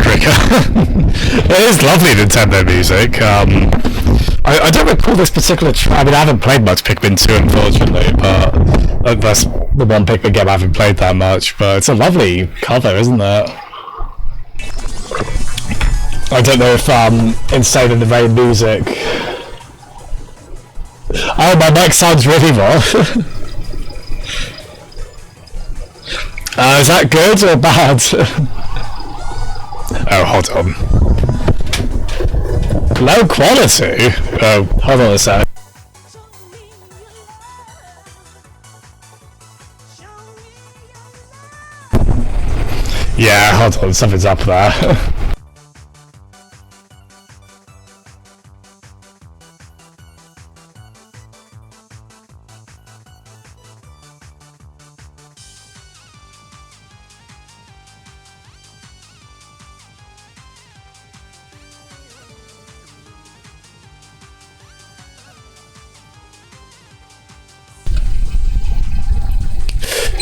Cricket. It is lovely Nintendo music. I don't recall this particular I mean, I haven't played much Pikmin 2, unfortunately, but that's the one Pikmin game I haven't played that much, but it's a lovely cover, isn't it? I don't know if Insane in the Rain music... Oh, my mic sounds really rough. Is that good or bad? Oh, hold on. Low quality? Oh, hold on a sec. Yeah, hold on, something's up there.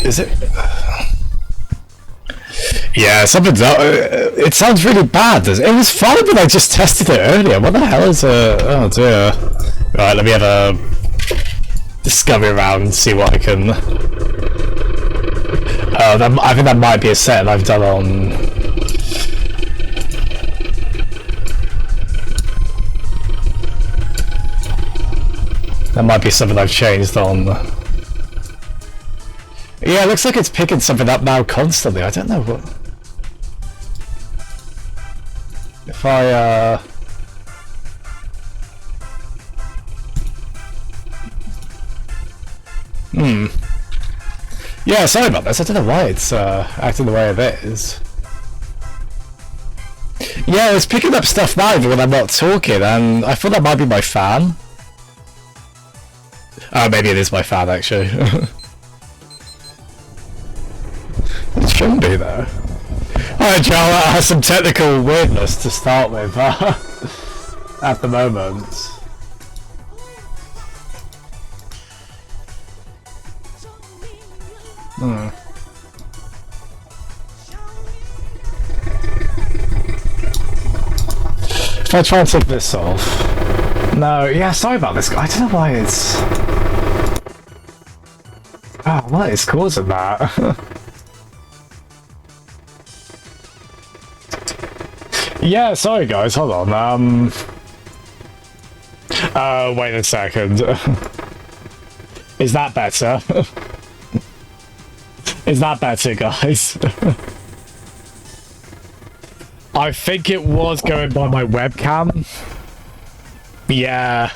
Is it? Yeah, something's up. It sounds really bad. It was fine when I just tested it earlier. What the hell is it? Oh dear. Right, let me have a discovery round and see what I can... I think that might be a set I've done on... That might be something I've changed on... Yeah, it looks like it's picking something up now constantly. I don't know what... If I, Yeah, sorry about this. I don't know why it's acting the way it is. Yeah, it's picking up stuff now even when I'm not talking, and I thought that might be my fan. Oh, maybe it is my fan, actually. It shouldn't be, though. Alright, Joe, that has some technical weirdness to start with at the moment. If I try and take this off... No, yeah, sorry about this. I don't know why it's... Oh, what is causing that? Yeah, sorry guys, hold on, wait a second. Is that better? Is that better, guys? I think it was going by my webcam. Yeah.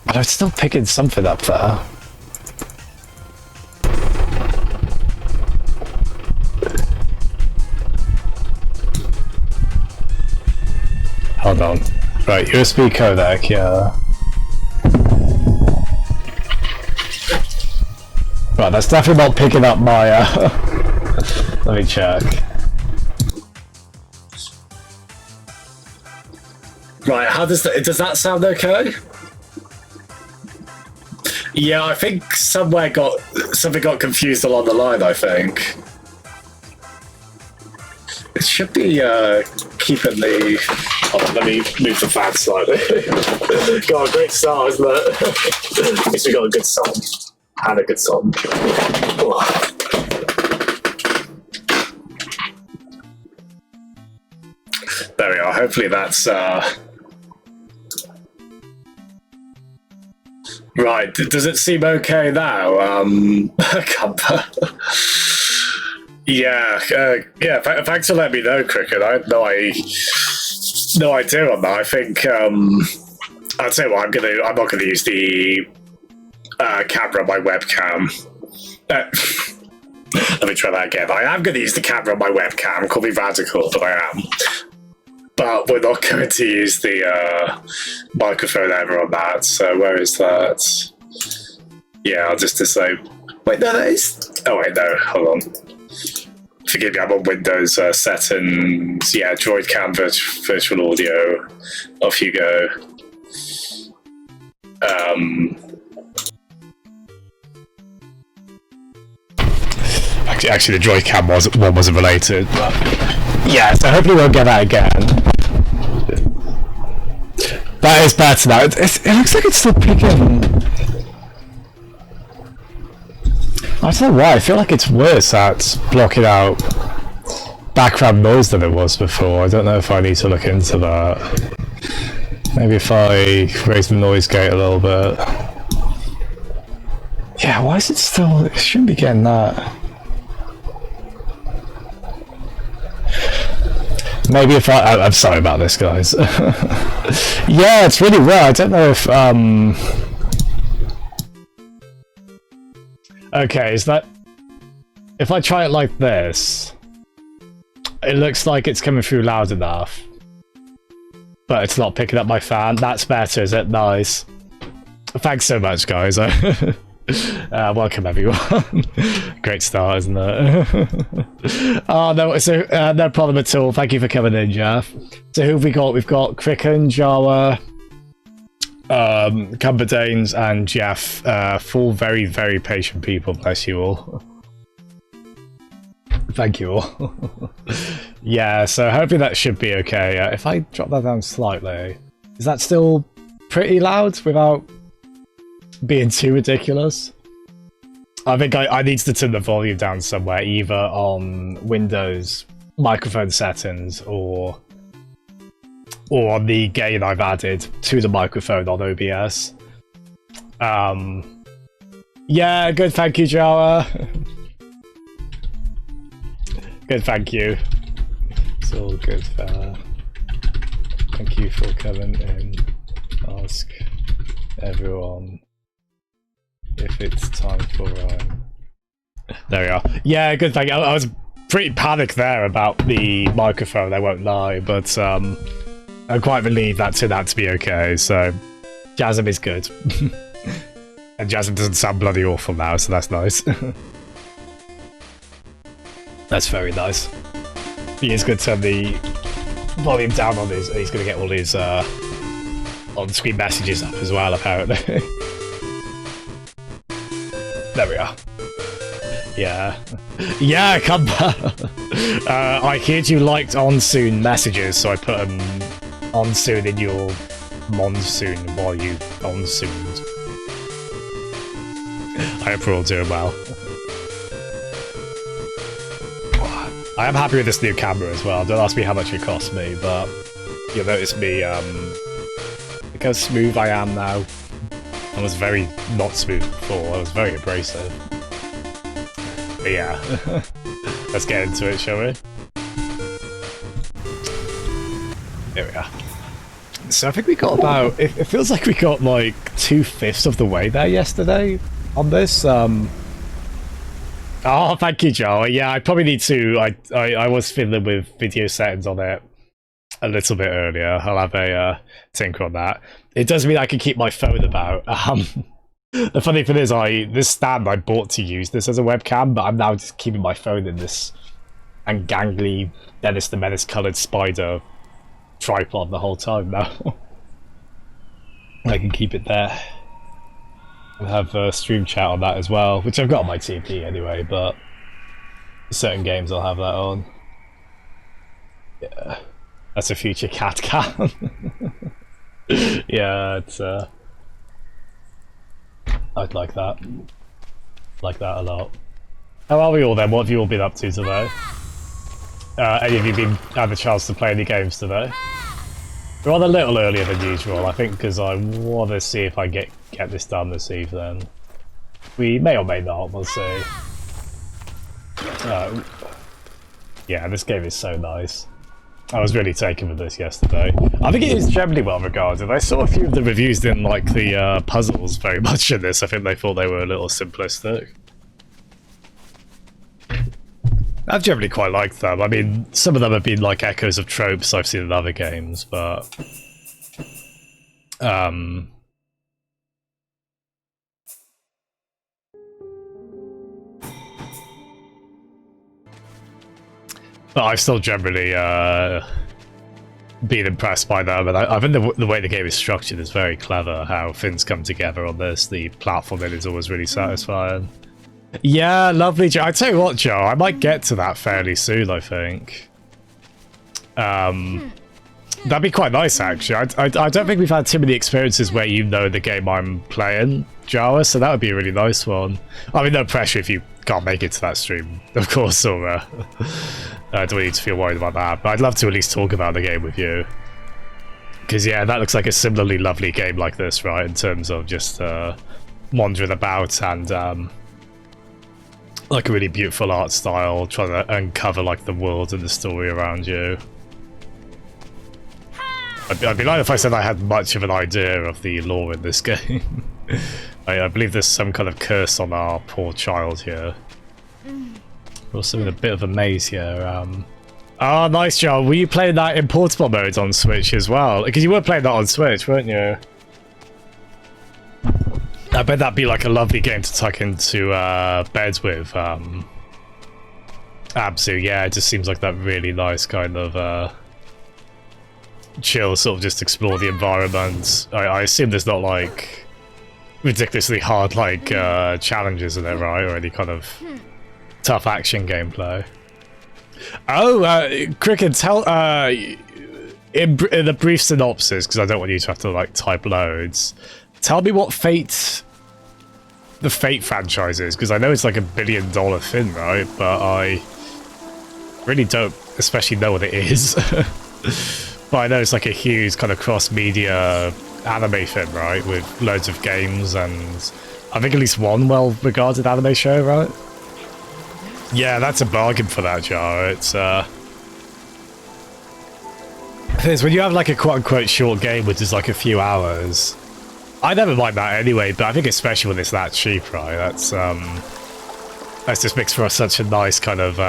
But I'm still picking something up there. Hold on. Right, USB codec, yeah. Right, that's definitely not picking up my, let me check. Right, how does that sound okay? Yeah, I think something got confused along the line, I think. It should be keeping the... Hold on, let me move the fan slightly. Got a great start, isn't it? At least we got a good song. And a good song. Oh. There we are. Hopefully that's... Right, does it seem okay now? Yeah, thanks for letting me know, Cricket. I had no idea on that. I think, I'll tell you what, I'm not gonna use the camera on my webcam. Let me try that again. I am gonna use the camera on my webcam, call me radical, but I am. But we're not going to use the microphone ever on that, so where is that? Yeah, I'll just disable... Wait, no, that is... Oh, wait, no, hold on. Forgive me, I'm on Windows settings. Yeah, Droid Cam virtual audio. Off you go. Actually, the Droid Cam one wasn't related, but... Yeah, so hopefully we'll get that again. That is better now. It looks like it's still picking... I don't know why, I feel like it's worse at blocking out background noise than it was before. I don't know if I need to look into that. Maybe if I raise the noise gate a little bit. Yeah, why is it still... It shouldn't be getting that. Maybe if I'm sorry about this, guys. Yeah, it's really rare. I don't know if okay, is that... If I try it like this, it looks like it's coming through loud enough, but it's not picking up my fan. That's better, is it? Nice. Thanks so much, guys. Welcome everyone. Great start, isn't it? Oh no, so no problem at all. Thank you for coming in, Jeff. So who have we got? We've got Cricken, Jawa, Cumberdanes, and Jeff. Full, very, very patient people. Bless you all. Thank you all. Yeah, so hopefully that should be okay. If I drop that down slightly, is that still pretty loud without being too ridiculous? I think I need to turn the volume down somewhere, either on Windows microphone settings or on the gain I've added to the microphone on OBS. Yeah, good, thank you, Jawa. Good, thank you. It's all good, fella. Thank you for coming in. Ask everyone if it's time for Rime. There we are. Yeah, good, thank you. I was pretty panicked there about the microphone, I won't lie, but I'm quite relieved that turned out to be okay, so Jasm is good. And Jasm doesn't sound bloody awful now, so that's nice. That's very nice. He is going to turn the volume down on his, he's going to get all his on-screen messages up as well, apparently. There we are. Yeah. Yeah, come back. I heard you liked on-soon messages, so I put them on-soon in your monsoon while you on-sooned. I hope we're all doing well. I am happy with this new camera as well. Don't ask me how much it cost me, but you'll notice me, look how smooth I am now. I was very not smooth before, I was very abrasive. But yeah, let's get into it, shall we? There we are. So I think we got about, it feels like we got like 2/5 of the way there yesterday on this. Oh, thank you, Joe. Yeah, I probably need to, I was fiddling with video settings on it a little bit earlier. I'll have a tinker on that. It does mean I can keep my phone about. The funny thing is, this stand I bought to use this as a webcam, but I'm now just keeping my phone in this gangly Dennis the Menace coloured spider tripod the whole time now. I can keep it there. I'll have stream chat on that as well, which I've got on my TV anyway, but certain games I'll have that on. Yeah, that's a future cat cam. Yeah, it's I'd like that. Like that a lot. How are we all then? What have you all been up to today? Any of you had the chance to play any games today? We're on a little earlier than usual, I think, because I want to see if I get this done this evening. We may or may not, we'll see. Yeah, this game is so nice. I was really taken with this yesterday. I think it is generally well regarded. I saw a few of the reviews didn't like the puzzles very much in this. I think they thought they were a little simplistic. I've generally quite liked them. I mean, some of them have been like echoes of tropes I've seen in other games, but I've still generally been impressed by them, and I think the way the game is structured is very clever. How things come together on this, the platforming is always really satisfying. Yeah, lovely, Joe. I tell you what, Joe, I might get to that fairly soon. I think that'd be quite nice, actually. I don't think we've had too many experiences where you know the game I'm playing, Jawa, so that would be a really nice one. I mean, no pressure if you can't make it to that stream, of course, or I don't need to feel worried about that, but I'd love to at least talk about the game with you. Because, yeah, that looks like a similarly lovely game like this, right, in terms of just wandering about and like a really beautiful art style, trying to uncover like the world and the story around you. I'd be lying if I said I had much of an idea of the lore in this game. I believe there's some kind of curse on our poor child here. We're also in a bit of a maze here. Oh, nice, John. Were you playing that in portable mode on Switch as well? Because you were playing that on Switch, weren't you? I bet that'd be like a lovely game to tuck into bed with. Absu, yeah, it just seems like that really nice kind of chill, sort of just explore the environment. I assume there's not like ridiculously hard like challenges in there, right? Or any kind of tough action gameplay. Oh, Cricket, tell in the brief synopsis, because I don't want you to have to like type loads. Tell me what the Fate franchise is, because I know it's like $1 billion thing, right? But I really don't especially know what it is. But I know it's like a huge kind of cross-media anime thing, right? With loads of games and I think at least one well-regarded anime show, right? Yeah, that's a bargain for that, Jar. It's when you have like a quote-unquote short game which is like a few hours, I never mind that anyway, but I think especially when it's that cheap, right? That's just makes for such a nice kind of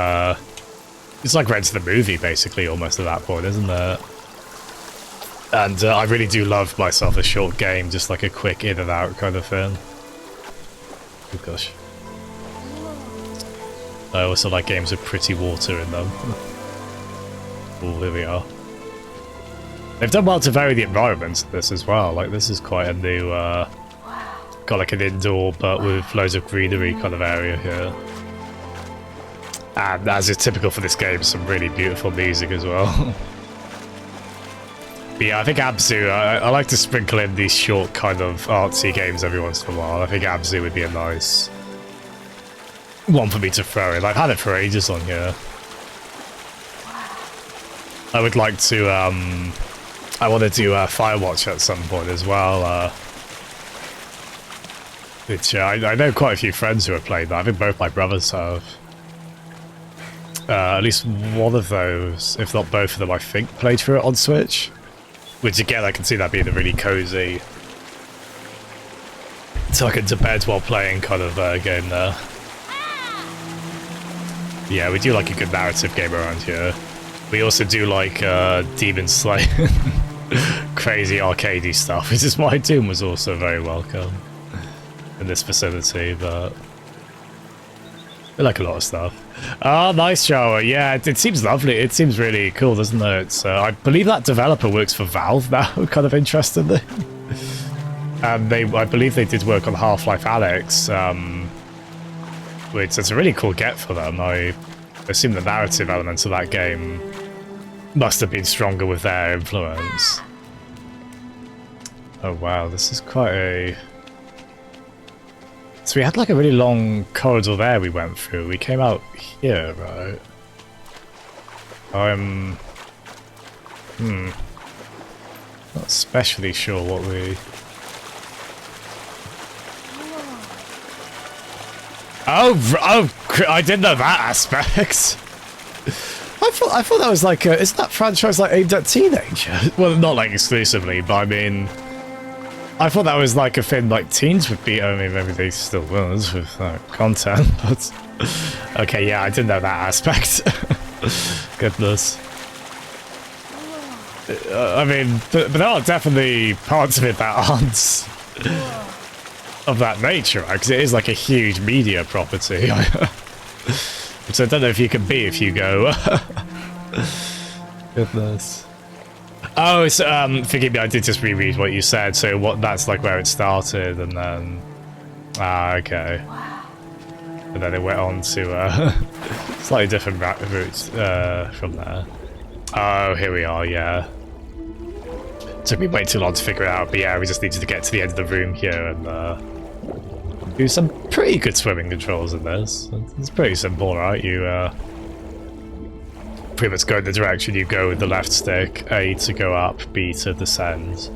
it's like renting the movie basically almost at that point, isn't it? And I really do love myself a short game, just like a quick in and out kind of thing. Oh gosh. I also like games with pretty water in them. Oh, here we are. They've done well to vary the environments of this as well. Like, this is quite a new, got like an indoor but with loads of greenery kind of area here. And as is typical for this game, some really beautiful music as well. But yeah, I think Abzu, I like to sprinkle in these short kind of artsy games every once in a while. I think Abzu would be a nice one for me to throw in. I've had it for ages on here. I would like to, I want to do Firewatch at some point as well. Which I know quite a few friends who have played that. I think both my brothers have. At least one of those, if not both of them, I think played through it on Switch. Which again, I can see that being a really cozy tuck into bed while playing kind of game there. Yeah, we do like a good narrative game around here. We also do like Demon Slayer, crazy arcadey stuff, which is why Doom was also very welcome in this facility, but I like a lot of stuff. Oh, nice shower. Yeah, it seems lovely. It seems really cool, doesn't it? So I believe that developer works for Valve now, kind of interestingly. And I believe they did work on Half-Life Alyx, which is a really cool get for them. I assume the narrative elements of that game must have been stronger with their influence. Oh wow, this is quite a... So we had like a really long corridor there we went through. We came out here, right? I'm... not especially sure what we... Oh, I didn't know that aspect. I thought that was like, isn't that franchise like aimed at teenagers? Well, not like exclusively, but I mean, I thought that was like a thing like teens would be. I mean, maybe they still was with content, but okay, yeah, I didn't know that aspect. Goodness. I mean, but there are definitely parts of it that aren't of that nature, right? Because it is like a huge media property. So I don't know if you can be if you go. Goodness. Oh, so, forgive me, I did just reread what you said. So that's like where it started, and then... Ah, okay. And then it went on to a slightly different route from there. Oh, here we are, yeah. Took me way too long to figure it out, but yeah, we just needed to get to the end of the room here and do some pretty good swimming controls in this. It's pretty simple, right? You pretty much go in the direction you go with the left stick, A to go up, B to descend.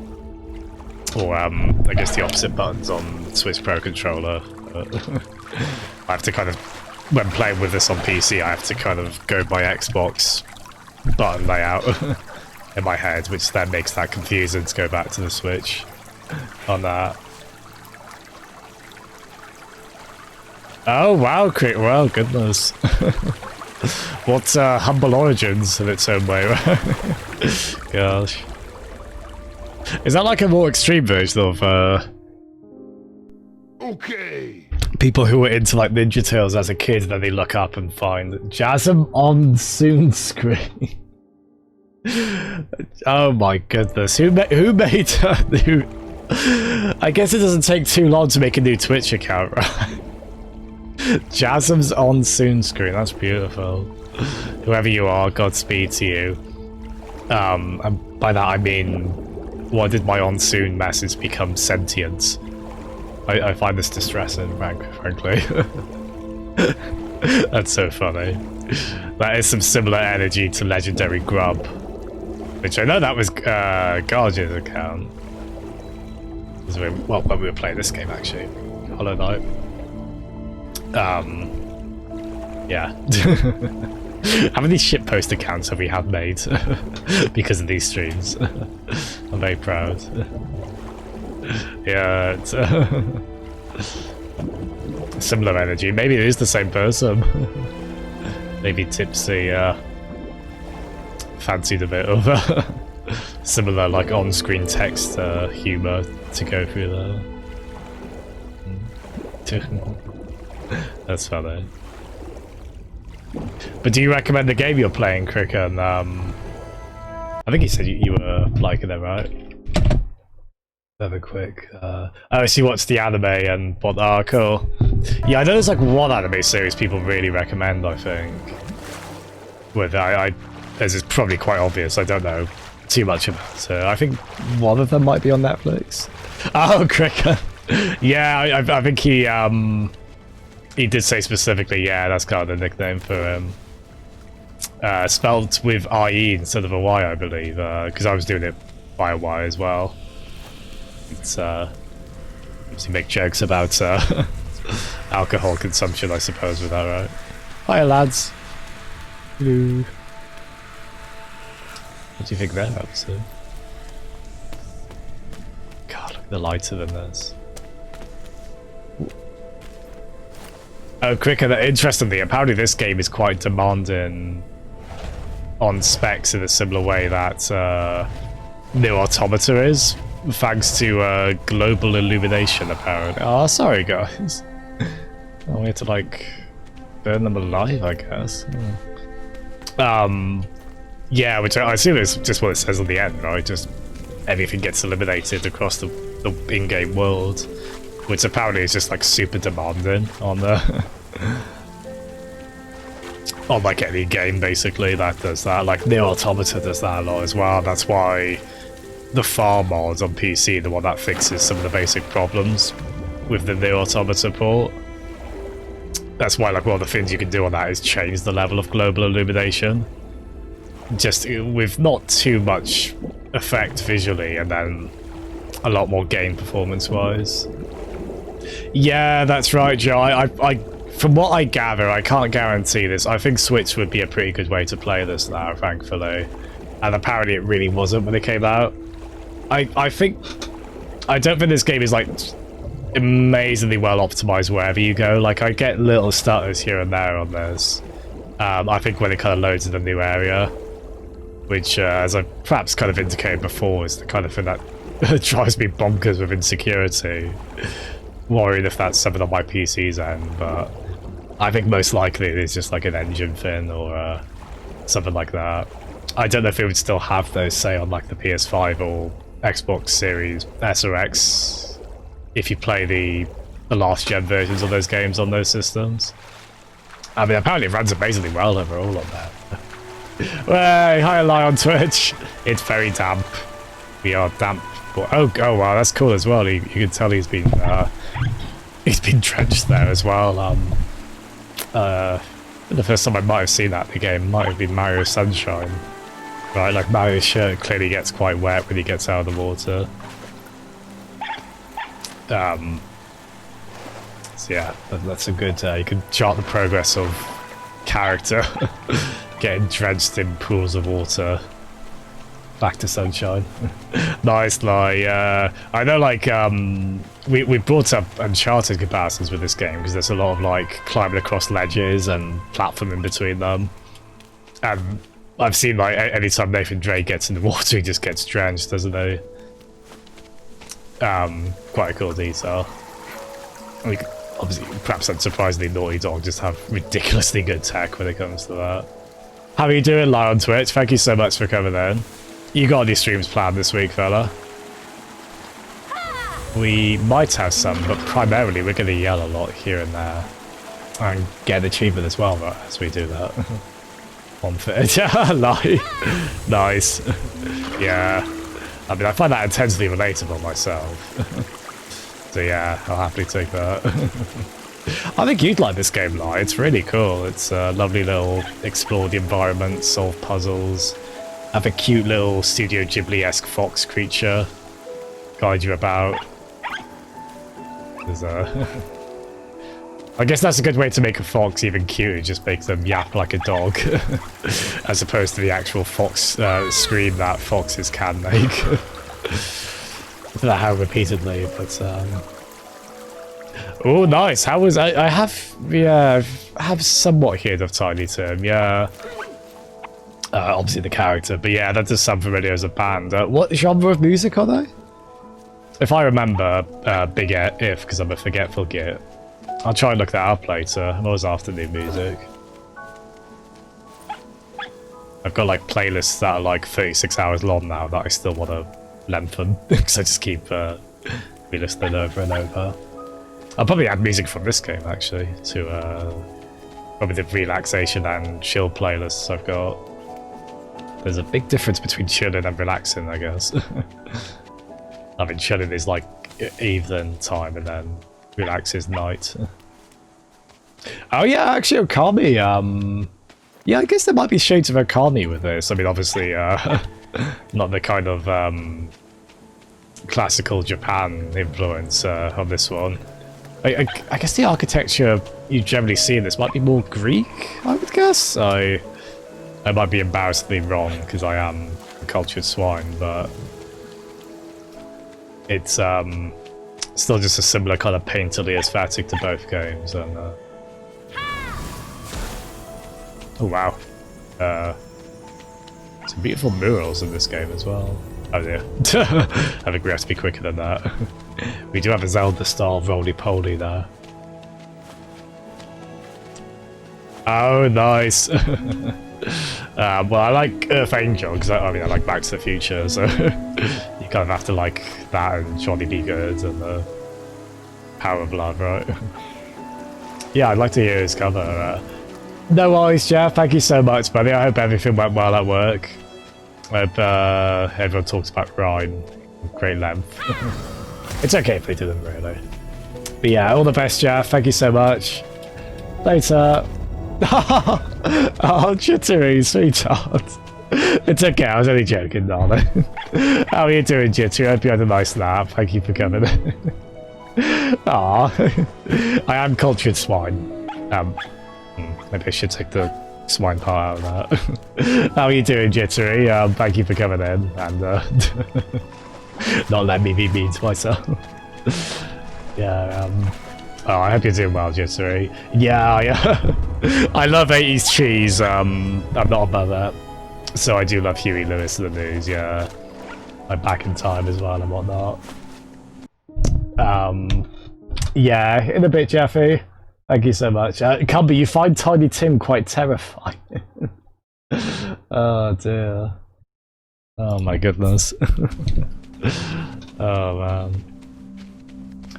Or I guess the opposite buttons on Switch Pro controller. I have to kind of, when playing with this on PC, I have to kind of go by Xbox button layout in my head, which then makes that confusing to go back to the Switch on that. Oh wow, well, goodness. What humble origins in its own way, right? Gosh. Is that like a more extreme version of Okay. people who were into like Ninja Tales as a kid, and then they look up and find Jasm on Soon screen? Oh my goodness, who made who I guess it doesn't take too long to make a new Twitch account, right? Jasm's on Soon screen, that's beautiful. Whoever you are, Godspeed to you. And by that I mean, why did my on soon message become sentient? I find this distressing, frankly. That's so funny. That is some similar energy to Legendary Grub, which I know that was Guardian's account. Well, when we were playing this game, actually. Hollow Knight. Yeah. How many shitpost accounts have we had made because of these streams? I'm very proud. Yeah, it's similar energy. Maybe it is the same person. Maybe Tipsy fancied a bit of similar, like, on-screen text humor to go through there. That's funny. But do you recommend the game you're playing, Cricken? I think you said you were liking it, right? Very quick. Oh, so you watched the anime and what? Oh, cool. Yeah, I know there's like one anime series people really recommend, I think. With as is probably quite obvious, I don't know too much about it. I think one of them might be on Netflix. Oh, Cricken. Yeah, I think he did say specifically, yeah, that's kind of the nickname for him. Spelled with IE instead of a Y, I believe, because I was doing it by a Y as well. It's, obviously make jokes about alcohol consumption, I suppose, with that, right? Hiya, lads. Hello. What do you think they're up to? God, look at the lighter than this. Oh, Cricket, interestingly, apparently this game is quite demanding on specs in a similar way that New Automata is, thanks to global illumination, apparently. Oh, sorry, guys. Oh, we have to, like, burn them alive, I guess. Yeah, which I assume is just what it says on the end, right? Just everything gets eliminated across the in-game world, which apparently is just like super demanding on the on like any game basically that does that. Like Nier Automata does that a lot as well. That's why the farm mod on PC, the one that fixes some of the basic problems with the Nier Automata port. That's why like one of the things you can do on that is change the level of global illumination. Just with not too much effect visually, and then a lot more game performance-wise. Yeah, that's right, Joe. I from what I gather, I can't guarantee this. I think Switch would be a pretty good way to play this now, thankfully. And apparently it really wasn't when it came out. I don't think this game is like amazingly well optimized wherever you go. Like I get little stutters here and there on this. I think when it kind of loads in a new area, which as I perhaps kind of indicated before, is the kind of thing that drives me bonkers with insecurity. Worried if that's something on my PC's end, but I think most likely it is just like an engine thing or something like that. I don't know if it would still have those, say, on like the PS5 or Xbox Series S or X, if you play the last gen versions of those games on those systems. I mean, apparently it runs amazingly well overall on that. Hey, hi, Lie on Twitch. It's very damp. We are damp. Oh wow, that's cool as well. You can tell he's been drenched there as well. The first time I might have seen that in the game might have been Mario Sunshine. Right, like Mario's shirt clearly gets quite wet when he gets out of the water. So yeah, that's a good. You can chart the progress of character getting drenched in pools of water. Back to Sunshine. Nice, Lie. I know, like, we brought up Uncharted comparisons with this game because there's a lot of like climbing across ledges and platforming between them, and I've seen like anytime Nathan Drake gets in the water, he just gets drenched, doesn't he? Quite a cool detail. Like, obviously, perhaps unsurprisingly, Naughty Dog just have ridiculously good tech when it comes to that. How are you doing, Lie on Twitch? Thank you so much for coming in. You got any streams planned this week, fella? We might have some, but primarily we're going to yell a lot here and there. And get an achievement as well, right, as we do that. On fit. Lie. Nice. Yeah. I mean, I find that intensely relatable myself. So yeah, I'll happily take that. I think you'd like this game, Lie. It's really cool. It's a lovely little explore the environment, solve puzzles. Have a cute little Studio Ghibli-esque fox creature guide you about. There's I guess that's a good way to make a fox even cuter, just make them yap like a dog, as opposed to the actual fox scream that foxes can make. I don't know how repeatedly, but oh, nice. How was I have somewhat heard of Tiny Tim, yeah. Obviously the character, but yeah, that does sound familiar as a band. What genre of music are they? If I remember Big If, because I'm a forgetful git. I'll try and look that up later. I'm always after new music. I've got like playlists that are like 36 hours long now that I still want to lengthen, because I just keep re-listening over and over. I'll probably add music from this game actually to probably the relaxation and chill playlists I've got. There's a big difference between chilling and relaxing, I guess. I mean, chilling is like evening time, and then relax is night. Oh yeah, actually Okami, yeah, I guess there might be shades of Okami with this. I mean, obviously, not the kind of classical Japan influence on this one. I guess the architecture you generally see in this might be more Greek, I would guess. I might be embarrassingly wrong because I am a cultured swine, but it's still just a similar kind of painterly aesthetic to both games. And oh wow, some beautiful murals in this game as well. Oh dear, I think we have to be quicker than that. We do have a Zelda-style roly-poly there. Oh, nice. Well, I like Earth Angel because I mean I like Back to the Future, so you kind of have to like that and Johnny Be Good and the Power of Love, right? Yeah, I'd like to hear his cover. No worries, Jeff. Thank you so much, buddy. I hope everything went well at work. I hope everyone talks about Rime at great length. It's okay if they didn't, really. But yeah, all the best, Jeff. Thank you so much. Later. Oh, Jittery, sweetheart. It's okay, I was only joking, darling. How are you doing, Jittery? I hope you had a nice nap. Thank you for coming. Aw, I am cultured swine. Maybe I should take the swine part out of that. How are you doing, Jittery? Thank you for coming in and not letting me be mean to myself. Yeah, oh, I hope you're doing well, Jittery. Yeah, I love 80s cheese. I'm not above that. So I do love Huey Lewis in the News, yeah. Like Back in Time as well and whatnot. Yeah, in a bit, Jeffy. Thank you so much. Cumby, you find Tiny Tim quite terrifying. Oh dear. Oh my goodness. Oh man.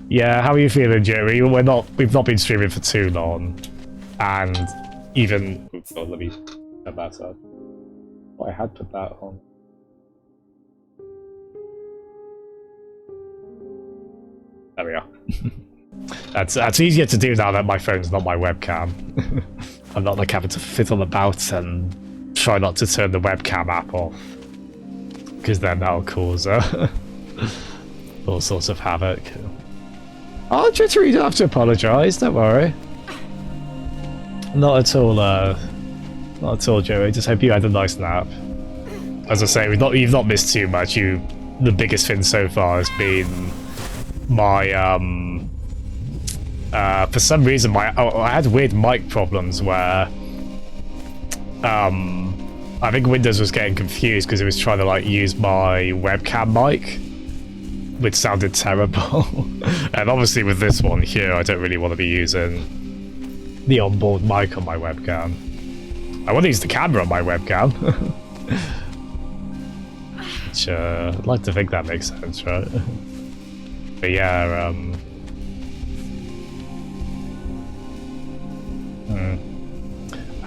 Yeah, how are you feeling, Jerry? We've not been streaming for too long, and even oh, let me turn that up. Oh, I had put that on. There we are. That's easier to do now that my phone's not my webcam. I'm not like having to fiddle about and try not to turn the webcam app off, because then that'll cause all sorts of havoc. Oh, Jittery, you don't have to apologise, don't worry. Not at all, Joey. Just hope you had a nice nap. As I say, you've not missed too much. The biggest thing so far has been my, for some reason, I had weird mic problems where, I think Windows was getting confused because it was trying to, like, use my webcam mic, which sounded terrible. And obviously with this one here, I don't really want to be using the onboard mic on my webcam. I want to use the camera on my webcam. Which, I'd like to think that makes sense, right? But yeah,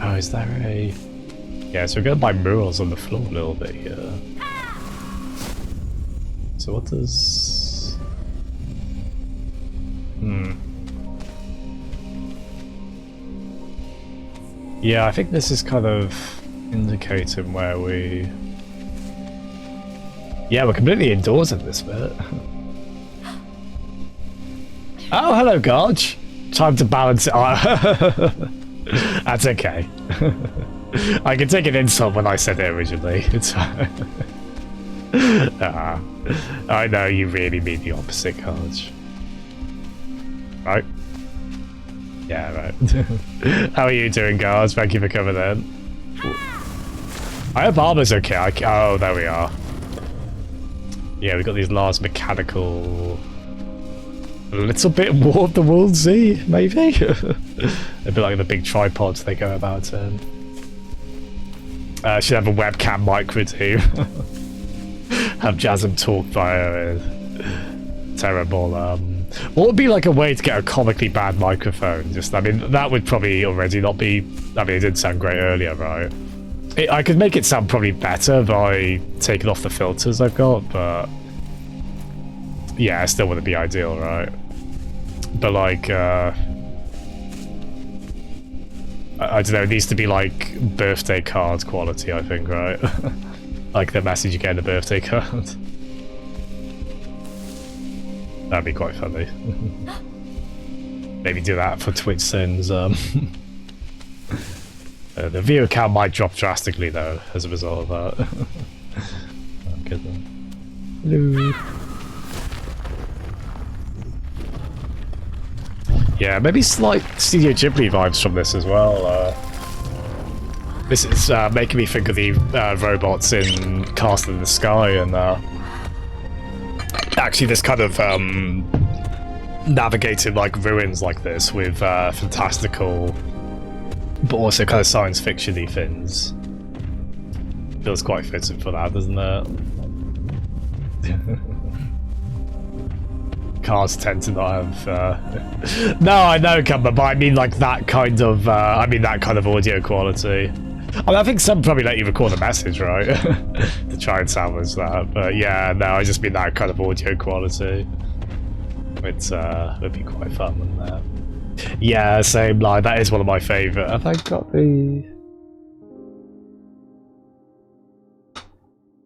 Oh, is there a... Yeah, so we're going to buy murals on the floor a little bit here. So what does... Yeah, I think this is kind of indicating where we... Yeah, we're completely indoors in this bit. Oh, hello, Garge. Time to balance it. That's okay. I can take an insult when I said it originally. It's fine. I know you really mean the opposite, Garge. Right? Yeah, right. How are you doing, Garge? Thank you for coming in. I hope armor's okay. Oh, there we are. Yeah, we've got these large mechanical... A little bit more of the Woolsey, maybe? A bit like the big tripods they go about in. Should have a webcam mic with you. Have Jasm talk via a terrible... What would be like a way to get a comically bad microphone? I mean, that would probably already not be... I mean, it did sound great earlier, right? I could make it sound probably better by taking off the filters I've got, but... Yeah, I still wouldn't be ideal, right? But like, I don't know, it needs to be like birthday card quality, I think, right? Like the message you get in a birthday card. That'd be quite funny. Maybe do that for Twitch sins. The viewer count might drop drastically though, as a result of that. Oh, good then. Hello. Yeah, maybe slight Studio Ghibli vibes from this as well. This is making me think of the robots in Castle in the Sky, and actually this kind of navigating like ruins like this with fantastical but also kind of science fiction-y things. Feels quite fitting for that, doesn't it? Cars tend to not have. No, I know, Cumber, but I mean like that kind of. I mean that kind of audio quality. I mean, I think some probably let you record a message, right, to try and salvage that. But yeah, no, I just mean that kind of audio quality. It'd be quite fun, wouldn't it? Yeah, same line. That is one of my favourite. Have I got the?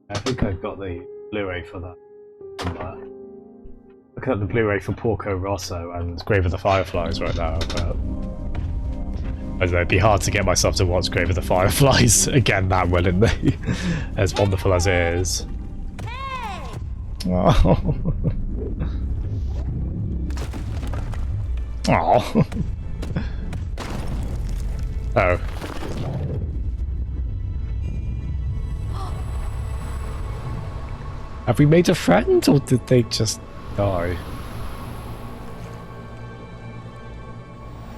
I think I've got the Blu-ray for that. Looking at the Blu-ray for Porco Rosso and Grave of the Fireflies right now, but I don't know, it'd be hard to get myself to watch Grave of the Fireflies again that willingly, as wonderful as it is. Oh. Oh. Oh. Have we made a friend, or did they just die?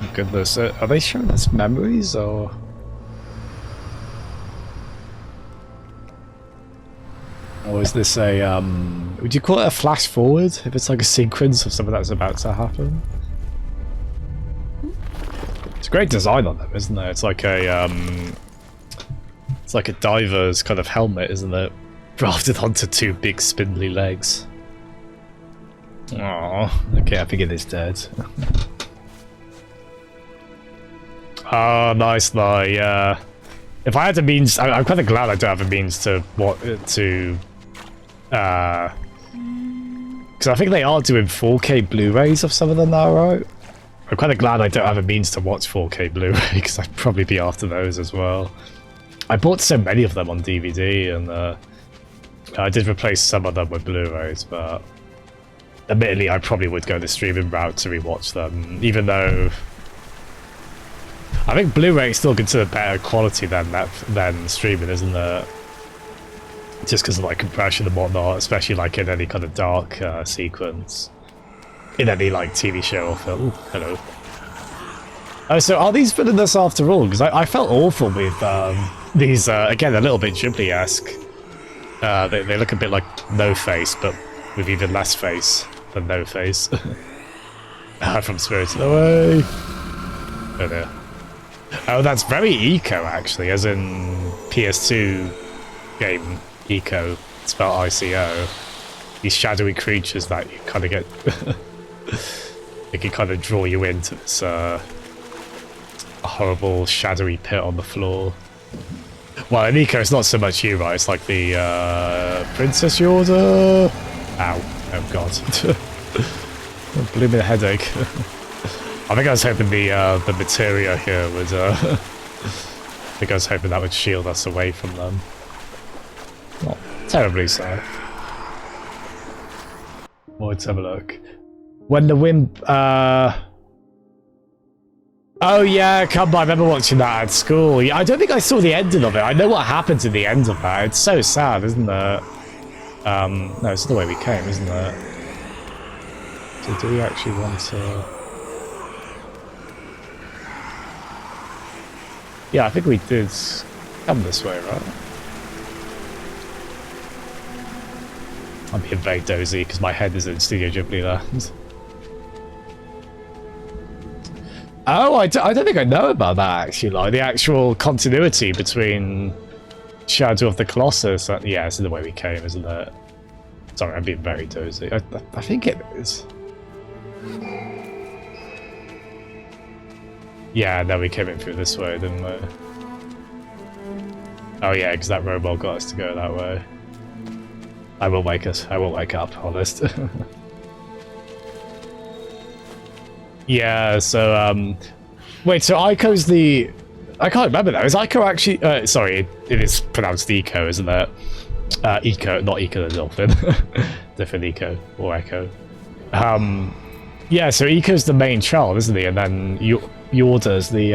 Oh, goodness, are they showing us memories, or? Or is this a, would you call it a flash forward? If it's like a sequence of something that's about to happen? It's a great design on them, isn't it? It's like a diver's kind of helmet, isn't it? Grafted onto two big spindly legs. Oh, okay, I think it is dead. Oh, nice, yeah. If I had a means, I'm kind of glad I don't have a means to because I think they are doing 4K Blu-rays of some of them now, right? I'm kind of glad I don't have a means to watch 4K Blu-ray because I'd probably be after those as well. I bought so many of them on DVD, and I did replace some of them with Blu-rays, but admittedly I probably would go the streaming route to rewatch them, even though I think Blu-ray is still considered better quality than streaming, isn't it? Just because of like compression and whatnot, especially like in any kind of dark sequence. In any like TV show or film. Ooh, hello. Oh, so are these villainous after all? Because I felt awful with these, again, a little bit Ghibli-esque. They look a bit like No Face, but with even less face than No Face. From Spirited Away. Oh dear. Oh, that's very eco, actually, as in PS2 game eco, spelled ICO. These shadowy creatures that you kind of get... they can kind of draw you into this horrible shadowy pit on the floor. Well, in eco, it's not so much you, right? It's like the Princess Yorda. Ow! Oh god! Blew me the headache. I think I was hoping the materia here would. I think I was hoping that would shield us away from them. Not terribly so. Well, let's have a look. When the wind. Oh yeah, come on, I remember watching that at school. I don't think I saw the ending of it. I know what happens in the end of that. It's so sad, isn't it? No, it's the way we came, isn't it? So do we actually want to... Yeah, I think we did come this way, right? I'm being very dozy because my head is in Studio Ghibli land. Oh, I don't think I know about that, actually, like, the actual continuity between Shadow of the Colossus. Yeah, it's the way we came, isn't it? Sorry, I'm being very dozy. I think it is. Yeah, no, we came in through this way, didn't we? Oh yeah, because that robot got us to go that way. I will wake up, honest. Yeah, so, wait, so Ico's the... I can't remember that. Is Ico actually... sorry, it is pronounced Eco, isn't it? Eco, not Eco the Dolphin. Different Eco, or Echo. Yeah, so Eco's the main child, isn't he? And then Yorda's the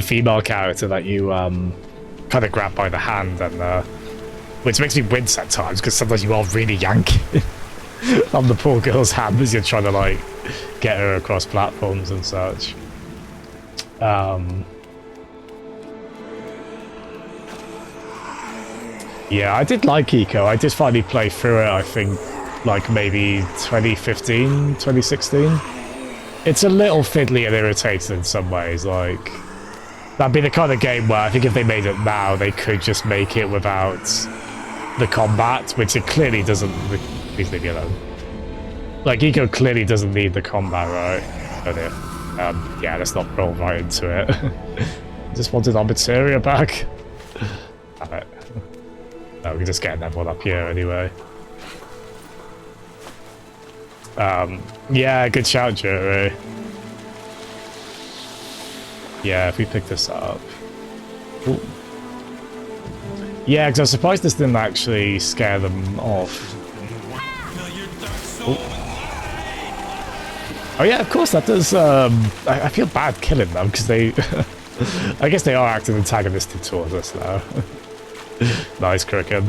female character that you, kind of grab by the hand, and, which makes me wince at times, because sometimes you are really yanking on the poor girl's hand as you're trying to, like, get her across platforms and such. Yeah, I did like Eco. I did finally play through it, I think, like maybe 2015, 2016. It's a little fiddly and irritating in some ways, like... That'd be the kind of game where I think if they made it now, they could just make it without the combat, which it clearly doesn't... Please leave me alone. Like, Eco clearly doesn't need the combat, right? Oh dear. Yeah, let's not roll right into it. I just wanted our materia back. Damn it. No, we can just get another one up here anyway. Yeah, good shout, Jerry. Yeah, if we pick this up. Ooh. Yeah, because I was surprised this didn't actually scare them off. Ooh. Oh yeah, of course that does. I feel bad killing them because they... I guess they are acting antagonistic towards us now. Nice, Cricket.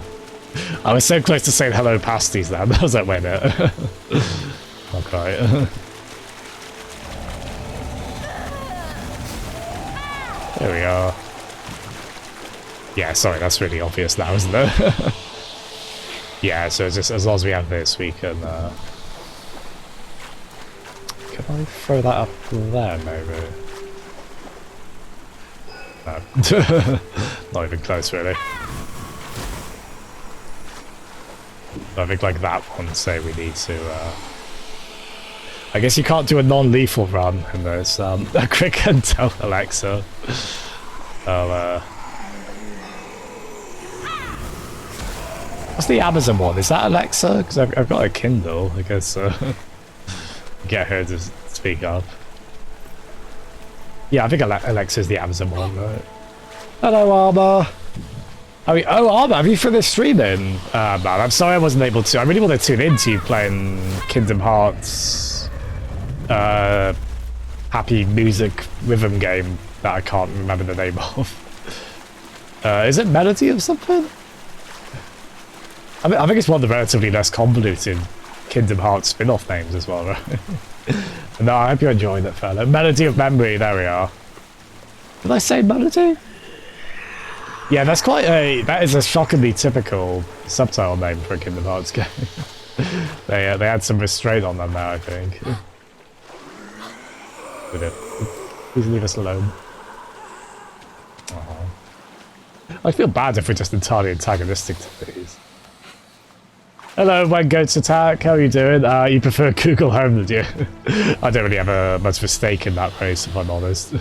I was so close to saying hello pasties then. I was like, wait a minute. Not quite. There we are. Yeah, sorry, that's really obvious now, isn't it? Yeah, so just as long as we have this, we can... Can I throw that up there, maybe? No. Not even close, really. I think like that one, say we need to... I guess you can't do a non-lethal run in this. A quick and tell Alexa. What's the Amazon one? Is that Alexa? Because I've got a Kindle, I guess. Get her to speak up. Yeah, I think Alexa's the Amazon one, right? Hello, Arma. Oh, Arma, have you finished streaming? Man, I'm sorry I wasn't able to. I really want to tune into you playing Kingdom Hearts happy music rhythm game that I can't remember the name of. Is it Melody or something? I think it's one of the relatively less convoluted Kingdom Hearts spin-off names as well, right? No, I hope you're enjoying it, fella. Melody of Memory, there we are. Did I say Melody? Yeah, that is a shockingly typical subtitle name for a Kingdom Hearts game. They had some restraint on them now, I think. Please leave us alone. Aww. I feel bad if we're just entirely antagonistic to these. Hello, When Goats Attack, how are you doing? You prefer Google Home, did you? I don't really have much of a stake in that race, if I'm honest.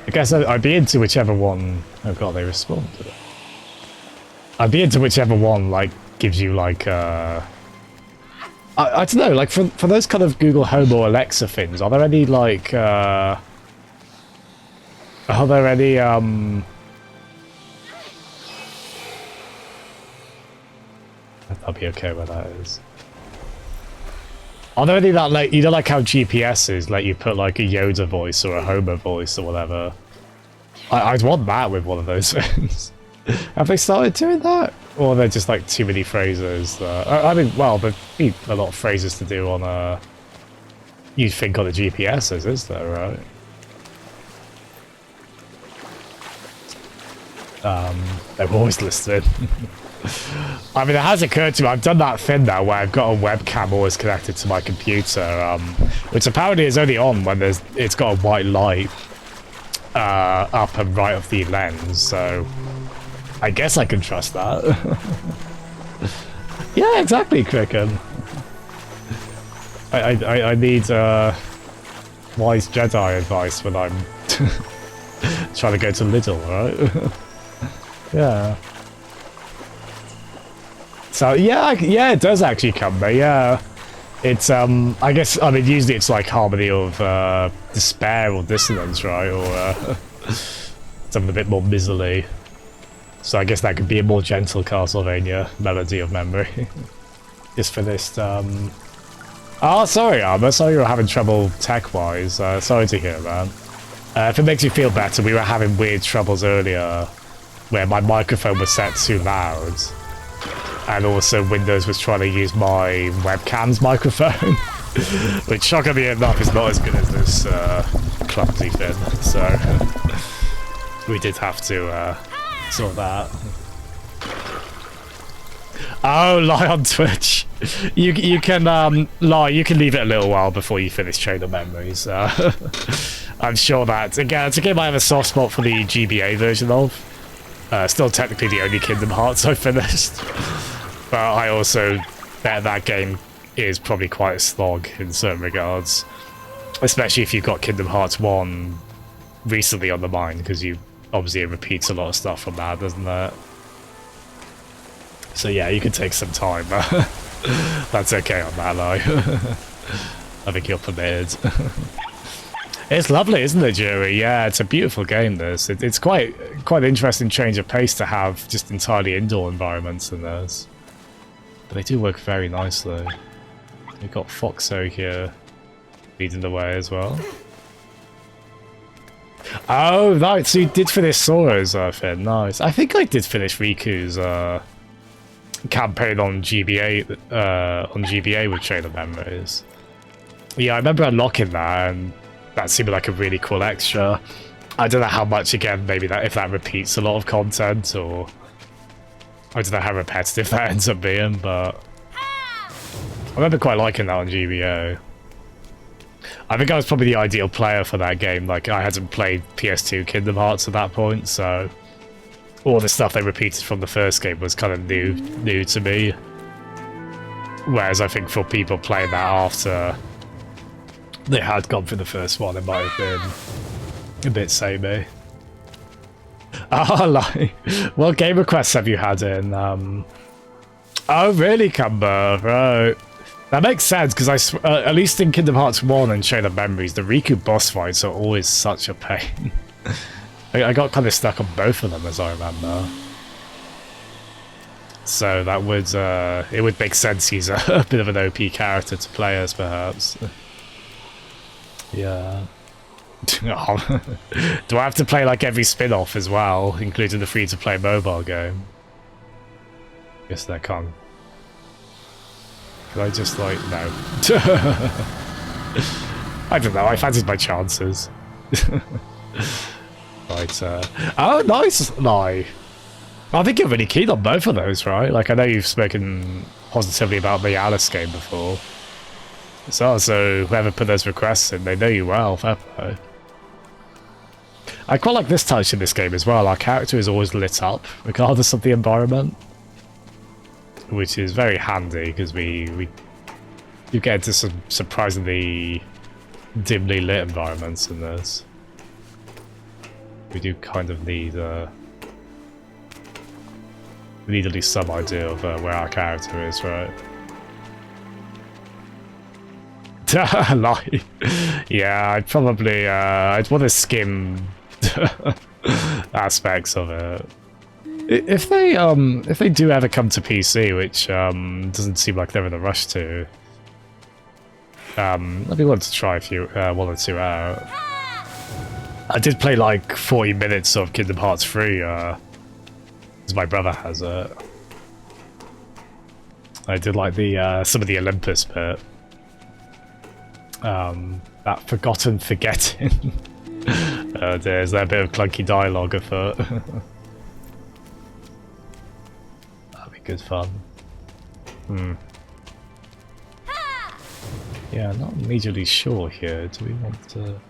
I guess I'd be into whichever one... Oh god, they respond to it. I'd be into whichever one, like, gives you, like, I don't know, like, for those kind of Google Home or Alexa things, are there any, like, are there any, I'll be okay where that is. Are there any that, like, you know, like how GPS is, like you put like a Yoda voice or a Homer voice or whatever? I'd want that with one of those things. Have they started doing that? Or are there just like too many phrases? I mean, well, there'd be a lot of phrases to do on you'd think on the GPSs, is there, right? They're always listed. I mean, it has occurred to me, I've done that thing now where I've got a webcam always connected to my computer, which apparently is only on when it's got a white light up and right of the lens, so I guess I can trust that. Yeah, exactly, Cricket. I need wise Jedi advice when I'm trying to go to Lidl, right? Yeah. So yeah, it does actually come there. Yeah, it's I guess I mean usually it's like harmony of despair or dissonance, right, or something a bit more miserly. So I guess that could be a more gentle Castlevania Melody of Memory. Just finished. Oh, sorry, Armor. Sorry you were having trouble tech-wise. Sorry to hear that. If it makes you feel better, we were having weird troubles earlier, where my microphone was set too loud. And also Windows was trying to use my webcam's microphone, which shockingly enough is not as good as this clumsy thing, so we did have to sort that. Oh, lie on Twitch. You can lie. You can leave it a little while before you finish Chain of Memories. I'm sure that again, it's a game I have a soft spot for the GBA version of. Still technically the only Kingdom Hearts I finished, but I also bet that game is probably quite a slog in certain regards, especially if you've got Kingdom Hearts 1 recently on the mind, because you obviously it repeats a lot of stuff from that, doesn't it? So yeah, you can take some time. That's okay on that, lie. I think you're permitted. It's lovely, isn't it, Jury? Yeah, it's a beautiful game, this. It's quite an interesting change of pace to have just entirely indoor environments in this. But they do work very nicely. We've got Foxo here leading the way as well. Oh, right, so you did finish Sora's, Finn. Nice. I think I did finish Riku's campaign on GBA with Chain of Memories. Yeah, I remember unlocking that, and that seemed like a really cool extra. I don't know how much, again, maybe that if that repeats a lot of content, or I don't know how repetitive that ends up being, but I remember quite liking that on GBA. I think I was probably the ideal player for that game. Like, I hadn't played PS2 Kingdom Hearts at that point, so all the stuff they repeated from the first game was kind of new to me. Whereas I think for people playing that after they had gone for the first one, it might have been a bit samey. Oh, like, what game requests have you had in? Oh, really, Cumber? Right. That makes sense, because at least in Kingdom Hearts 1 and Chain of Memories, the Riku boss fights are always such a pain. I got kind of stuck on both of them, as I remember. So that would, it would make sense he's a bit of an OP character to play as, perhaps. Yeah. Do I have to play like every spin-off as well, including the free-to-play mobile game? Guess that can't. Can I just like no? I don't know. I fancied my chances. Right. Oh, nice. Lie. I think you're really keen on both of those, right? Like, I know you've spoken positively about the Alice game before. So whoever put those requests in, they know you well. Fair play. I quite like this touch in this game as well. Our character is always lit up, regardless of the environment, which is very handy because you get into some surprisingly dimly lit environments in this. We do kind of need we need at least some idea of where our character is, right? Like, yeah, I'd probably I'd want to skim aspects of it. If they do ever come to PC, which doesn't seem like they're in a rush to, I'd be willing to try one or two out. I did play like 40 minutes of Kingdom Hearts 3, because my brother has it. I did like the some of the Olympus bit. That forgotten forgetting. There's that bit of clunky dialogue, I thought. That'd be good fun. Yeah, not immediately sure here. Do we want to...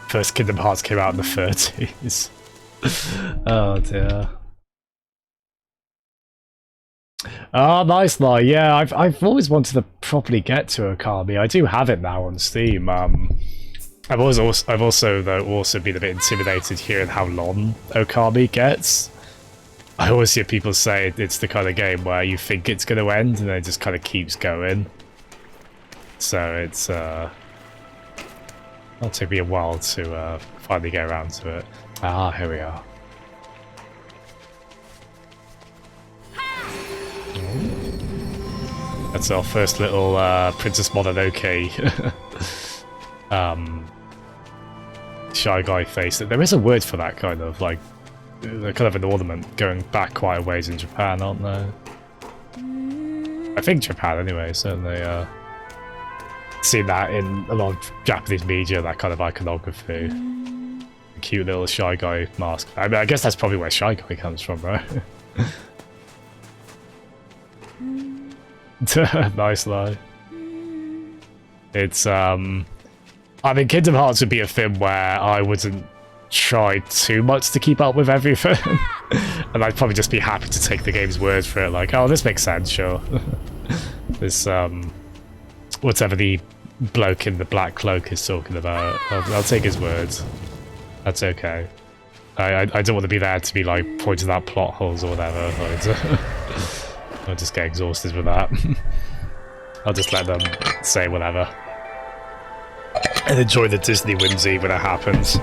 First Kingdom Hearts came out in the 30s. Oh dear. Oh, nice, Lie. Yeah, I've always wanted to properly get to Okami. I do have it now on Steam. I've also been a bit intimidated hearing how long Okami gets. I always hear people say it's the kind of game where you think it's going to end and then it just kind of keeps going. So it's it'll take me a while to finally get around to it. Ah, here we are. That's our first little Princess Mononoke Shy Guy face. There is a word for that kind of, like, they're kind of an ornament going back quite a ways in Japan, aren't they? I think Japan anyway, certainly seen that in a lot of Japanese media, that kind of iconography. Cute little Shy Guy mask. I mean, I guess that's probably where Shy Guy comes from, right? Nice lie. It's, I mean, Kingdom Hearts would be a thing where I wouldn't try too much to keep up with everything. And I'd probably just be happy to take the game's word for it, like, oh, this makes sense, sure. This, whatever the bloke in the black cloak is talking about, I'll take his words. That's okay. I don't want to be there to be, like, pointing out plot holes or whatever. I'll just get exhausted with that. I'll just let them say whatever. And enjoy the Disney whimsy when it happens.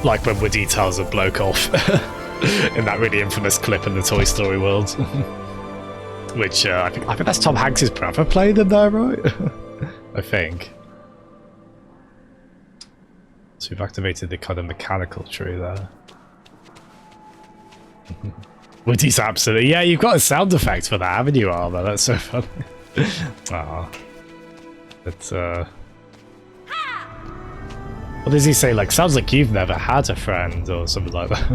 Like when Woody tells a bloke off in that really infamous clip in the Toy Story world. Which, I think that's Tom Hanks' brother played in there, right? I think. So we've activated the kind of mechanical tree there. Woody's absolutely... Yeah, you've got a sound effect for that, haven't you, Armor? That's so funny. Aw. It's, what does he say? Like, sounds like you've never had a friend, or something like that.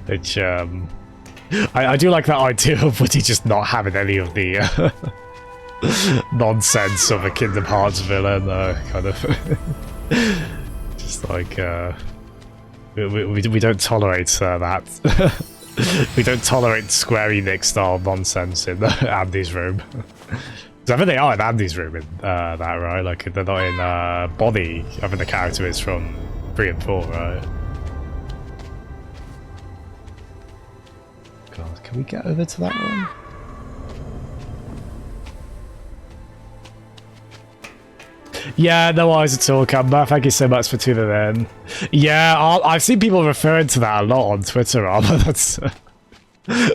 Which, I do like that idea of Woody just not having any of the nonsense of a Kingdom Hearts villain, kind of. Just like, we don't tolerate that. We don't tolerate Square Enix style nonsense in Andy's room. I think they are in Andy's room in that, right? Like, they're not in Bonnie. I think the character is from 3 and 4, right? God, can we get over to that one? Yeah, no worries at all, Camber. Thank you so much for tuning in. Yeah, I've seen people referring to that a lot on Twitter, Armor. That's...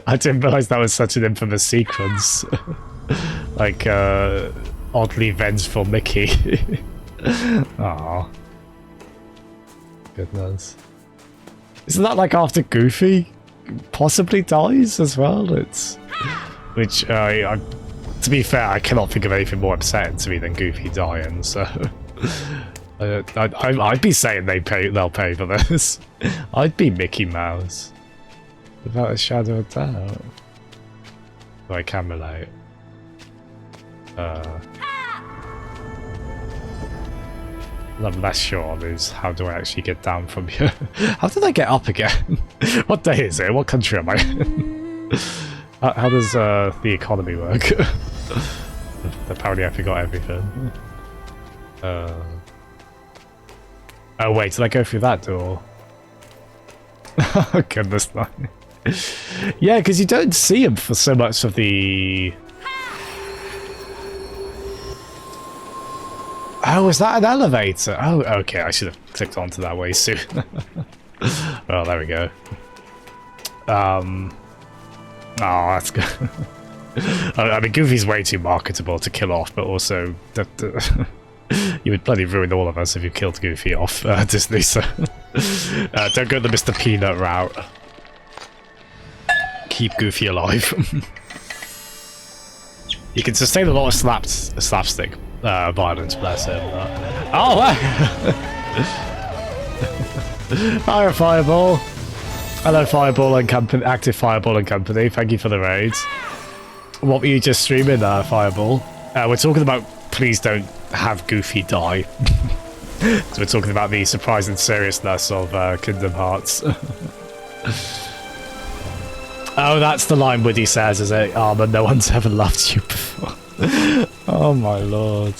I didn't realise that was such an infamous sequence. Like, oddly vengeful Mickey. Aww. Goodness. Isn't that like after Goofy possibly dies as well? It's... Which, to be fair, I cannot think of anything more upsetting to me than Goofy dying, so... I'd be saying they'll pay for this. I'd be Mickey Mouse. Without a shadow of doubt. Though I can relate. I'm less sure on is how do I actually get down from here? How did I get up again? What day is it? What country am I in? How does the economy work? Apparently I forgot everything. Oh wait, did I go through that door? Oh goodness no. Yeah, because you don't see him for so much of the... Oh, is that an elevator? Oh, okay, I should have clicked onto that way soon. Well, there we go. Oh, that's good. I mean, Goofy's way too marketable to kill off, but also... you would bloody ruin all of us if you killed Goofy off, Disney, so... don't go the Mr. Peanut route. Keep Goofy alive. You can sustain a lot of slapstick violence, bless him. Oh, hi, Fireball. Hello, Fireball and Company, Active Fireball and Company. Thank you for the raids. What were you just streaming, Fireball? We're talking about please don't have Goofy die. So we're talking about the surprising seriousness of Kingdom Hearts. Oh, that's the line Woody says, is it? Armor, no one's ever loved you before. Oh my lord.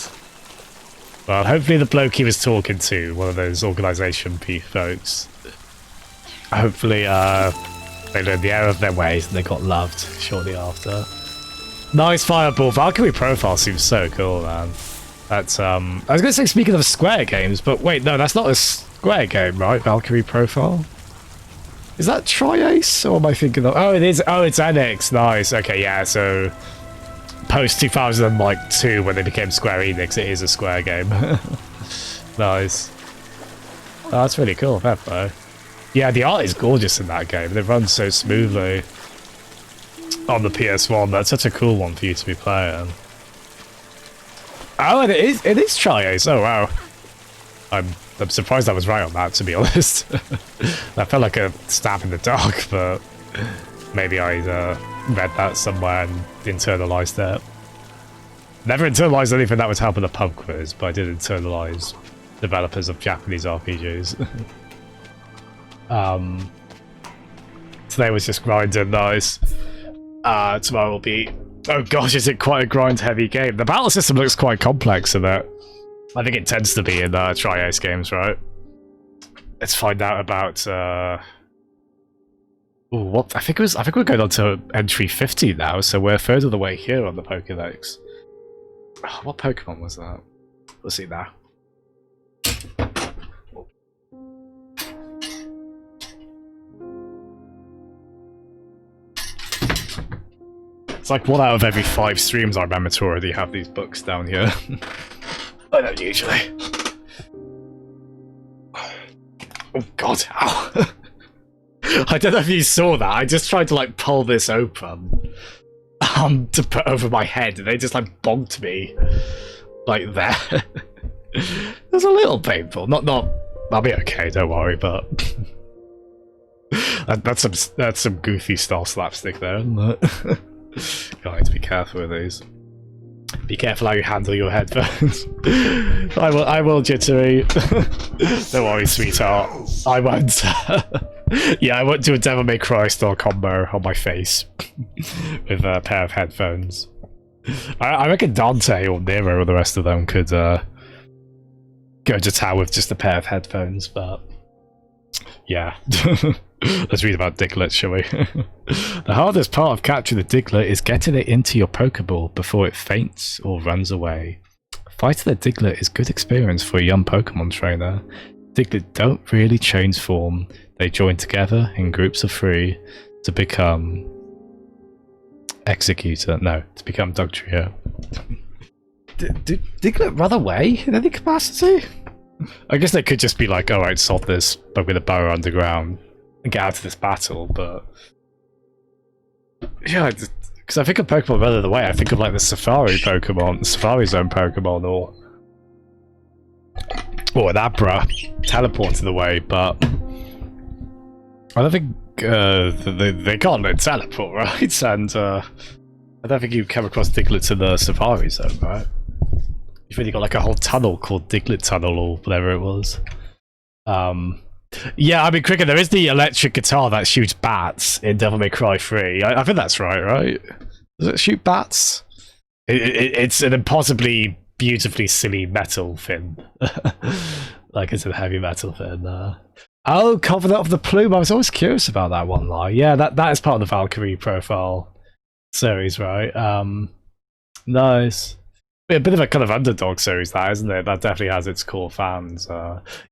Well, hopefully the bloke he was talking to, one of those organisation folks, hopefully they learned the error of their ways and they got loved shortly after. Nice Fireball. Valkyrie profile seems so cool, man. That's, I was going to say speaking of Square games, but wait, no, that's not a Square game, right? Valkyrie profile? Is that Tri-Ace, or am I thinking of... Oh, it is. Oh, it's NX. Nice. Okay, yeah, so... Post 2002, when they became Square Enix, it is a Square game. Nice. Oh, that's really cool, fair play. Yeah, the art is gorgeous in that game. It runs so smoothly. On the PS1, that's such a cool one for you to be playing. Oh, it is Tri-Ace. Oh, wow. I'm surprised I was right on that, to be honest. That felt like a stab in the dark, but maybe I read that somewhere and internalized it. Never internalized anything that was helping the pub quiz, but I did internalize developers of Japanese RPGs. Today was just grinding, nice. Tomorrow will be... Oh gosh, is it quite a grind-heavy game? The battle system looks quite complex in it. I think it tends to be in Tri-Ace games, right? Let's find out about... Ooh, what? I think we're going on to entry 50 now, so we're a third of the way here on the Pokédex. Oh, what Pokemon was that? We'll see now. It's like 1 out of every 5 streams I remember to already have these books down here. I don't usually. Oh god, ow. I don't know if you saw that, I just tried to like pull this open to put over my head and they just like bonked me like there. It was a little painful, not I'll be okay, don't worry, but that's some goofy style slapstick there, isn't it? Gotta need to be careful with these. Be careful how you handle your headphones. I will, Jittery. Don't worry, sweetheart. I won't. Yeah, I won't do a Devil May Cry style combo on my face with a pair of headphones. I reckon Dante or Nero or the rest of them could go to town with just a pair of headphones, but yeah. Let's read about Diglett, shall we? The hardest part of capturing the Diglett is getting it into your Pokeball before it faints or runs away. Fighting the Diglett is good experience for a young Pokemon trainer. Diglett don't really change form. They join together in groups of 3 to become Executor. No, to become Dugtrio. Did Diglett run away in any capacity? I guess they could just be like, alright, solve this, but with a bow underground and get out of this battle, but yeah, because I think of Pokemon running away, I think of like the Safari Pokemon, the Safari Zone Pokemon, or an Abra teleporting away, but I don't think they can't teleport, right? And I don't think you come across Diglett in the Safari Zone, right? You've really got like a whole tunnel called Diglett Tunnel or whatever it was. Yeah, I mean, Cricket, there is the electric guitar that shoots bats in Devil May Cry 3. I think that's right? Does it shoot bats? It's an impossibly beautifully silly metal thing. Like it's a heavy metal thing. Oh, Covenant of the Plume. I was always curious about that one, like. Yeah, that is part of the Valkyrie profile series, right? Nice. A bit of a kind of underdog series, that, isn't it? That definitely has its core fans.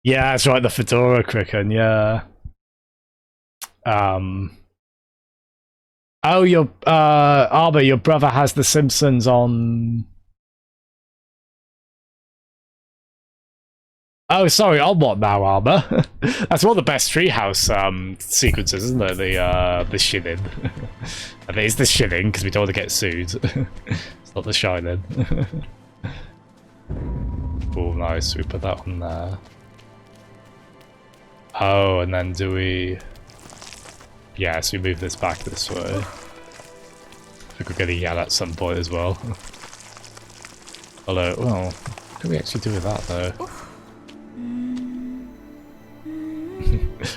Yeah, that's right, the Fedora Cricken, yeah. Oh, your Arbor, your brother has The Simpsons on. Oh, sorry, on what now, Arbor? That's one of the best Treehouse sequences, isn't it? The Shinin. I think it's the Shinin because we don't want to get sued. It's not the Shining. Oh, nice. We put that on there. Oh, and then do we... Yeah, so we move this back this way. I think we're going to yell at some point as well. Although, well, what can we actually do with that, though?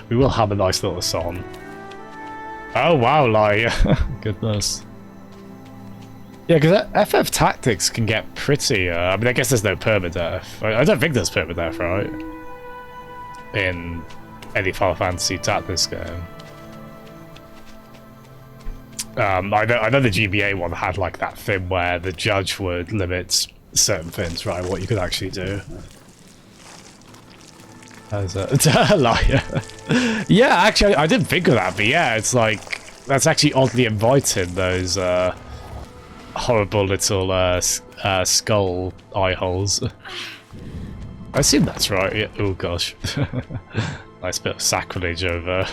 We will have a nice little song. Oh, wow, like... Goodness. Yeah, because FF Tactics can get pretty... I mean, I guess there's no permadeath. I don't think there's permadeath, right? In any Final Fantasy Tactics game. I know the GBA one had like that thing where the judge would limit certain things, right? What you could actually do. As a liar. Yeah, actually, I didn't think of that, but yeah, it's like that's actually oddly inviting. Those horrible little skull eye holes. I assume that's right. Yeah. Oh gosh, nice bit of sacrilege over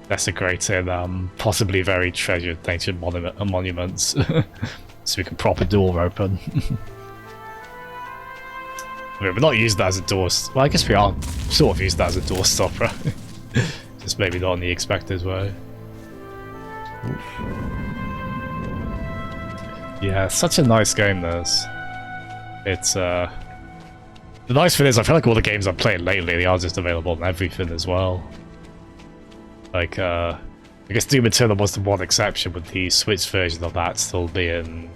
desecrating possibly very treasured ancient monuments. so we can prop a door open. I mean, we're not using that as a door... Well, I guess we are sort of using that as a door stopper. Just maybe not in the expected way. Oof. Yeah, such a nice game, this. It's, The nice thing is, I feel like all the games I've played lately, they are just available on everything as well. Like, I guess Doom Eternal was the one exception, with the Switch version of that still being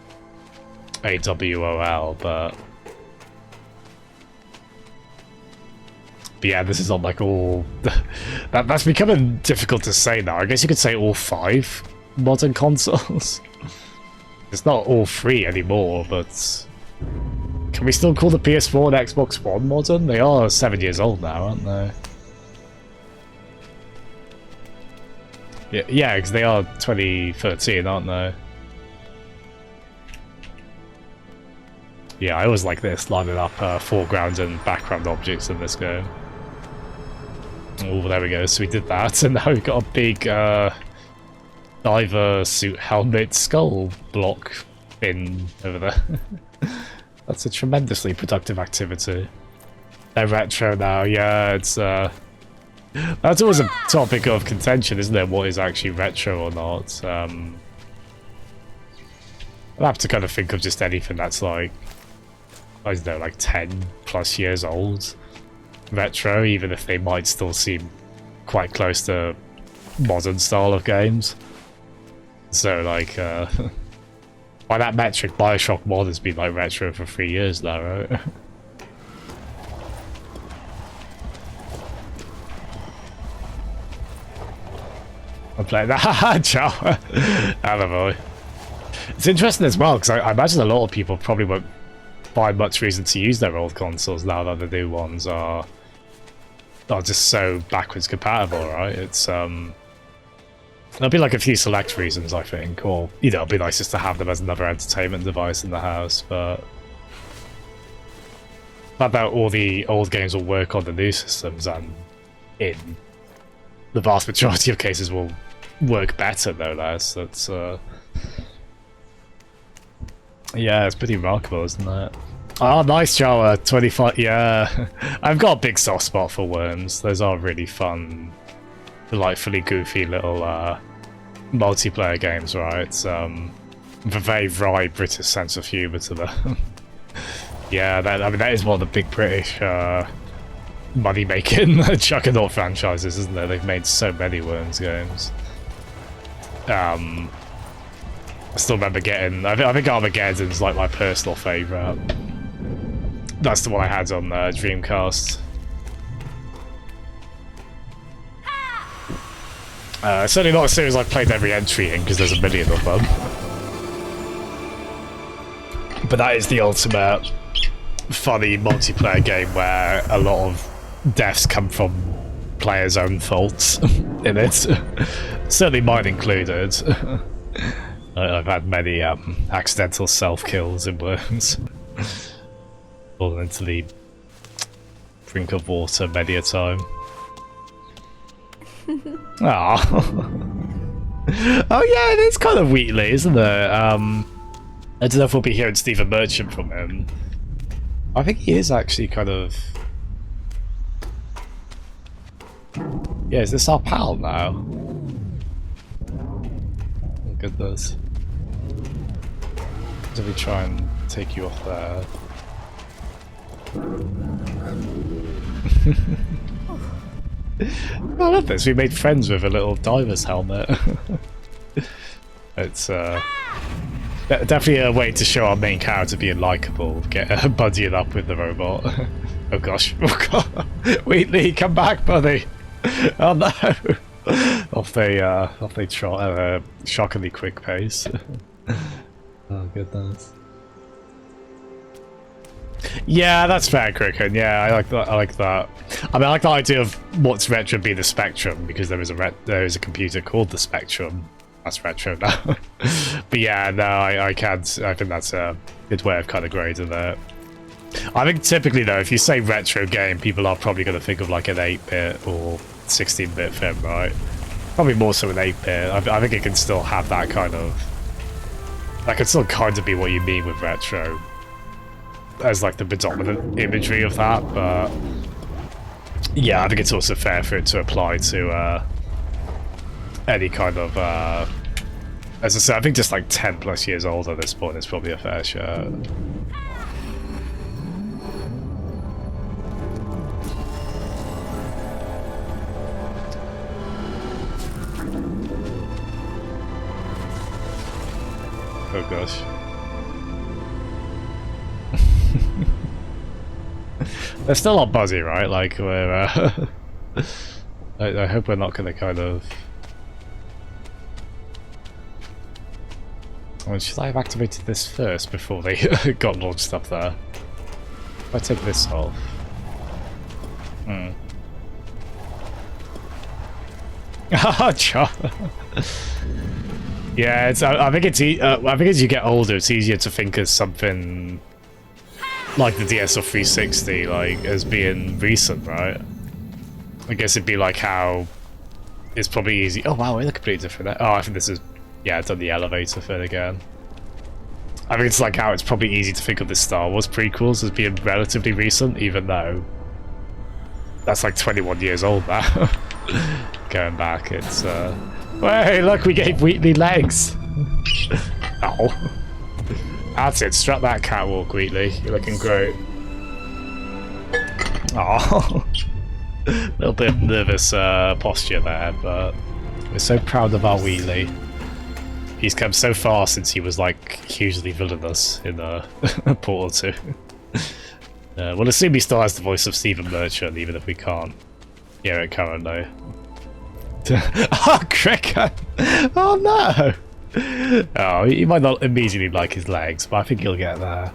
AWOL, but yeah, this is on like all... that's becoming difficult to say now. I guess you could say all 5 modern consoles. It's not all 3 anymore, but... Can we still call the PS4 and Xbox One modern? They are 7 years old now, aren't they? Yeah, because they are 2013, aren't they? Yeah, I always like this, lining up foreground and background objects in this game. Oh, there we go, so we did that, and now we've got a big diver suit helmet skull block bin over there. That's a tremendously productive activity. They're retro now, yeah, it's that's always a topic of contention, isn't it? What is actually retro or not? I'll have to kind of think of just anything that's like, I don't know, like 10 plus years old retro, even if they might still seem quite close to modern style of games. So like, by that metric, Bioshock Mod has been like retro for 3 years now, right? I'm playing that. Haha, ciao. Attaboy. It's interesting as well, because I imagine a lot of people probably won't find much reason to use their old consoles now that the new ones are just so backwards compatible, right? It's there'll be like a few select reasons, I think, or you know, it'll be nice just to have them as another entertainment device in the house, but not that all the old games will work on the new systems, and in the vast majority of cases will work better, no less. That's yeah, it's pretty remarkable, isn't it? Oh, nice, Jawa. 25. Yeah, I've got a big soft spot for worms. Those are really fun, delightfully goofy little multiplayer games, right? With a very wry British sense of humour to them. Yeah, I mean that is one of the big British money-making juggernaut franchises, isn't it? They've made so many worms games. I still remember getting... I think Armageddon's like my personal favourite. That's the one I had on Dreamcast. Certainly not a series I've played every entry in, because there's a million of them. But that is the ultimate funny multiplayer game where a lot of deaths come from players' own faults in it. Certainly mine included. I've had many accidental self-kills in worms. Fallen into the brink of water many a time. Oh yeah, it is kind of Wheatley, isn't it? I don't know if we'll be hearing Stephen Merchant from him. I think he is actually kind of... Yeah, is this our pal now? Oh goodness. Did we try and take you off there? I love this. We made friends with a little diver's helmet. It's definitely a way to show our main character being likable. Get buddying up with the robot. Oh gosh! Oh god! Wheatley, come back, buddy! Oh no! Off they trot at a shockingly quick pace. Oh goodness. Yeah, that's fair, Cricken. Yeah, I like that. I like that. I mean, I like the idea of what's retro being the Spectrum, because there is a computer called the Spectrum. That's retro now. But yeah, no, I can't. I think that's a good way of kind of grading it. I think typically though, if you say retro game, people are probably going to think of like an 8-bit or 16-bit film, right? Probably more so an 8-bit. I think it can still have that kind of That could still kind of be what you mean with retro, as like the predominant imagery of that, but yeah, I think it's also fair for it to apply to any kind of, as I said, I think just like 10 plus years old at this point is probably a fair share. Oh gosh. They're still not buzzy, right? Like, we're, I hope we're not gonna kind of... I mean, should I have activated this first before they got launched up there? If I take this off... Ah, yeah, it's. I think it's. I think as you get older, it's easier to think of something like the DS or 360, like as being recent, right? I guess it'd be like how it's probably easy. Oh wow, we look completely different. Oh, I think this is. Yeah, I've done the elevator thing again. I think it's like how it's probably easy to think of the Star Wars prequels as being relatively recent, even though that's like 21 years old now. Going back, it's. Well, hey, look, we gave Wheatley legs. Oh. That's it, strut that catwalk, Wheatley. You're looking great. Oh. A little bit of nervous posture there, but we're so proud of our Wheatley. He's come so far since he was, like, hugely villainous in Portal 2. We'll assume he still has the voice of Stephen Merchant, even if we can't hear it currently. Oh, Cricket! Oh no! Oh, he might not immediately like his legs, but I think he'll get there.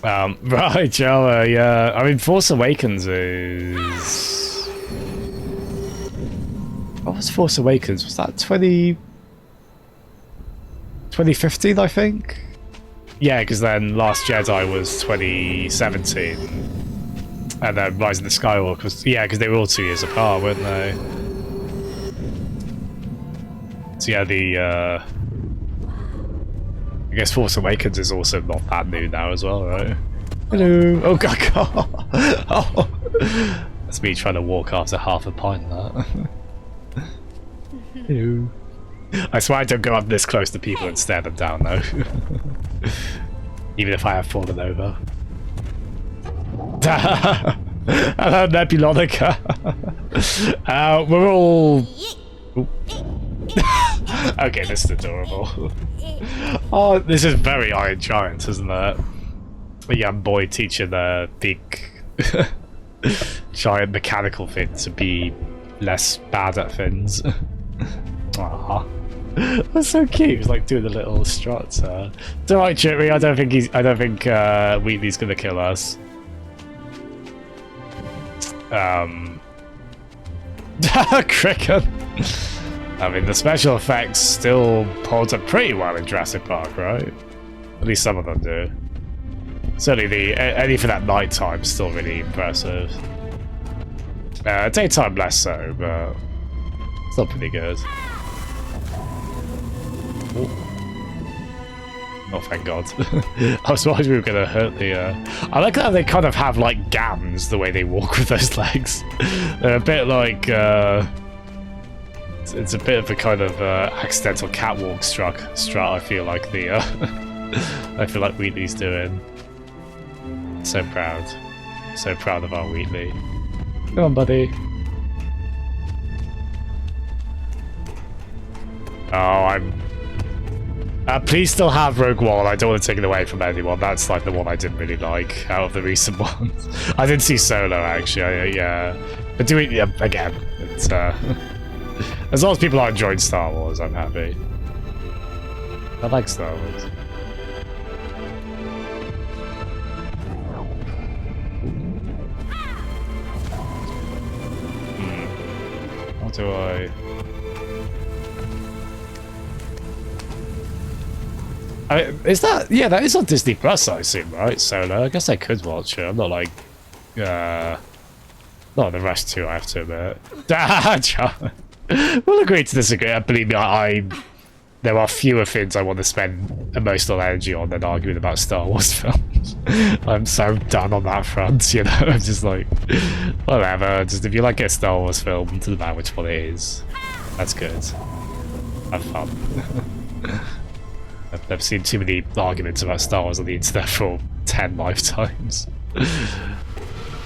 Right, Joe, yeah. I mean, Force Awakens is... What was Force Awakens? Was that 2015, I think? Yeah, because then Last Jedi was 2017. And then Rise of the Skywalker was... Yeah, because they were all 2 years apart, weren't they? So yeah, I guess Force Awakens is also not that new now as well, right? Hello! Oh god, god. Oh. That's me trying to walk after half a pint, that. Hello. I swear I don't go up this close to people and stare them down, though. Even if I have fallen over. Hello, Nebulonica. We're all... Okay, this is adorable. Oh, this is very Iron Giant, isn't it? A young boy teaching a big giant mechanical thing to be less bad at things. Aww. That's so cute. He's like doing the little struts. It's alright, Chippy. I don't think Wheatley's gonna kill us. Cricket. I mean, the special effects still holds up pretty well in Jurassic Park, right? At least some of them do. Certainly anything at night time is still really impressive. Daytime less so, but still pretty good. Ooh. Oh, thank God. I was worried we were going to hurt the... I like how they kind of have, like, gams the way they walk with those legs. They're a bit like... It's a bit of a kind of accidental catwalk strut, I feel like the... I feel like Wheatley's doing. So proud. So proud of our Wheatley. Come on, buddy. Oh, I'm... please still have Rogue One. I don't want to take it away from anyone. That's like the one I didn't really like out of the recent ones. I didn't see Solo, actually. Yeah. But doing... Yeah, again, it's... As long as people are enjoying Star Wars, I'm happy. I like Star Wars. How do I... is that... Yeah, that is on Disney Plus, I assume, right? Solo. I guess I could watch it. I'm not like... not the rest too, I have to admit. We'll agree to disagree. Believe me, there are fewer things I want to spend emotional energy on than arguing about Star Wars films. I'm so done on that front, you know. I'm just like, whatever. Just if you like a Star Wars film, it doesn't matter which one it is. That's good. Have fun. I've never seen too many arguments about Star Wars on the internet for 10 lifetimes.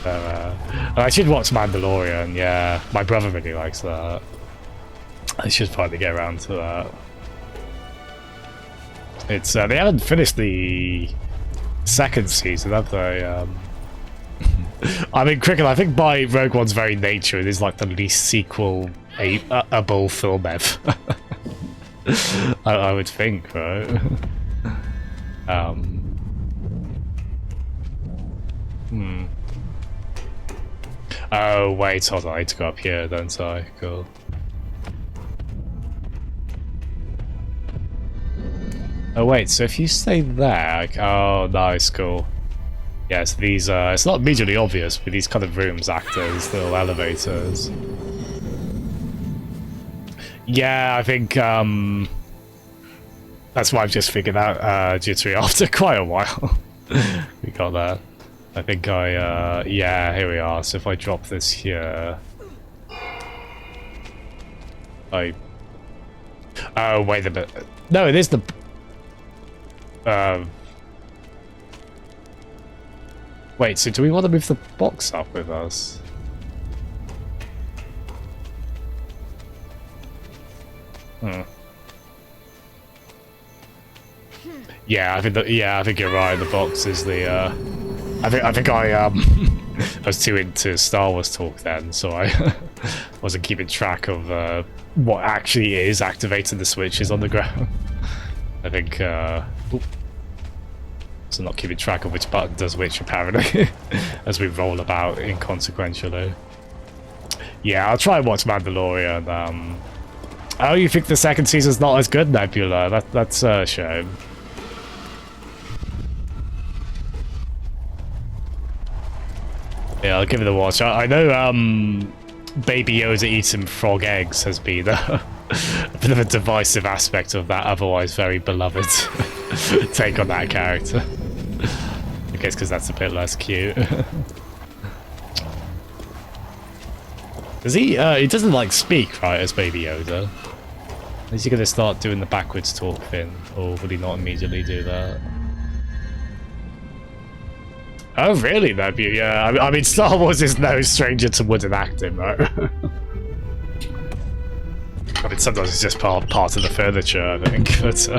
I should watch Mandalorian, yeah. My brother really likes that. I should finally get around to that. It's they haven't finished the second season, have they? I mean, Cricket, I think by Rogue One's very nature, it is like the least sequel-able film ever. I would think, right? Oh, wait, hold on, I need to go up here, don't I? Cool. Oh, wait, so if you stay there... Like, oh, nice, cool. Yes, these, it's not immediately obvious, but these kind of rooms act as little elevators. Yeah, I think, that's why I've just figured out, Jittery after quite a while. We got that. I think yeah, here we are. So if I drop this here... Oh, wait a minute. No, it is the... Wait, so do we want to move the box up with us? Yeah, I think you're right. The box is the. I think I was too into Star Wars talk then, so I wasn't keeping track of what actually is activating the switches on the ground. I think. So not keeping track of which button does which, apparently, as we roll about inconsequentially. Yeah, I'll try and watch Mandalorian. Oh, you think the second season's not as good, Nebula? That's a shame. Yeah, I'll give it a watch. I know Baby Yoda eating frog eggs has been a bit of a divisive aspect of that otherwise very beloved take on that character. I guess because that's a bit less cute. Does he doesn't like speak, right, as Baby Yoda? Is he going to start doing the backwards talk thing, or will he not immediately do that? Oh, really, Nebula? Yeah, I mean, Star Wars is no stranger to wooden acting, right? I mean, sometimes it's just part of the furniture, I think. But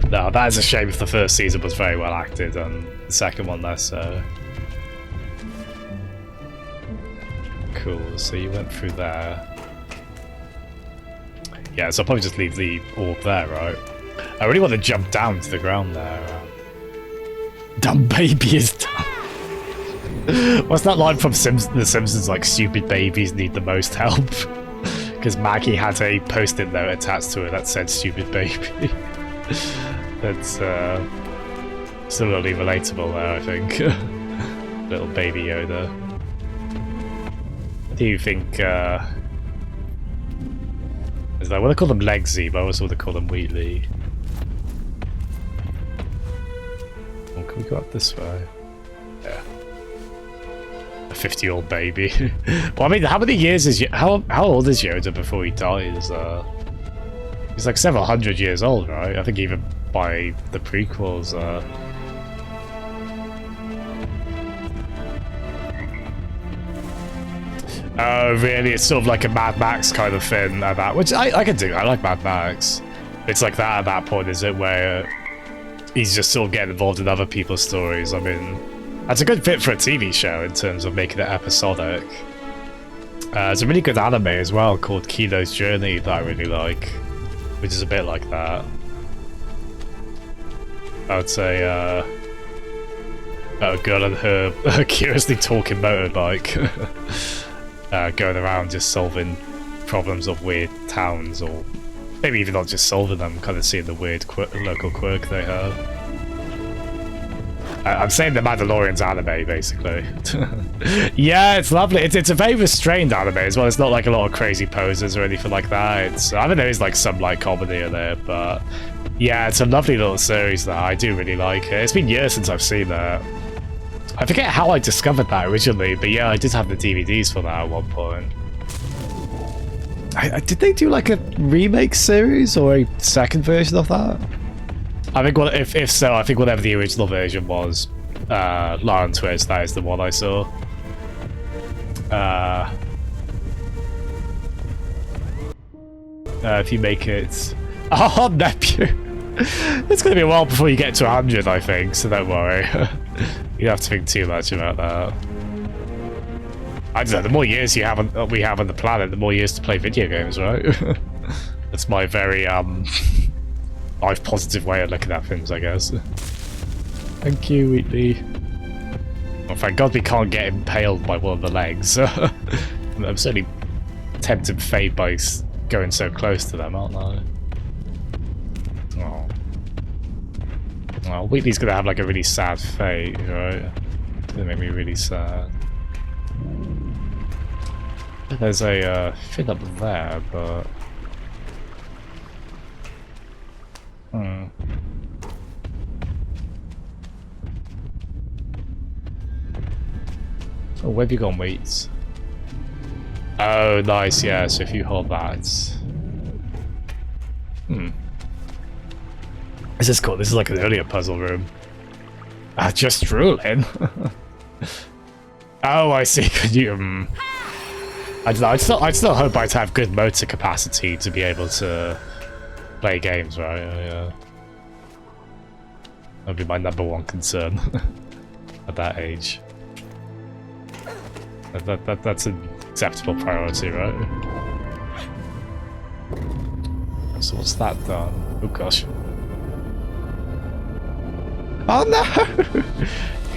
no, that is a shame if the first season was very well acted and the second one less so. Cool, so you went through there. Yeah, so I'll probably just leave the orb there, right? I really want to jump down to the ground there. Dumb baby is dumb. What's that line from The Simpsons, like, stupid babies need the most help? Because Maggie had a post-it note attached to it that said stupid baby. That's similarly relatable there, I think. Little baby Yoda. What do you think, is that, well, I call them Legsy, but I also want to call them Wheatley. Oh, can we go up this way? Yeah. A 50-year-old baby. Well, I mean, how many years is how old is Yoda before he dies? He's like several hundred years old, right? I think even by the prequels. Oh, really? It's sort of like a Mad Max kind of thing at that, which I can do. I like Mad Max. It's like that at that point, is it, where he's just sort of getting involved in other people's stories. I mean, that's a good fit for a TV show in terms of making it episodic. There's a really good anime as well called Kilo's Journey that I really like, which is a bit like that. I would say, about a girl and her curiously talking motorbike. Going around just solving problems of weird towns, or maybe even not just solving them, kind of seeing the weird local quirk they have. I'm saying the Mandalorian's anime, basically. Yeah, it's lovely. It's a very restrained anime as well. It's not like a lot of crazy poses or anything like that. It's, I mean, there is like some like comedy in there, but yeah, it's a lovely little series that I do really like it. It's been years since I've seen that. I forget how I discovered that originally, but yeah, I did have the DVDs for that at one point. Did they do like a remake series or a second version of that? I think if so, I think whatever the original version was, Lion Twist, that is the one I saw. If you make it... Oh, Nephew! It's going to be a while before you get to 100, I think, so don't worry. You don't have to think too much about that. I don't know, the more years we have on the planet, the more years to play video games, right? That's my very, life positive way of looking at things, I guess. Thank you, Wheatley. Well, thank God we can't get impaled by one of the legs. I'm certainly tempting fate by going so close to them, aren't I? Oh. Well, Wheatley's gonna have like a really sad fate, right? It's gonna make me really sad. There's a thing up there, but... Oh, where have you gone, Wheats? Oh, nice, yeah, so if you hold that... This is cool, this is like an earlier puzzle room. Just drooling? Oh, I see, could you... I don't know, I'd still hope I'd have good motor capacity to be able to play games, right? Yeah. That'd be my #1 concern at that age. That's an acceptable priority, right? So what's that done? Oh gosh. Oh no!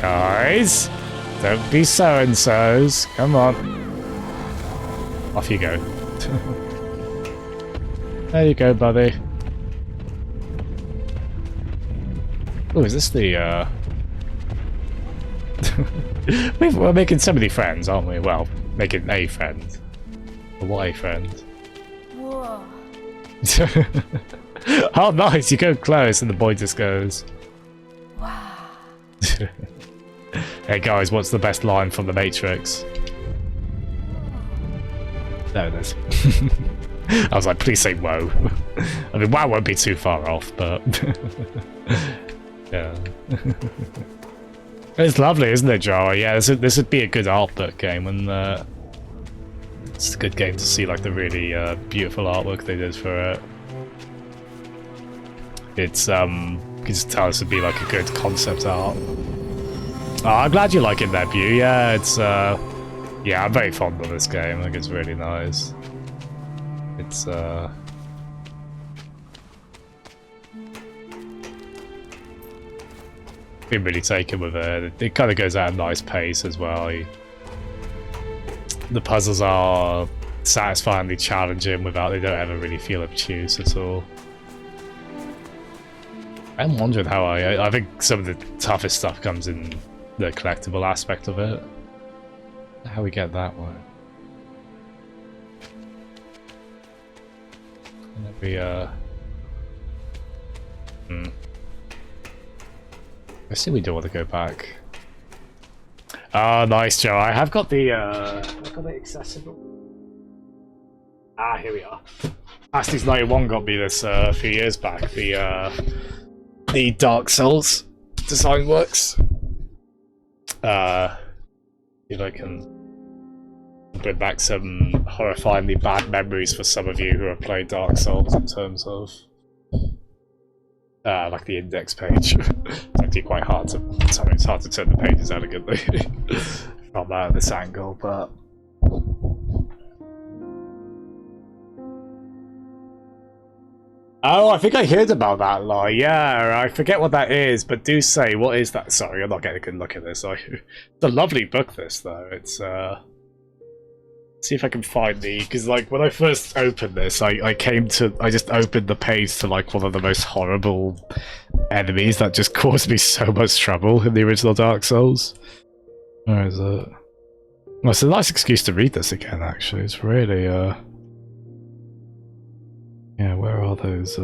Guys! Don't be so-and-sos. Come on. Off you go. There you go, buddy. Oh, is this the, We're making so many friends, aren't we? Well, making a friend. A Y friend. Whoa. Oh, nice! You go close and the boy just goes... Wow. Hey guys, what's the best line from The Matrix? There it is. I was like, please say whoa. I mean, wow won't be too far off, but... yeah. It's lovely, isn't it, Jara? Yeah, this would be a good art book game, and it's a good game to see like the really beautiful artwork they did for it. It's you can just tell this would be like a good concept art. Oh, I'm glad you like it, Nebu. Yeah, it's yeah, I'm very fond of this game. I think it's really nice. It's been really taken with it. It kind of goes at a nice pace as well. The puzzles are satisfyingly challenging without they don't ever really feel obtuse at all. I'm wondering how I think some of the toughest stuff comes in the collectible aspect of it. How we get that one? We I see we do want to go back. Oh, nice, Joe. I have got the I've got it accessible. Ah, here we are. Astley's 91 got me this a few years back. The Dark Souls design works. If I can bring back some horrifyingly bad memories for some of you who have played Dark Souls in terms of like the index page. It's actually quite hard to it's hard to turn the pages elegantly from this angle, but oh, I think I heard about that lie. Yeah, I forget what that is, but do say, what is that? Sorry, I'm not getting a good look at this. It's a lovely book, this, though. It's, See if I can find the, because like when I first opened this, I just opened the page to like one of the most horrible enemies that just caused me so much trouble in the original Dark Souls. Where is it? Well, it's a nice excuse to read this again, actually. It's really, yeah, where are those,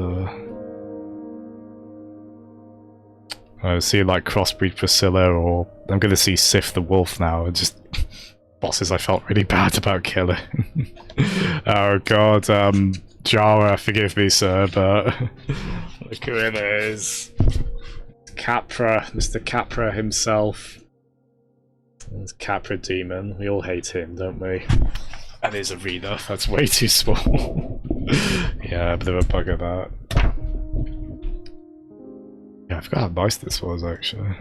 I see like Crossbreed Priscilla, or I'm gonna see Sif the Wolf now, and just bosses I felt really bad about killing. Oh god, Jara, forgive me sir, but look who it is. Capra, Mr. Capra himself. It's Capra Demon, we all hate him, don't we? And his arena, that's way too small. Yeah, a bit of a bugger that. Yeah, I forgot how nice this was, actually.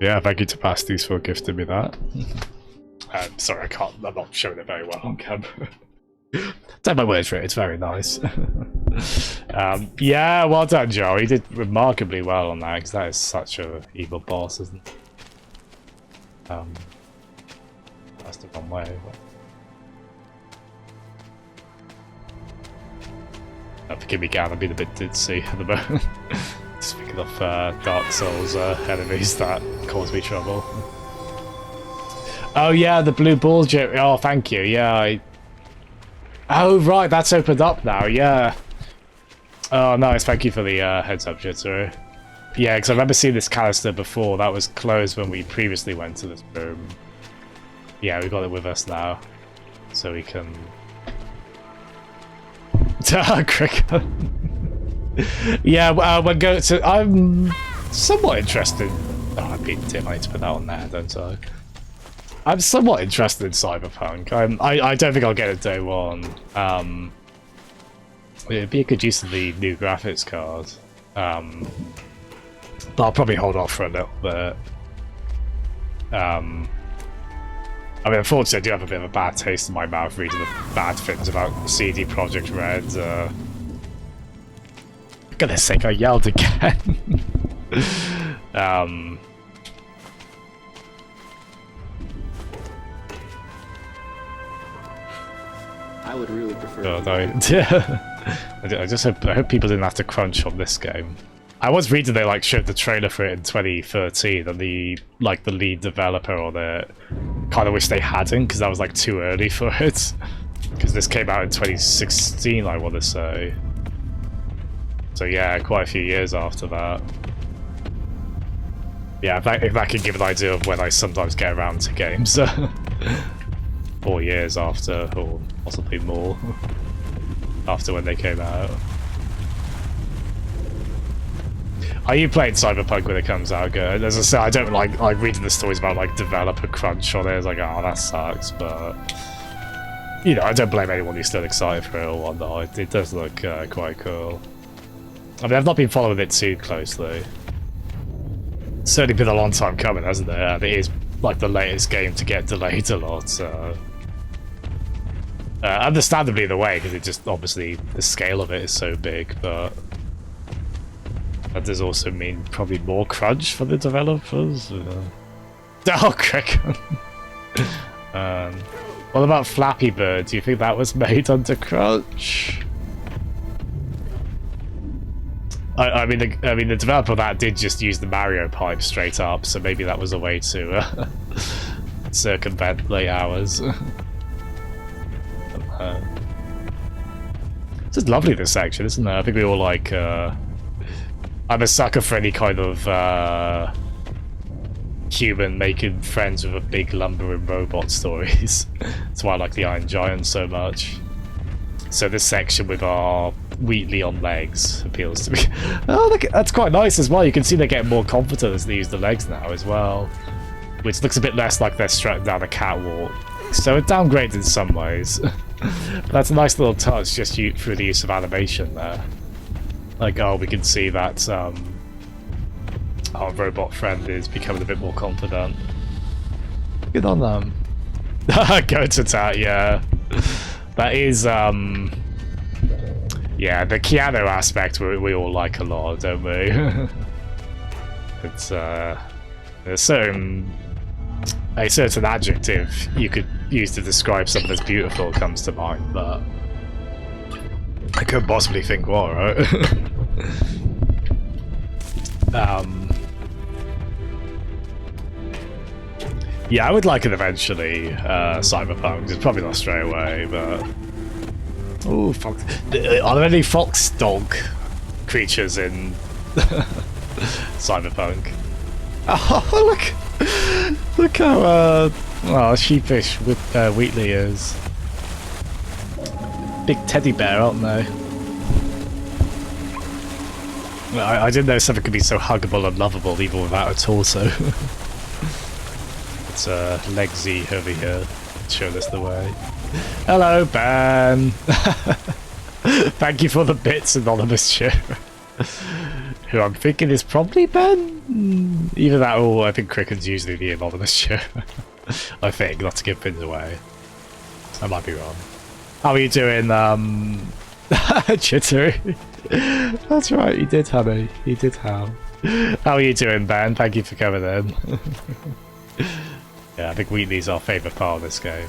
Yeah, thank you to Pasties for gifting me that. Sorry, I'm not showing it very well on camera. Take my word for it, it's very nice. Yeah, well done, Joe. He did remarkably well on that, because that is such a evil boss, isn't it? That's the wrong way, but... Forgive me, Gan, I'm being a bit ditzy at the moment. Speaking of Dark Souls enemies that cause me trouble. Oh yeah, the blue ball joke. Oh, thank you. Yeah. Oh right, that's opened up now. Yeah. Oh nice. Thank you for the heads up, Jitteru. Yeah, because I remember seeing this canister before. That was closed when we previously went to this room. Yeah, we got it with us now, so we can. Cricket. Yeah, we're going to. I'm somewhat interested. Oh, I beat him. I need to put that on there, don't I? I'm somewhat interested in Cyberpunk. I don't think I'll get it day one. It'd be a good use of the new graphics card. But I'll probably hold off for a little bit. I mean, unfortunately, I do have a bit of a bad taste in my mouth reading the bad things about CD Projekt Red. For goodness sake, I yelled again. I would really prefer. God, I just hope people didn't have to crunch on this game. I was reading they like showed the trailer for it in 2013, and the lead developer on it kind of wish they hadn't, because that was like too early for it. Because this came out in 2016, I want to say. So yeah, quite a few years after that. Yeah, if that can give an idea of when I sometimes get around to games. 4 years after, or possibly more, after when they came out. Are you playing Cyberpunk when it comes out? Good. As I said, I don't like reading the stories about like developer crunch on it. It's like, oh, that sucks. But you know, I don't blame anyone who's still excited for it or whatnot. It does look quite cool. I mean, I've not been following it too closely. It's certainly been a long time coming, hasn't it? And it is like the latest game to get delayed a lot. So understandably, the way, because it just obviously the scale of it is so big, but. That does also mean probably more crunch for the developers. Oh, crick. What about Flappy Bird? Do you think that was made under crunch? I mean, the developer of that did just use the Mario pipe straight up, so maybe that was a way to circumvent late hours. It's just lovely, this section, isn't it? I think we all like. I'm a sucker for any kind of human making friends with a big lumbering robot stories. That's why I like the Iron Giant so much. So this section with our Wheatley on legs appeals to me. Oh, look, that's quite nice as well. You can see they're getting more confident as they use the legs now as well, which looks a bit less like they're strutting down a catwalk. So it downgraded in some ways. But that's a nice little touch just through the use of animation there. Like, oh, we can see that our robot friend is becoming a bit more confident. Good on them. Go to that, yeah. That is, yeah, the Keanu aspect we all like a lot, don't we? It's, there's certain A certain adjective you could use to describe something that's beautiful comes to mind, but I couldn't possibly think what, right? Yeah, I would like it eventually, Cyberpunk. It's probably not straight away, but... Ooh, fox. Are there any fox dog creatures in Cyberpunk? Oh, look! Look how, well, sheepish with Wheatley is. Big teddy bear, aren't they? Well, I didn't know something could be so huggable and lovable even without a torso. It's Legsy over here, showing us the way. Hello, Ben! Thank you for the bits, anonymous share. Who I'm thinking is probably Ben? Either that or I think Cricken's usually the anonymous share. I think, not to give things away. I might be wrong. How are you doing, Jittery? That's right, he did, honey. He did have. How are you doing, Ben? Thank you for coming in. Yeah, I think Wheatley's our favourite part of this game.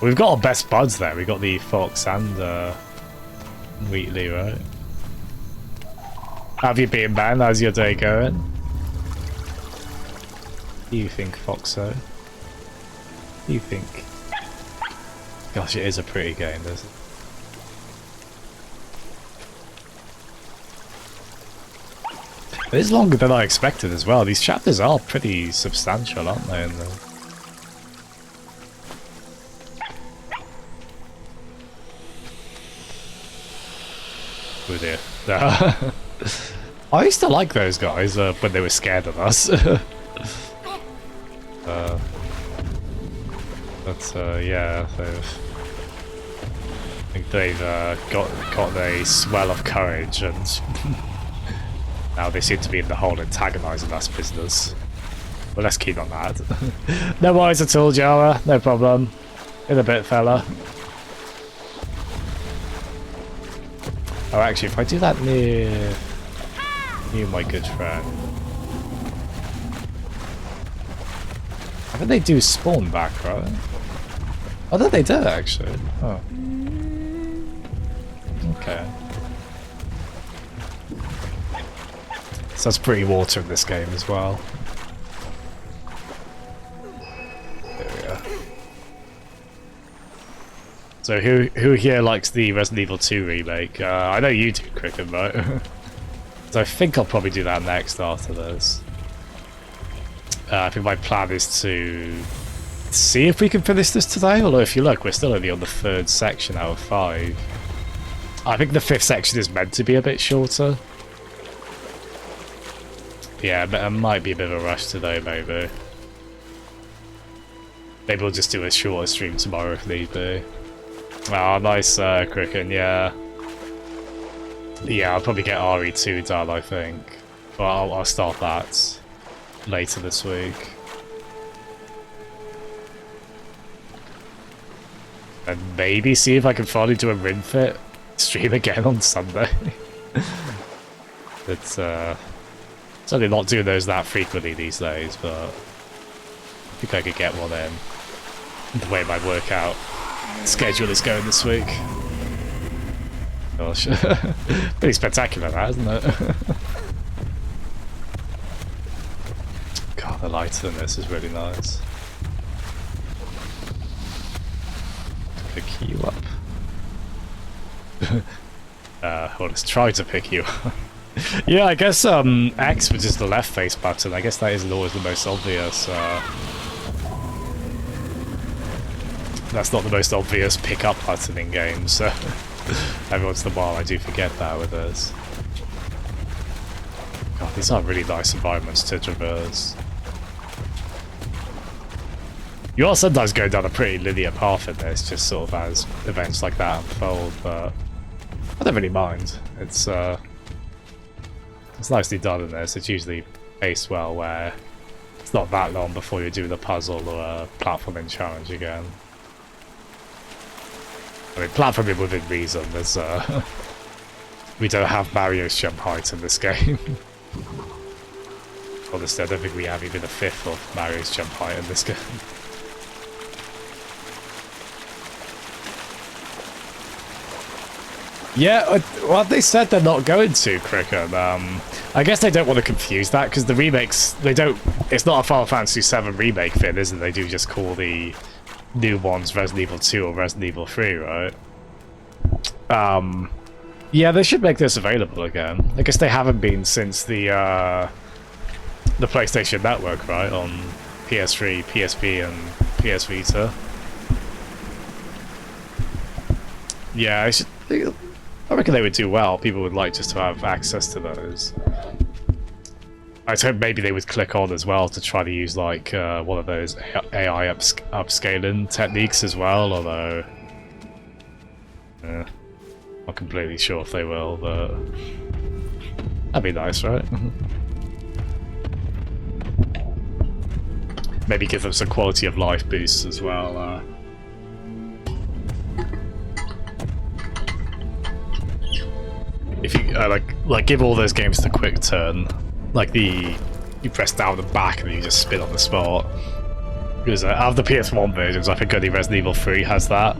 We've got our best buds there. We've got the Fox and Wheatley, right? How have you been, Ben? How's your day going? Do you think, Foxo? Do you think? Gosh, it is a pretty game, isn't it? It is longer than I expected as well. These chapters are pretty substantial, aren't they? Oh dear. I used to like those guys when they were scared of us. Yeah, I think they've got a swell of courage, and now they seem to be in the whole antagonising us business. Well, let's keep on that. No worries at all, Jara. No problem. In a bit, fella. Oh, actually, if I do that near my good friend, I think they do spawn back, right? Oh, that they did actually. Oh, okay. So that's pretty water in this game as well. There we go. So who here likes the Resident Evil 2 remake? I know you do, Cricket, right? So I think I'll probably do that next after this. I think my plan is to see if we can finish this today, although if you look, we're still only on the 3rd section out of 5. I think the 5th section is meant to be a bit shorter. Yeah, but it might be a bit of a rush today, maybe. Maybe we'll just do a shorter stream tomorrow if need be. Oh, nice, Cricket, yeah. Yeah, I'll probably get RE2 done, I think. Well, I'll start that later this week. And maybe see if I can finally do a Ring Fit stream again on Sunday. It's certainly not doing those that frequently these days, but I think I could get one in. The way my workout schedule is going this week. Gosh. Pretty spectacular that, isn't it? God, the light in this is really nice. Pick you up. Well, let's try to pick you up. Yeah, I guess X, which is the left face button, I guess that isn't always the most obvious. That's not the most obvious pick-up button in games, so every once in a while I do forget that with us. God, these are really nice environments to traverse. You are sometimes going down a pretty linear path in this, just sort of as events like that unfold, but I don't really mind. It's nicely done in this. It's usually paced well, where it's not that long before you do the puzzle or a platforming challenge again. I mean, platforming within reason. There's we don't have Mario's jump height in this game. Honestly, I don't think we have even a fifth of Mario's jump height in this game. Yeah, well, they said they're not going to, Cricket. I guess they don't want to confuse that, because the remakes, they don't... It's not a Final Fantasy VII remake thing, is it? They do just call the new ones Resident Evil 2 or Resident Evil 3, right? Yeah, they should make this available again. I guess they haven't been since the PlayStation Network, right? On PS3, PSP, and PS Vita. Yeah, I reckon they would do well. People would like just to have access to those. I hope maybe they would click on as well to try to use like one of those AI upscaling techniques as well, although not completely sure if they will, but that'd be nice, right? Maybe give them some quality of life boosts as well. If you like give all those games the quick turn, like you press down and back and you just spin on the spot. Because out of the PS1 versions, I think only Resident Evil 3 has that.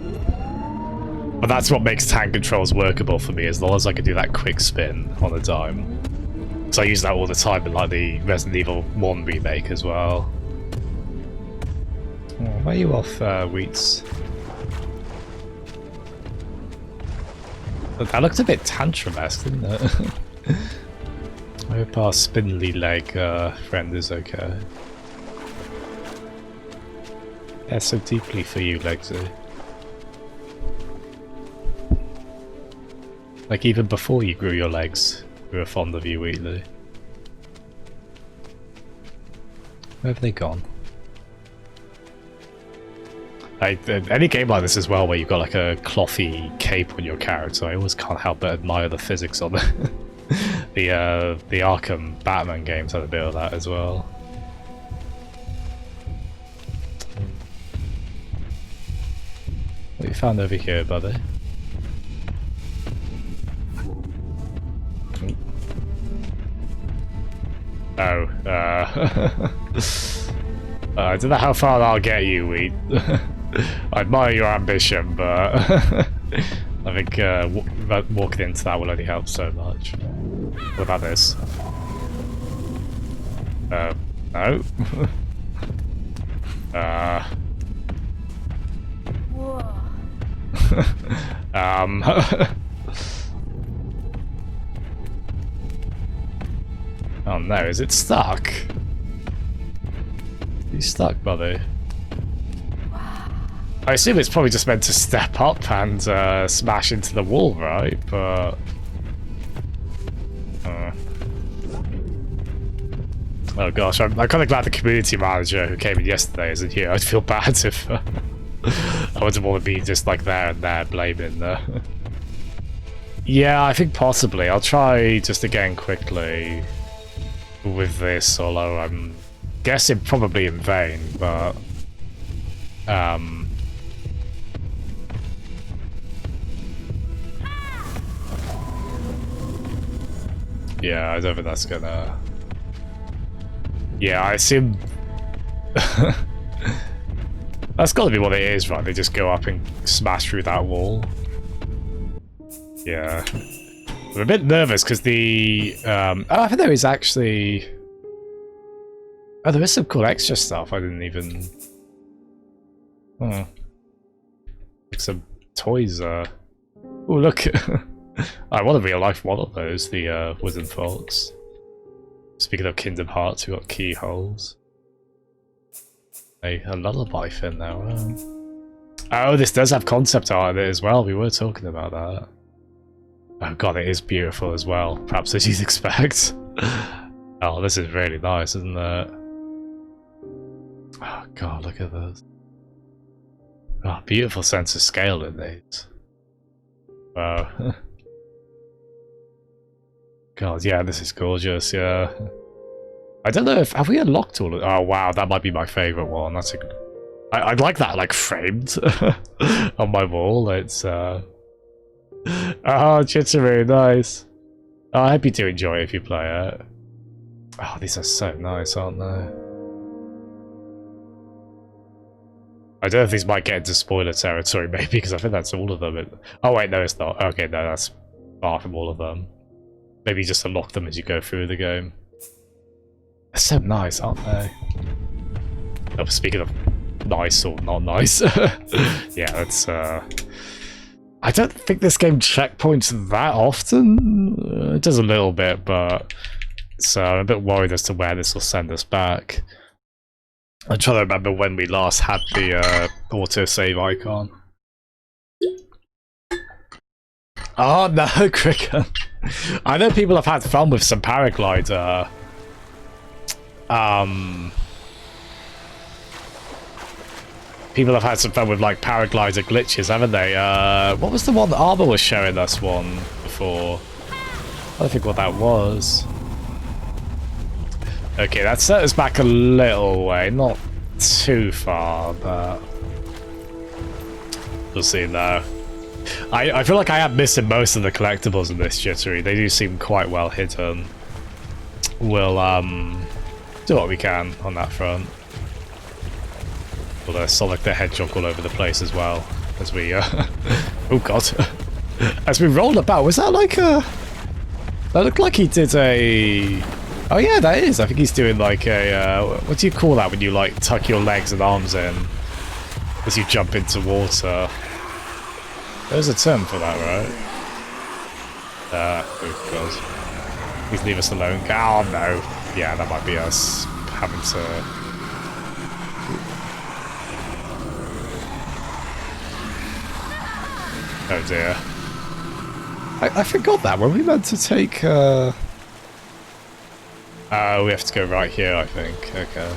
But that's what makes tank controls workable for me, as long as I can do that quick spin on a dime. So I use that all the time in like the Resident Evil 1 remake as well. Oh, where are you off, Wheats? That looked a bit Tantrum-esque, didn't it? I hope our spindly leg friend is okay. Yeah, so deeply for you, Legsy. Like, even before you grew your legs, we were fond of you, Wheatley. Where have they gone? Any game like this as well, where you've got like a clothy cape on your character, I always can't help but admire the physics on it. the Arkham Batman games had a bit of that as well. What you found over here, buddy? Oh, I don't know how far I'll get you, Wheat. I admire your ambition, but I think walking into that will only help so much. What about this? No. Oh no, is it stuck? He's stuck, buddy. I assume it's probably just meant to step up and smash into the wall, right? But... oh gosh, I'm kind of glad the community manager who came in yesterday isn't here. I'd feel bad if I wouldn't want to be just like there and there blaming. Yeah, I think possibly. I'll try just again quickly with this, although I'm guessing probably in vain, but... yeah, I don't think that's gonna... Yeah, I assume... that's gotta be what it is, right? They just go up and smash through that wall. Yeah. I'm a bit nervous because the... oh, I think there is actually... oh, there is some cool extra stuff I didn't even... oh. Like some toys, Oh, look! I want a real-life one of those, the Wooden Fox. Speaking of Kingdom Hearts, we've got keyholes. A lullaby fin now. Oh, this does have concept art in it as well. We were talking about that. Oh god, it is beautiful as well. Perhaps as you'd expect. Oh, this is really nice, isn't it? Oh god, look at this. Oh, beautiful sense of scale in these. Wow. God, yeah, this is gorgeous, yeah. I don't know if... have we unlocked all of... oh, wow, that might be my favourite one. That's a good... I'd like that, like, framed on my wall. It's, oh, Chitsaru, nice. Oh, I hope you do enjoy it if you play it. Oh, these are so nice, aren't they? I don't know if these might get into spoiler territory, maybe, because I think that's all of them. Oh wait, no, it's not. Okay, no, that's far from all of them. Maybe just unlock them as you go through the game. They're so nice, aren't they? Oh, speaking of nice or not nice, yeah, that's. I don't think this game checkpoints that often. It does a little bit, but so I'm a bit worried as to where this will send us back. I'm trying to remember when we last had the autosave icon. Oh no, Cricket. I know people have had fun with some paraglider. People have had some fun with like paraglider glitches, haven't they? What was the one that Armor was showing us one before? I don't think what that was. Okay, that set us back a little way, not too far, but we'll see though. I feel like I am missing most of the collectibles in this Jittery. They do seem quite well hidden. We'll do what we can on that front. Well, there's Sonic the Hedgehog all over the place as well as we oh god, as we roll about. Was that like a? That looked like he did a. Oh yeah, that is. I think he's doing like a, what do you call that when you like tuck your legs and arms in as you jump into water? There's a term for that, right? Oh god. Please leave us alone. Oh no. Yeah, that might be us having to... Oh dear. I forgot that. Were we meant to take, we have to go right here, I think. Okay.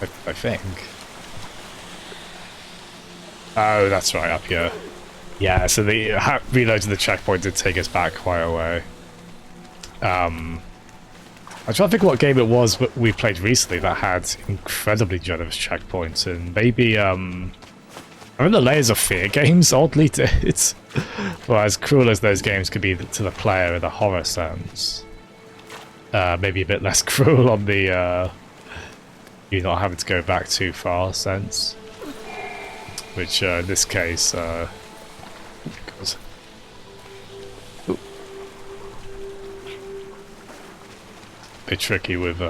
I think. Oh, that's right, up here. Yeah, so the reloading the checkpoint did take us back quite a way. I'm trying to think what game it was we played recently that had incredibly generous checkpoints, and maybe, I remember the Layers of Fear games oddly did. Well, as cruel as those games could be to the player in the horror sense. Maybe a bit less cruel on the you not having to go back too far sense. Which in this case, God. Ooh. Bit tricky with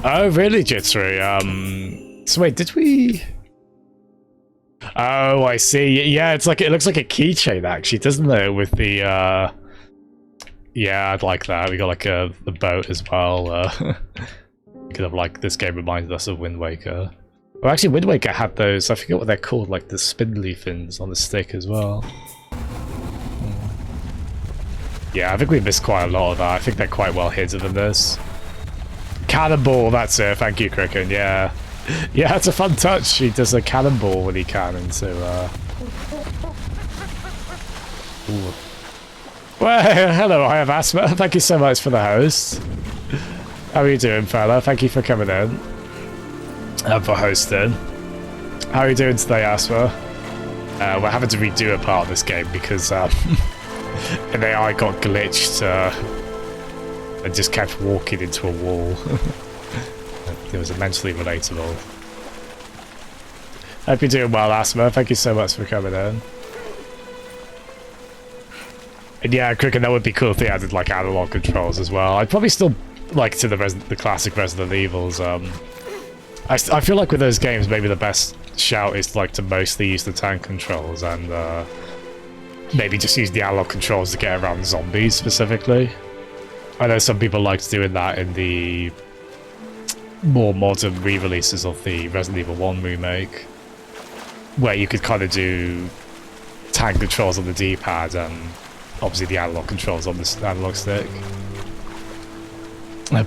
Oh really, Jittery? So wait, did we? Oh, I see. Yeah, it's like it looks like a keychain actually, doesn't it? With the yeah, I'd like that. We got like the boat as well. Kind of like this game reminded us of Wind Waker. Well, actually, Wind Waker had those. I forget what they're called, like the spindly fins on the stick as well. Yeah, I think we missed quite a lot of that. I think they're quite well hidden in this. Cannonball, that's it. Thank you, Cricken. Yeah. Yeah, it's a fun touch. He does a cannonball when he can into, Ooh. Well, hello, I have asthma. Thank you so much for the host. How are you doing, fella? Thank you for coming in. And for hosting. How are you doing today, Asma? We're having to redo a part of this game because, an AI got glitched, and just kept walking into a wall. It was immensely relatable. Hope you're doing well, Asma. Thank you so much for coming in. And yeah, Cricket, that would be cool if they added like analog controls as well. I'd probably still like to the classic Resident Evils. I feel like with those games, maybe the best shout is like to mostly use the tank controls and maybe just use the analog controls to get around zombies specifically. I know some people liked doing that in the more modern re-releases of the Resident Evil 1 remake, where you could kind of do tank controls on the D-pad and obviously the analog controls on the analog stick.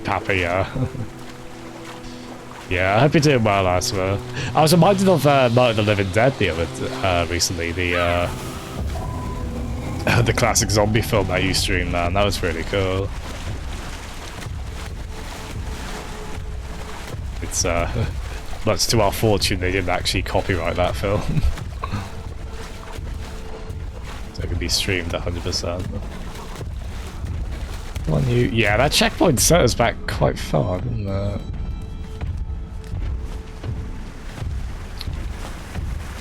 Papa, yeah. Yeah, I hope you're doing well, Asma. I was reminded of Night of the Living Dead the other recently, the classic zombie film that you streamed, man. That was really cool. It's much to our fortune they didn't actually copyright that film. So it could be streamed 100%. One you, yeah, that checkpoint set us back quite far, didn't it?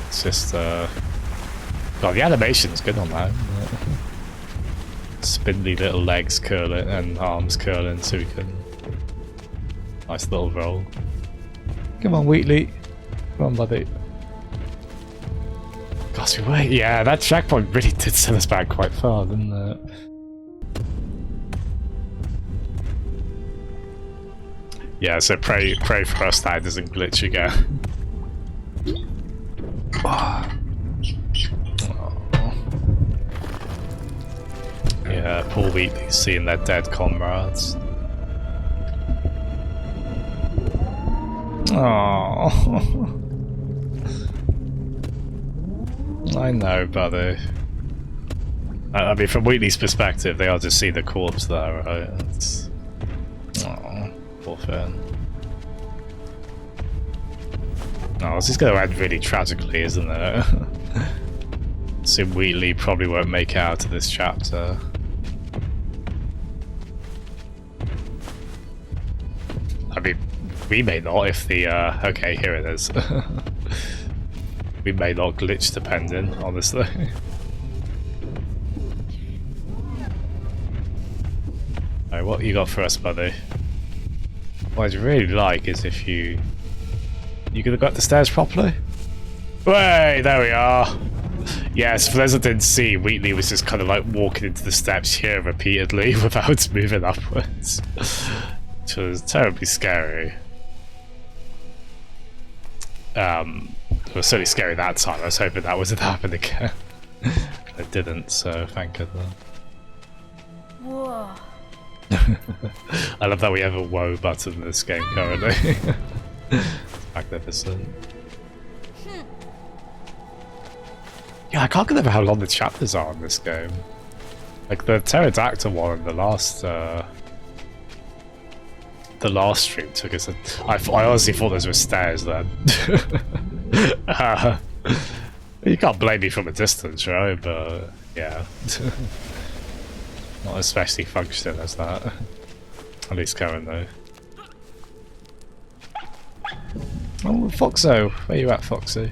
It's just, God, the animation's good on that, isn't it? Spindly little legs curling and arms curling so we can... Nice little roll. Come on, Wheatley. Come on, buddy. Gosh, we wait. Yeah, that checkpoint really did send us back quite far, didn't it? Yeah, so pray for us that it doesn't glitch again. Oh. Yeah, poor Wheatley seeing their dead comrades. Oh. I know, buddy. I mean, from Wheatley's perspective, they all just see the corpse there, right? It's... Oh, poor thing. No, this is going to end really tragically, isn't it? So Wheatley probably won't make it out of this chapter. I mean, we may not if the, okay, here it is. We may not glitch depending, honestly. Alright, what you got for us, buddy? What I'd really like is if you could have got the stairs properly. Way, there we are. Yes, for those that didn't see, Wheatley was just kind of like walking into the steps here repeatedly without moving upwards. Which was terribly scary. It was certainly scary that time. I was hoping that wouldn't happen again. It didn't, so thank goodness. Whoa. I love that we have a whoa button in this game currently. It's magnificent. Yeah, I can't remember how long the chapters are in this game. Like the pterodactyl one in the last stream took us. I honestly thought those were stairs then. You can't blame me from a distance, right? But yeah, not especially functioning as that. At least currently. Oh, Foxo, where you at, Foxy?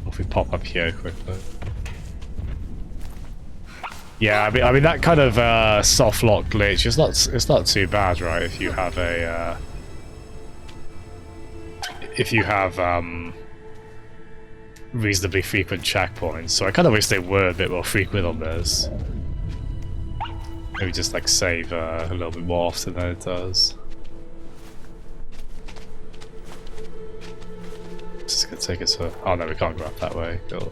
If we pop up here quickly. Yeah, I mean that kind of soft lock glitch. It's not too bad, right? If you have a reasonably frequent checkpoints. So I kind of wish they were a bit more frequent on this. Maybe just like save a little bit more often than it does. Just gonna take us to... Oh no, we can't go up that way. Cool.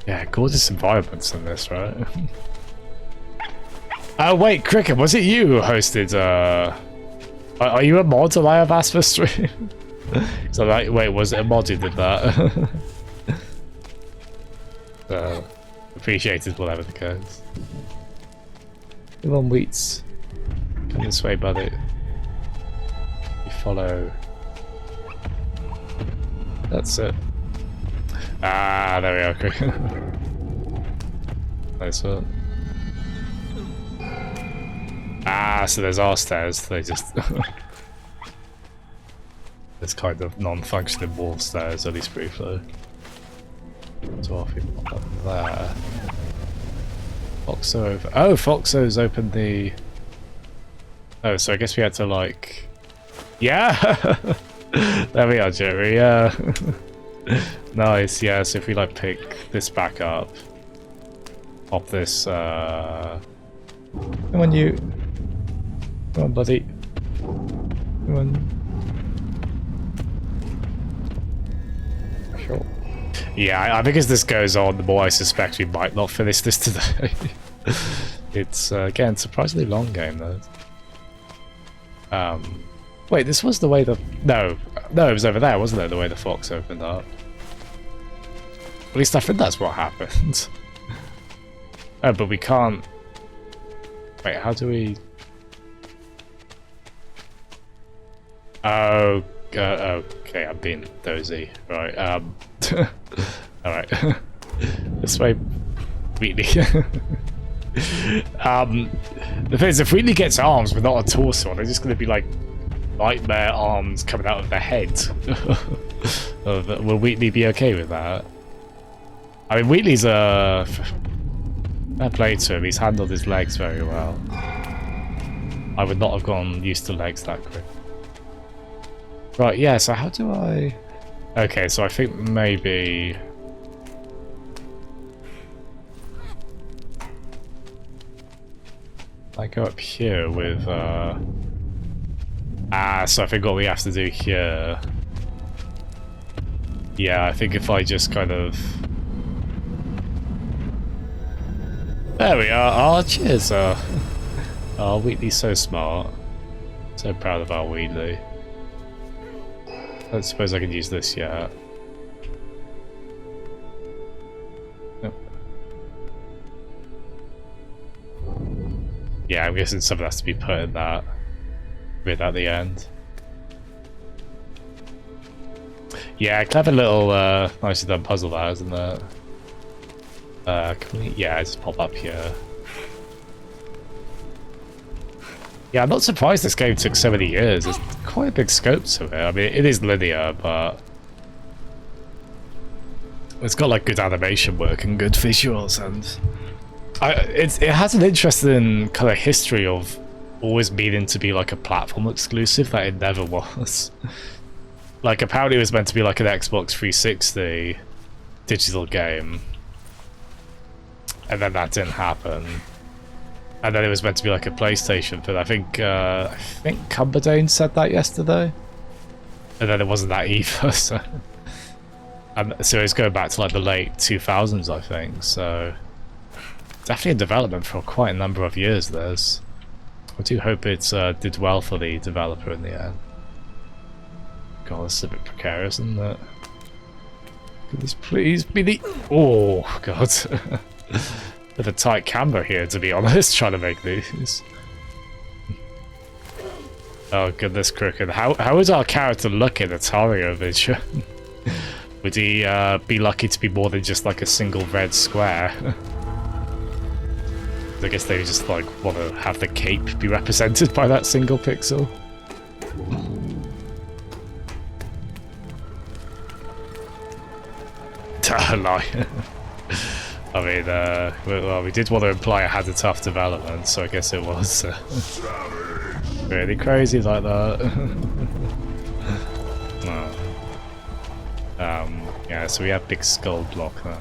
Yeah, gorgeous environments in this, right? Oh wait, Cricket, was it you who hosted, Are you a mod on I Have Asked for stream? So like, wait, was it a mod who did that? Appreciated whatever the case. Come on, Wheats. Come this way, buddy. You follow. That's it. Ah, there we are, Cricket. Nice one. Ah, so there's our stairs. They just... This kind of non-functioning wall stairs, at least briefly. So off we pop up there. Foxo over... Oh, Foxo's opened the... Oh, so I guess we had to like... Yeah! There we are, Jerry, yeah. Nice, yeah, so if we like pick this back up, pop this, Come on, you. Come on, buddy. Come on. Sure. Yeah, I think as this goes on, the more I suspect we might not finish this today. It's, again, surprisingly long game, though. Wait, this was the way the... No, it was over there, wasn't it? The way the fox opened up. At least I think that's what happened. Oh, but we can't... Wait, how do we... Oh, okay, I'm being dozy. Right, alright. This way, Wheatley. The thing is, if Wheatley gets arms but not a torso, they're just going to be like nightmare arms coming out of the head. Will Wheatley be okay with that? I mean, Wheatley's a... fair play to him, he's handled his legs very well. I would not have gone used to legs that quick. Right, yeah, so how do I... Okay, so I think maybe... I go up here with, so I think what we have to do here... Yeah, I think if I just kind of... There we are! Oh, cheers! Oh, Wheatley's so smart. So proud of our Wheatley. I don't suppose I can use this yet. Nope. Yeah, I'm guessing something has to be put in that bit at the end. Yeah, clever little, nicely done puzzle that, isn't it? Can we... Yeah, just pop up here. Yeah, I'm not surprised this game took so many years. There's quite a big scope to it. I mean, it is linear, but... it's got, like, good animation work and good visuals, and... it has an interesting kind of history of always meaning to be, like, a platform exclusive that it never was. Like, apparently it was meant to be, like, an Xbox 360 digital game. And then that didn't happen. And then it was meant to be like a PlayStation, but I think Cumberdane said that yesterday. And then it wasn't that either, so... so it's going back to like the late 2000s, I think, so... Definitely in development for quite a number of years, this. I do hope it did well for the developer in the end. God, this is a bit precarious, isn't it? Could this please be the... Oh, God. With a tight camera here, to be honest, trying to make these. Oh goodness, Crooked. How would our character look in a Tario vision? Would he be lucky to be more than just like a single red square? I guess they just like want to have the cape be represented by that single pixel. Lie. I mean, well, we did want to imply it had a tough development, so I guess it was really crazy like that. Oh. Yeah, so we have big skull block there.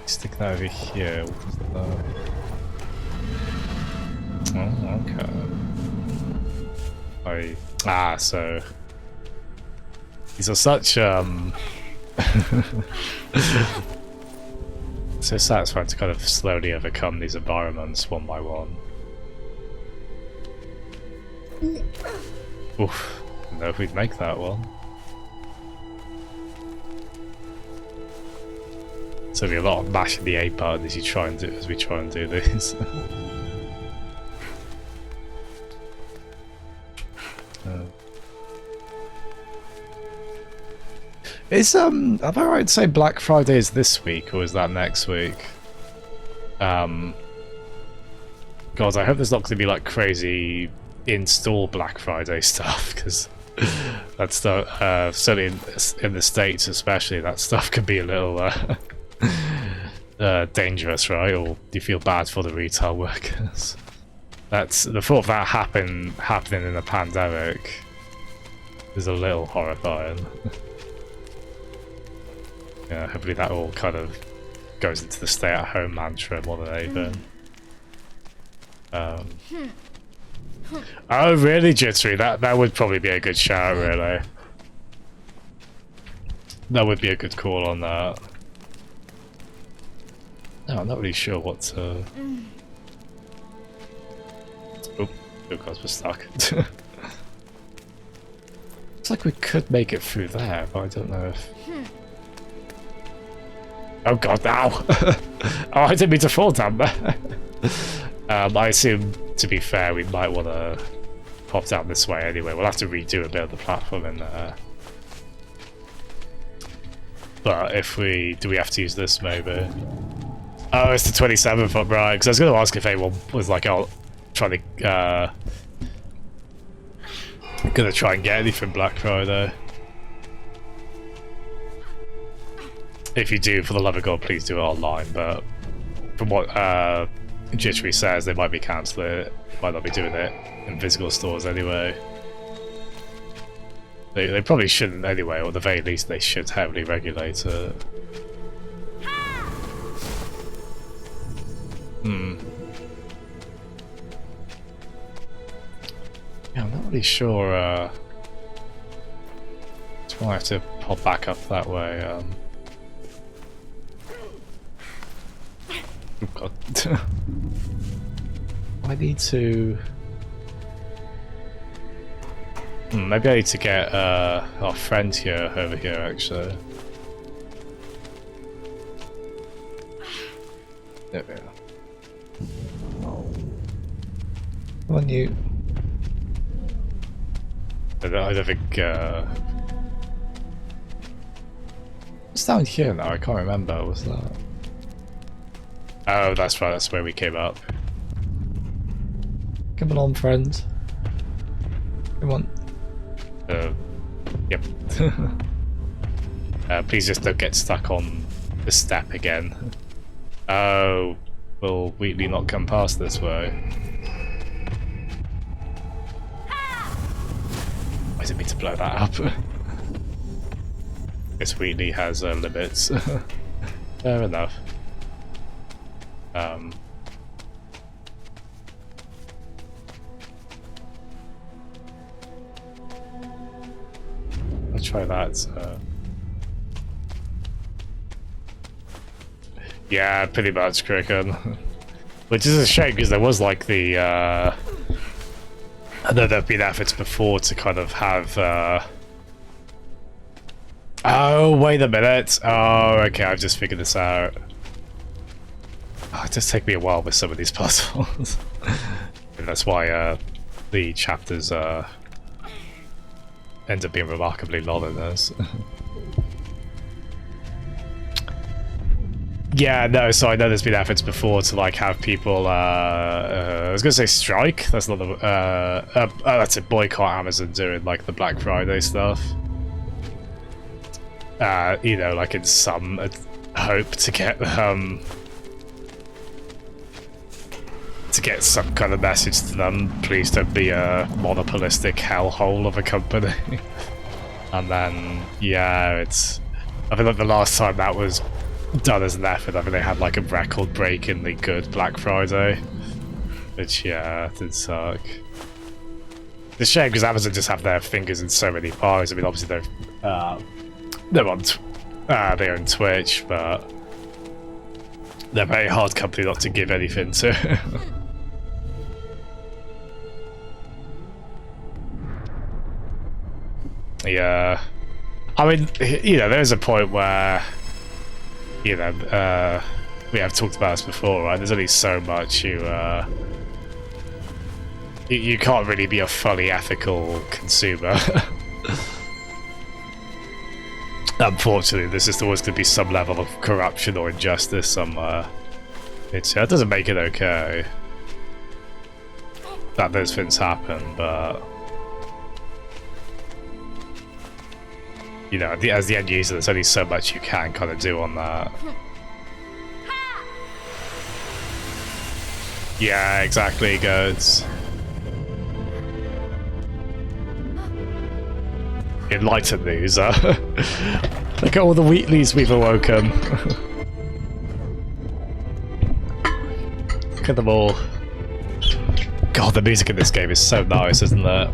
Stick that over here. Oh, okay. So these are such so satisfying to kind of slowly overcome these environments one by one. Oof, I don't know if we'd make that one. So there'll be a lot of mashing the A button as we try and do this. Am I right to say Black Friday is this week, or is that next week? God, I hope there's not going to be like crazy in-store Black Friday stuff, because that stuff, certainly in the States especially, that stuff can be a little dangerous, right? Or you feel bad for the retail workers. That's the thought of that happening in a pandemic is a little horrifying. Yeah, hopefully that all kind of goes into the stay-at-home mantra more than anything. Oh, really, Jittery? That would probably be a good shout, really. That would be a good call on that. No, I'm not really sure what to... Oh, because we're stuck. Looks like we could make it through there, but I don't know if... Oh god, ow! Oh, I didn't mean to fall down there. I assume, to be fair, we might want to pop down this way anyway. We'll have to redo a bit of the platform in there. But if we... do we have to use this maybe? Oh, it's the 27 foot, right? Because I was going to ask if anyone was like, oh, trying to... gonna try and get anything Black Friday. If you do, for the love of God, please do it online. But from what Jittery says, they might be cancelling it. Might not be doing it in physical stores anyway. They probably shouldn't anyway, or at the very least they should heavily regulate it. Yeah, I'm not really sure. Do I have to pop back up that way? Oh god. I need to... maybe I need to get our friend here over here actually. There we are. Come on, you. I don't think what's down here now? I can't remember. What's that? Oh, that's right, that's where we came up. Come on, friend. Come on. Yep. Please just don't get stuck on the step again. Oh, will Wheatley not come past this way? I didn't mean to blow that up. Guess Wheatley has limits. Fair enough. I'll try that. Yeah, pretty much, Kraken. Which is a shame because there was like the. I know there have been efforts before to kind of have. Oh, wait a minute. Oh, okay, I've just figured this out. Oh, it does take me a while with some of these puzzles. And that's why the chapters end up being remarkably long in this. Yeah, no, so I know there's been efforts before to like have people I was gonna say strike, that's not the that's a boycott Amazon doing like the Black Friday stuff. You know, like in some hope to get some kind of message to them, please don't be a monopolistic hellhole of a company. And then yeah, it's, I think like the last time that was done as an effort, I think they had like a record-breakingly good Black Friday, which yeah, did suck. It's a shame because Amazon just have their fingers in so many pies. I mean, obviously they're on they own Twitch, but they're a very hard company not to give anything to. Yeah, I mean, you know, there's a point where, you know, we have talked about this before, right? There's only so much you can't really be a fully ethical consumer. Unfortunately, there's just always going to be some level of corruption or injustice somewhere. It doesn't make it okay that those things happen, but you know, as the end user, there's only so much you can kind of do on that. Yeah, exactly, goats. Enlightened news, Look at all the Wheatleys we've awoken. Look at them all. God, the music in this game is so nice, isn't it?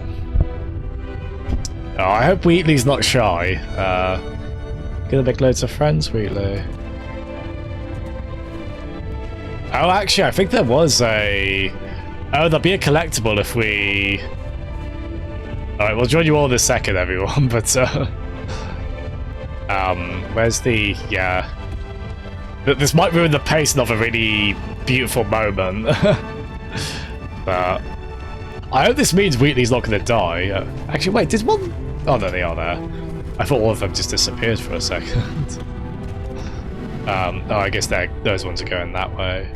Oh, I hope Wheatley's not shy. Gonna make loads of friends, Wheatley. Oh, actually, I think there was a... Oh, there'll be a collectible if we... Alright, we'll join you all in a second, everyone, but, where's the... Yeah. This might ruin the pacing of a really beautiful moment. But... I hope this means Wheatley's not going to die. Actually, wait, did one... Oh, no, they are there. I thought all of them just disappeared for a second. Oh, I guess those ones are going that way.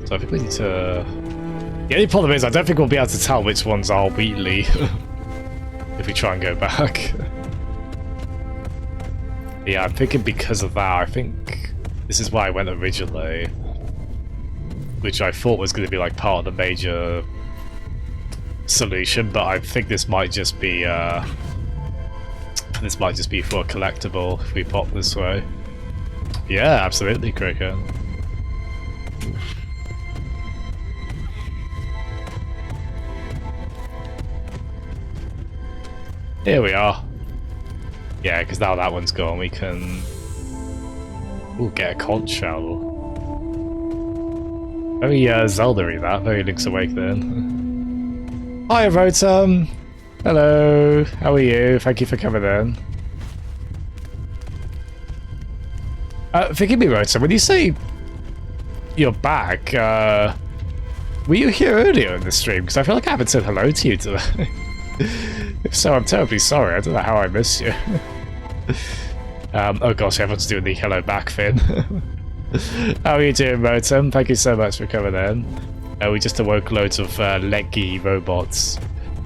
So I think we need to... The only problem is I don't think we'll be able to tell which ones are Wheatley if we try and go back. Yeah, I'm thinking because of that, I think this is why I went originally. Which I thought was going to be like part of the major solution, but I think this might just be for a collectible if we pop this way. Yeah, absolutely, Cricket. Here we are. Yeah, because now that one's gone, we can get a conch shell. Very Zelda-y that, very Link's Awakening. Hi, Rotom! Hello, how are you? Thank you for coming in. Forgive me, Rotom, when you say you're back, were you here earlier in the stream? Because I feel like I haven't said hello to you today. If so, I'm terribly sorry, I don't know how I missed you. Oh gosh, everyone's doing the hello back thing. How are you doing, Rotom? Thank you so much for coming in. We just awoke loads of leggy robots.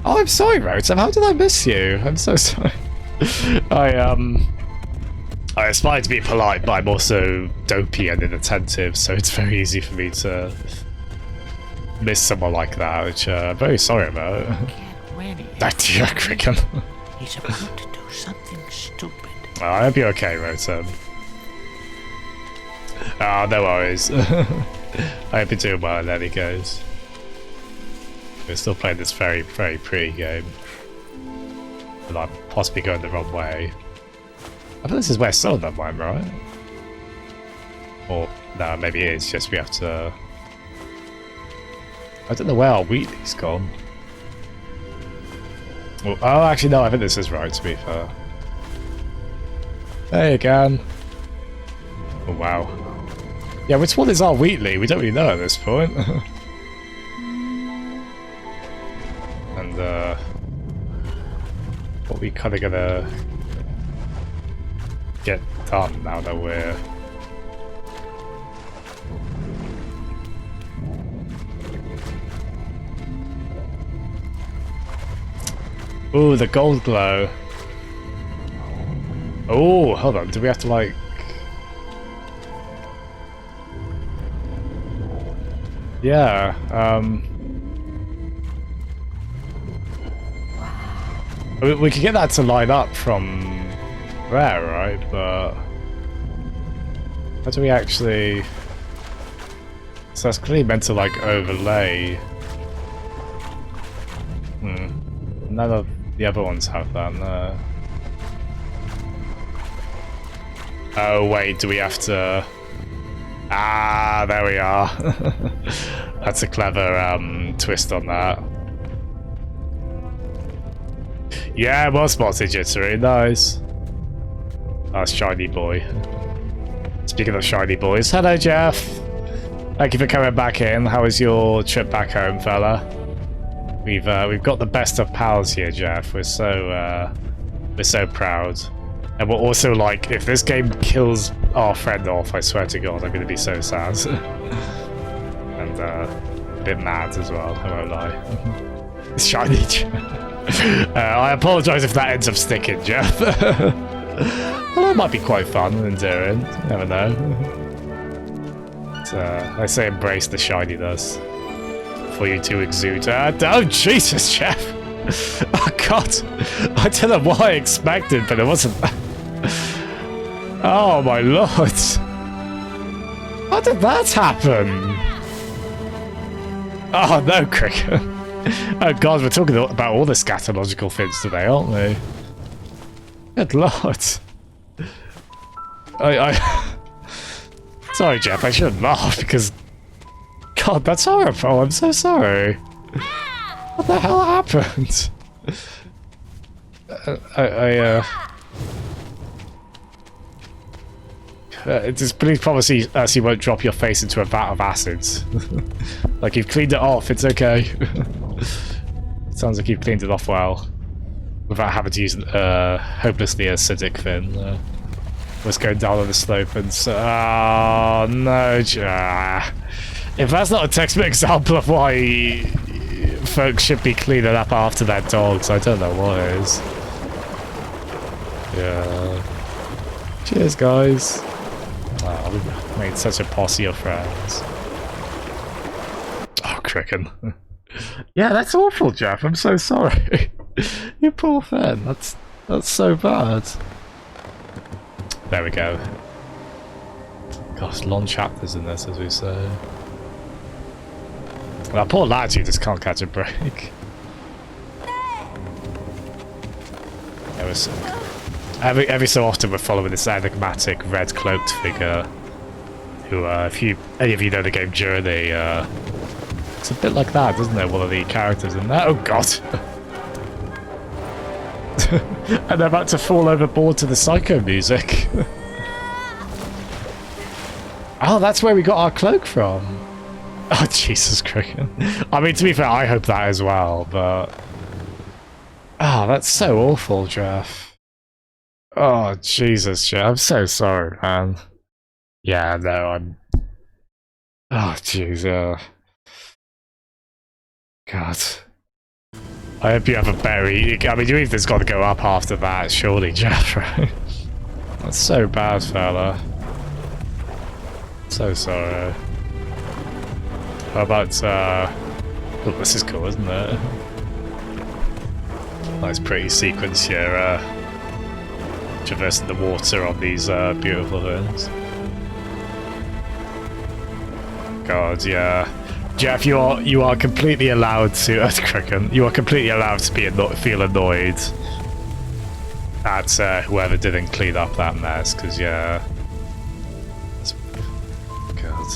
Oh, I'm sorry, Rotom. How did I miss you? I'm so sorry. I aspire to be polite, but I'm also dopey and inattentive, so it's very easy for me to miss someone like that, which I'm very sorry about. That you, Cricket. He's about to do something stupid. Oh, I hope you're okay, Rotom. Ah, no worries. I hope you're doing well in any case. We're still playing this very, very pretty game. But I'm possibly going the wrong way. I think this is where some of them went, right? Or, no, maybe it is, just we have to... I don't know where our Wheatley's gone. Oh, actually, no, I think this is right, to be fair. There you go. Oh, wow. Yeah, which one is our Wheatley? We don't really know at this point. And, what we kind of gonna get done now that we're... Ooh, the gold glow. Oh, hold on. Do we have to, like... Yeah, we could get that to line up from there, right? But... how do we actually... So that's clearly meant to, like, overlay... None of the other ones have that, no. Oh, wait, do we have to... Ah, there we are. That's a clever twist on that. Yeah, it was spotted jittery, nice. That's shiny boy. Speaking of shiny boys, hello Jeff. Thank you for coming back in. How was your trip back home, fella? We've got the best of pals here, Jeff. We're so proud. And we're also like, if this game kills our friend off, I swear to God, I'm going to be so sad. And a bit mad as well, I won't lie. It's shiny. I apologise if that ends up sticking, Jeff. Well, that might be quite fun and endearing. You never know. But, I say embrace the shininess for you to exude. Oh, Jesus, Jeff! Oh, God! I don't know what I expected, but it wasn't... Oh, my lord! How did that happen? Oh, no, Cricket. Oh, God, we're talking about all the scatological things today, aren't we? Good lord. Sorry, Jeff, I shouldn't laugh, because... God, that's horrible, I'm so sorry. What the hell happened? Just please promise you won't drop your face into a vat of acids. Like you've cleaned it off, it's okay. Sounds like you've cleaned it off well. Without having to use hopelessly acidic thing. Was going down on the slope and oh no, if that's not a textbook example of why folks should be cleaning up after their dogs, I don't know what is. Yeah. Cheers, guys. Wow, we've made such a posse of friends. Oh, Cricken. Yeah, that's awful, Jeff. I'm so sorry. You poor thing. That's so bad. There we go. Gosh, long chapters in this, as we say. Well, poor lads, you just can't catch a break. Every so often we're following this enigmatic red cloaked figure who, if any of you know the game Journey, it's a bit like that, doesn't it? One of the characters in there. Oh god. And they're about to fall overboard to the psycho music. Oh, that's where we got our cloak from. Oh, Jesus Christ. I mean, to be fair, I hope that as well, but... Oh, that's so awful, Jeff. Oh, Jesus, Jeff. I'm so sorry, man. Yeah, no, I'm... Oh, jeez, God. I hope you have a berry. I mean, you either's got to go up after that, surely, Jeff, right? That's so bad, fella. So sorry. How about, oh, this is cool, isn't it? Nice pretty sequence here, traversing the water on these, beautiful things. God, yeah. Jeff, you are completely allowed to, Cricken, you are completely allowed to feel annoyed at, whoever didn't clean up that mess, because, yeah. God.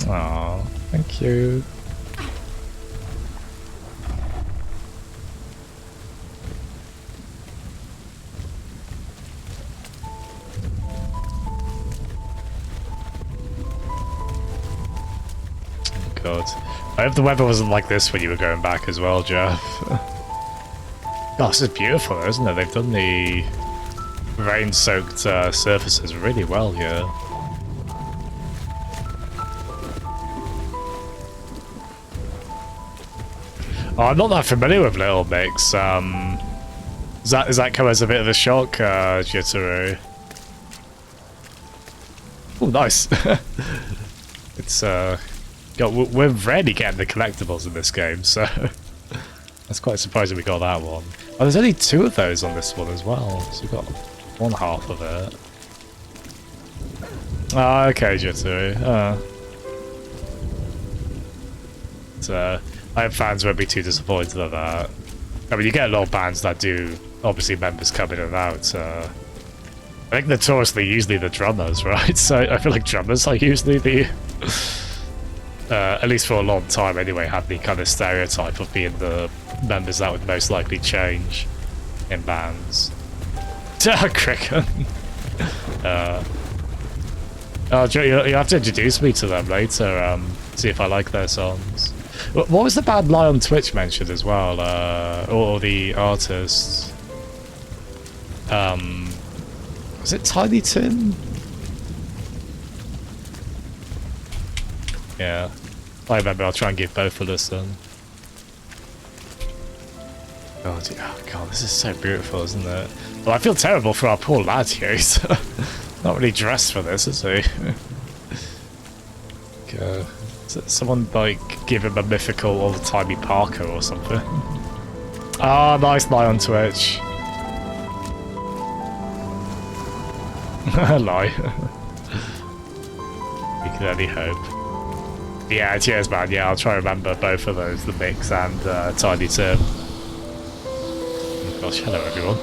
Aww, thank you. God. I hope the weather wasn't like this when you were going back as well, Jeff. God, this is beautiful, isn't it? They've done the rain-soaked surfaces really well here. Oh, I'm not that familiar with Little Mix. Does that come as a bit of a shock, Jitteru? Oh, nice. It's God, we're rarely getting the collectibles in this game, so that's quite surprising we got that one. Oh, there's only 2 of those on this one as well, so we've got one half of it. Oh, okay, Jitteru. I hope fans won't be too disappointed at that. I mean, you get a lot of bands that do, obviously members come in and out. I think notoriously usually the drummers, right? So I feel like drummers are usually the... at least for a long time anyway, have the kind of stereotype of being the members that would most likely change in bands. Cricken! Oh, you have to introduce me to them later, see if I like their songs. What was the band Lie on Twitch mentioned as well, or the artists? Was it Tiny Tim? Yeah, I remember. I'll try and give both a listen. God, yeah, God, this is so beautiful, isn't it? Well, I feel terrible for our poor lad here. He's not really dressed for this, is he? God. Someone, like, give him a mythical old-timey Parker or something. Ah, nice Lie on Twitch. Lie. We can only hope. Yeah, cheers, man. Yeah, I'll try and remember both of those, the Mix and Tiny Tim. Oh, gosh, hello, everyone.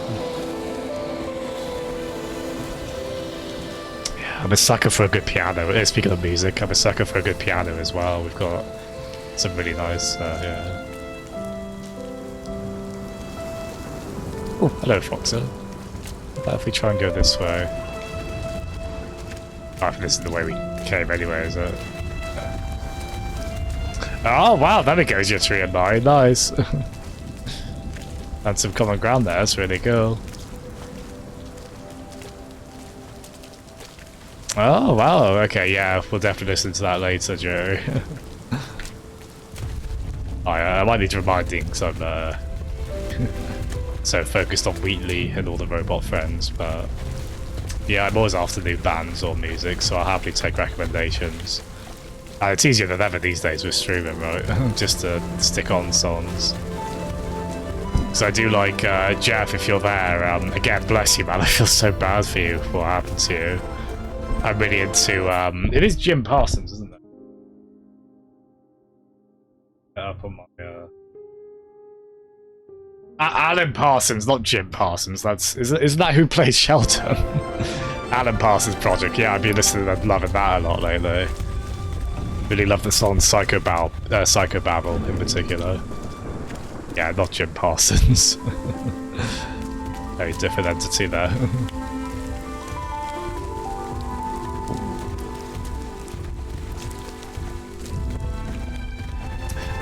I'm a sucker for a good piano. Speaking of music, I'm a sucker for a good piano as well. We've got some really nice, yeah. Oh, hello, Foxer. What if we try and go this way? Oh, I think this is the way we came anyway, is it? Oh, wow, there we go, your 3 and 9. Nice. And some common ground there, that's really cool. Oh, wow, okay, yeah, we'll definitely listen to that later, Joe. I might need reminding because I'm so focused on Wheatley and all the robot friends, but yeah, I'm always after new bands or music, so I'll happily take recommendations. And it's easier than ever these days with streaming, right? Just to stick on songs. So I do like, Jeff, if you're there, again, bless you, man, I feel so bad for you, for what happened to you. I'm really into, it is Jim Parsons, isn't it? Up on my, Alan Parsons, not Jim Parsons, isn't that who plays Shelton? Alan Parsons Project, yeah, I've been listening and loving that a lot lately. Really love the song Psychobabble in particular. Yeah, not Jim Parsons. Very different entity there.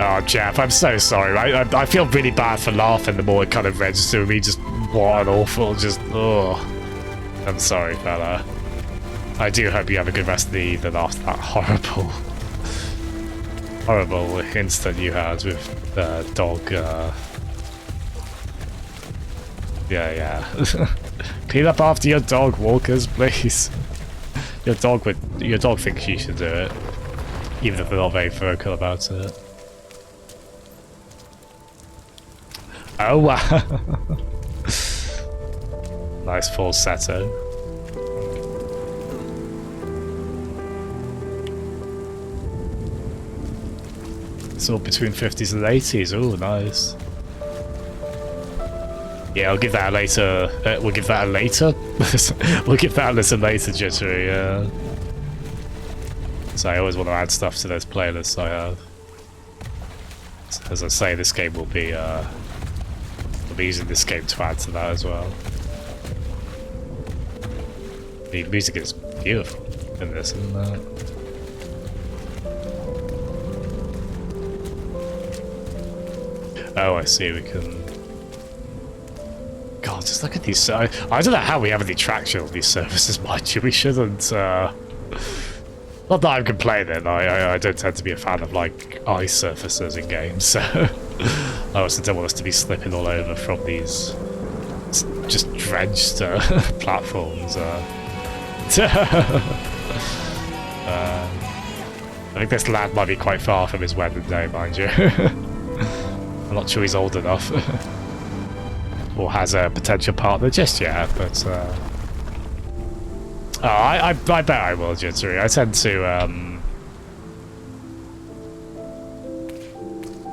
Oh, Jeff, I'm so sorry. I feel really bad for laughing the more it kind of registers with me. Just, what an awful, just, oh. I'm sorry, fella. I do hope you have a good rest of the evening after that horrible incident you had with the dog, Yeah. Clean up after your dog, walkers, please. Your dog thinks you should do it. Even if they're not very vocal about it. Oh wow. Nice falsetto. It's all between 50s and 80s. Oh, nice. Yeah, I'll give that a later. We'll give that a later. We'll give that a listen later, Jittery. Yeah. So I always want to add stuff to those playlists I have. As I say, this game will be. I'll be using this game to add to that as well. The music is beautiful in this, isn't it? Oh, I see. We can. God, just look at these. I don't know how we have any traction on these services, mind you. We shouldn't. Not that I'm complaining. I don't tend to be a fan of like ice surfaces in games, so I also don't want us to be slipping all over from these just drenched platforms. I think this lad might be quite far from his wedding day, mind you. I'm not sure he's old enough. Or has a potential partner just yet, but I bet I will, Jittery. I tend to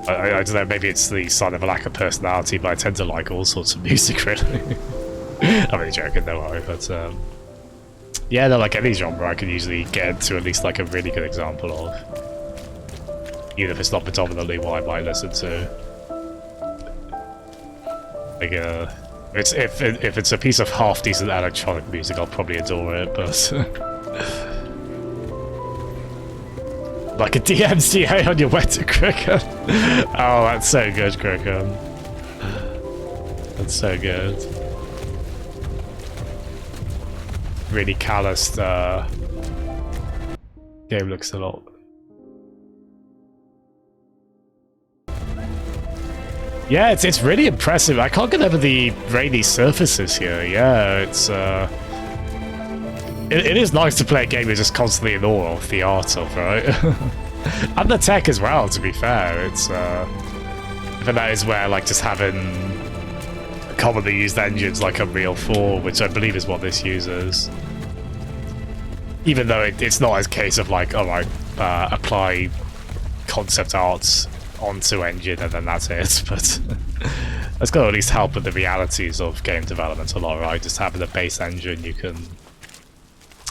I don't know, maybe it's the sign of a lack of personality, but I tend to like all sorts of music, really. I'm really joking, don't worry, but yeah, no, like any genre I can usually get into at least like a really good example of. Even if it's not predominantly what I might listen to. Like, if it's a piece of half-decent electronic music, I'll probably adore it, but... like a DMCA on your wedding, Cricket. Oh, that's so good, Cricket. That's so good. Really calloused, game looks a lot... Yeah, it's really impressive. I can't get over the rainy surfaces here. Yeah, it's it is nice to play a game you're just constantly in awe of the art of, right? And the tech as well, to be fair. It's but that is where like just having commonly used engines like Unreal 4, which I believe is what this uses. Even though it's not a case of like, alright, apply concept art onto engine and then that's it, but it's got to at least help with the realities of game development a lot, right? Just having a base engine you can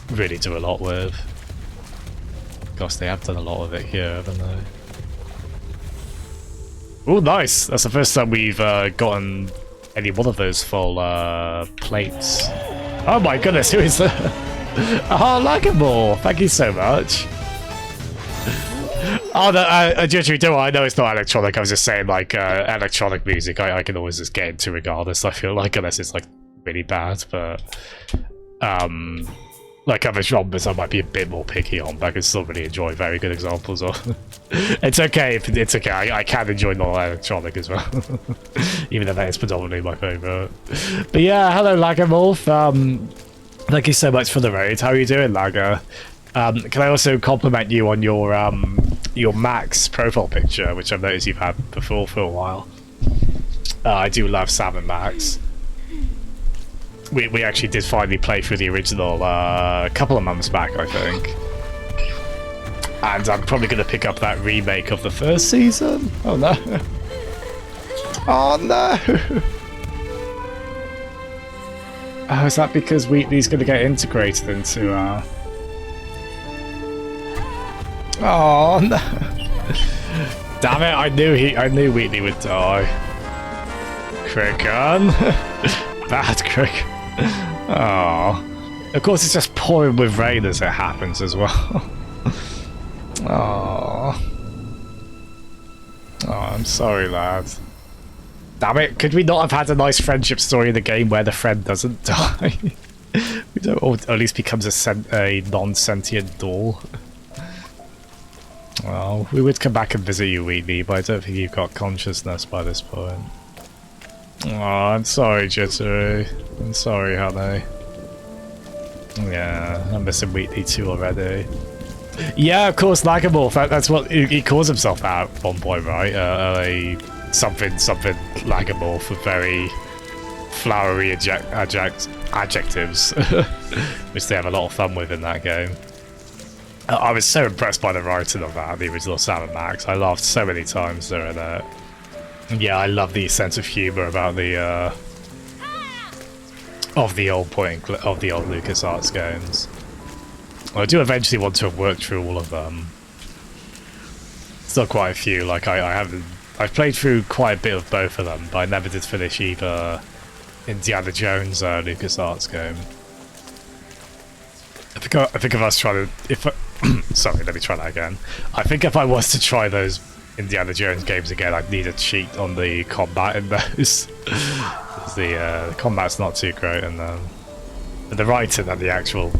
really do a lot with. Gosh, they have done a lot of it here, haven't they? Oh, nice! That's the first time we've gotten any one of those full plates. Oh my goodness, who is that? Oh, Lagamore, thank you so much. Oh, no, Jittery, don't worry, I know it's not electronic, I was just saying, like, electronic music, I can always just get into regardless, I feel like, unless it's, like, really bad, but, like, other genres I might be a bit more picky on, but I can still really enjoy very good examples of. It's okay, it's okay, I can enjoy non-electronic as well, even though that is predominantly my favourite. But yeah, hello, Lagamorph, thank you so much for the raid, how are you doing, Laga? Can I also compliment you on your Max profile picture, which I've noticed you've had before for a while. I do love Sam and Max. We actually did finally play through the original a couple of months back, I think. And I'm probably going to pick up that remake of the first season. Oh no. Oh no. Oh, is that because Wheatley's going to get integrated into Oh no! Damn it! I knew Wheatley would die. Cricken, bad Crick. Oh, of course it's just pouring with rain as it happens as well. Oh, I'm sorry, lad. Damn it! Could we not have had a nice friendship story in the game where the friend doesn't die? We don't, or at least becomes a non-sentient doll. Well, we would come back and visit you, Wheatley, but I don't think you've got consciousness by this point. Oh, I'm sorry, Jittery. I'm sorry, honey. Yeah, I'm missing Wheatley too already. Yeah, of course, Lagamorph. That's what he calls himself at one point, right? Something Lagamorph with very flowery adjectives, which they have a lot of fun with in that game. I was so impressed by the writing of that, the original Sam and Max. I laughed so many times during it. Yeah, I love the sense of humor about the of the old LucasArts games. I do eventually want to have worked through all of them. Still quite a few. Like I've played through quite a bit of both of them, but I never did finish either Indiana Jones LucasArts game. I think if I was trying to, sorry, let me try that again. I think if I was to try those Indiana Jones games again, I'd need a cheat on the combat in those. The combat's not too great in them. But the writing and the actual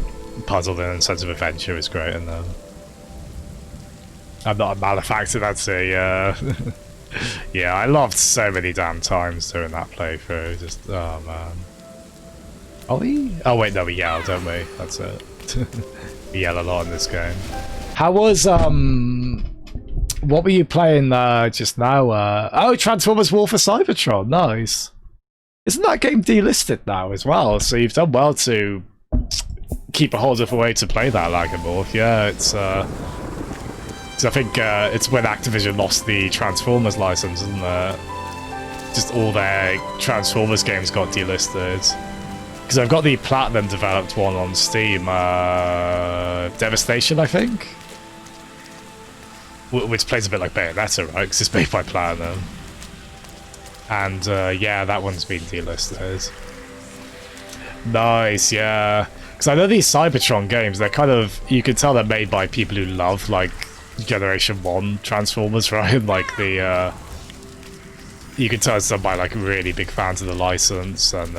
puzzle and sense of adventure is great in them. I'm not a malefactor, that's a yeah, I laughed so many damn times during that playthrough. Just, oh man. Are we? Oh wait, no, we yell, don't we? That's it. We yell a lot in this game. How was, what were you playing just now? Oh, Transformers War for Cybertron, nice. Isn't that game delisted now as well? So you've done well to keep a hold of a way to play that, Lagamorph. Yeah, it's, because I think it's when Activision lost the Transformers license, isn't it? Just all their Transformers games got delisted. Because I've got the Platinum developed one on Steam, Devastation, I think? Which plays a bit like Bayonetta, right? Because it's made by Platinum. And yeah, that one's been delisted. Nice, yeah. Because I know these Cybertron games, they're kind of, you can tell they're made by people who love, like, Generation 1 Transformers, right? Like the, you can tell it's done by, like, really big fans of the license, and,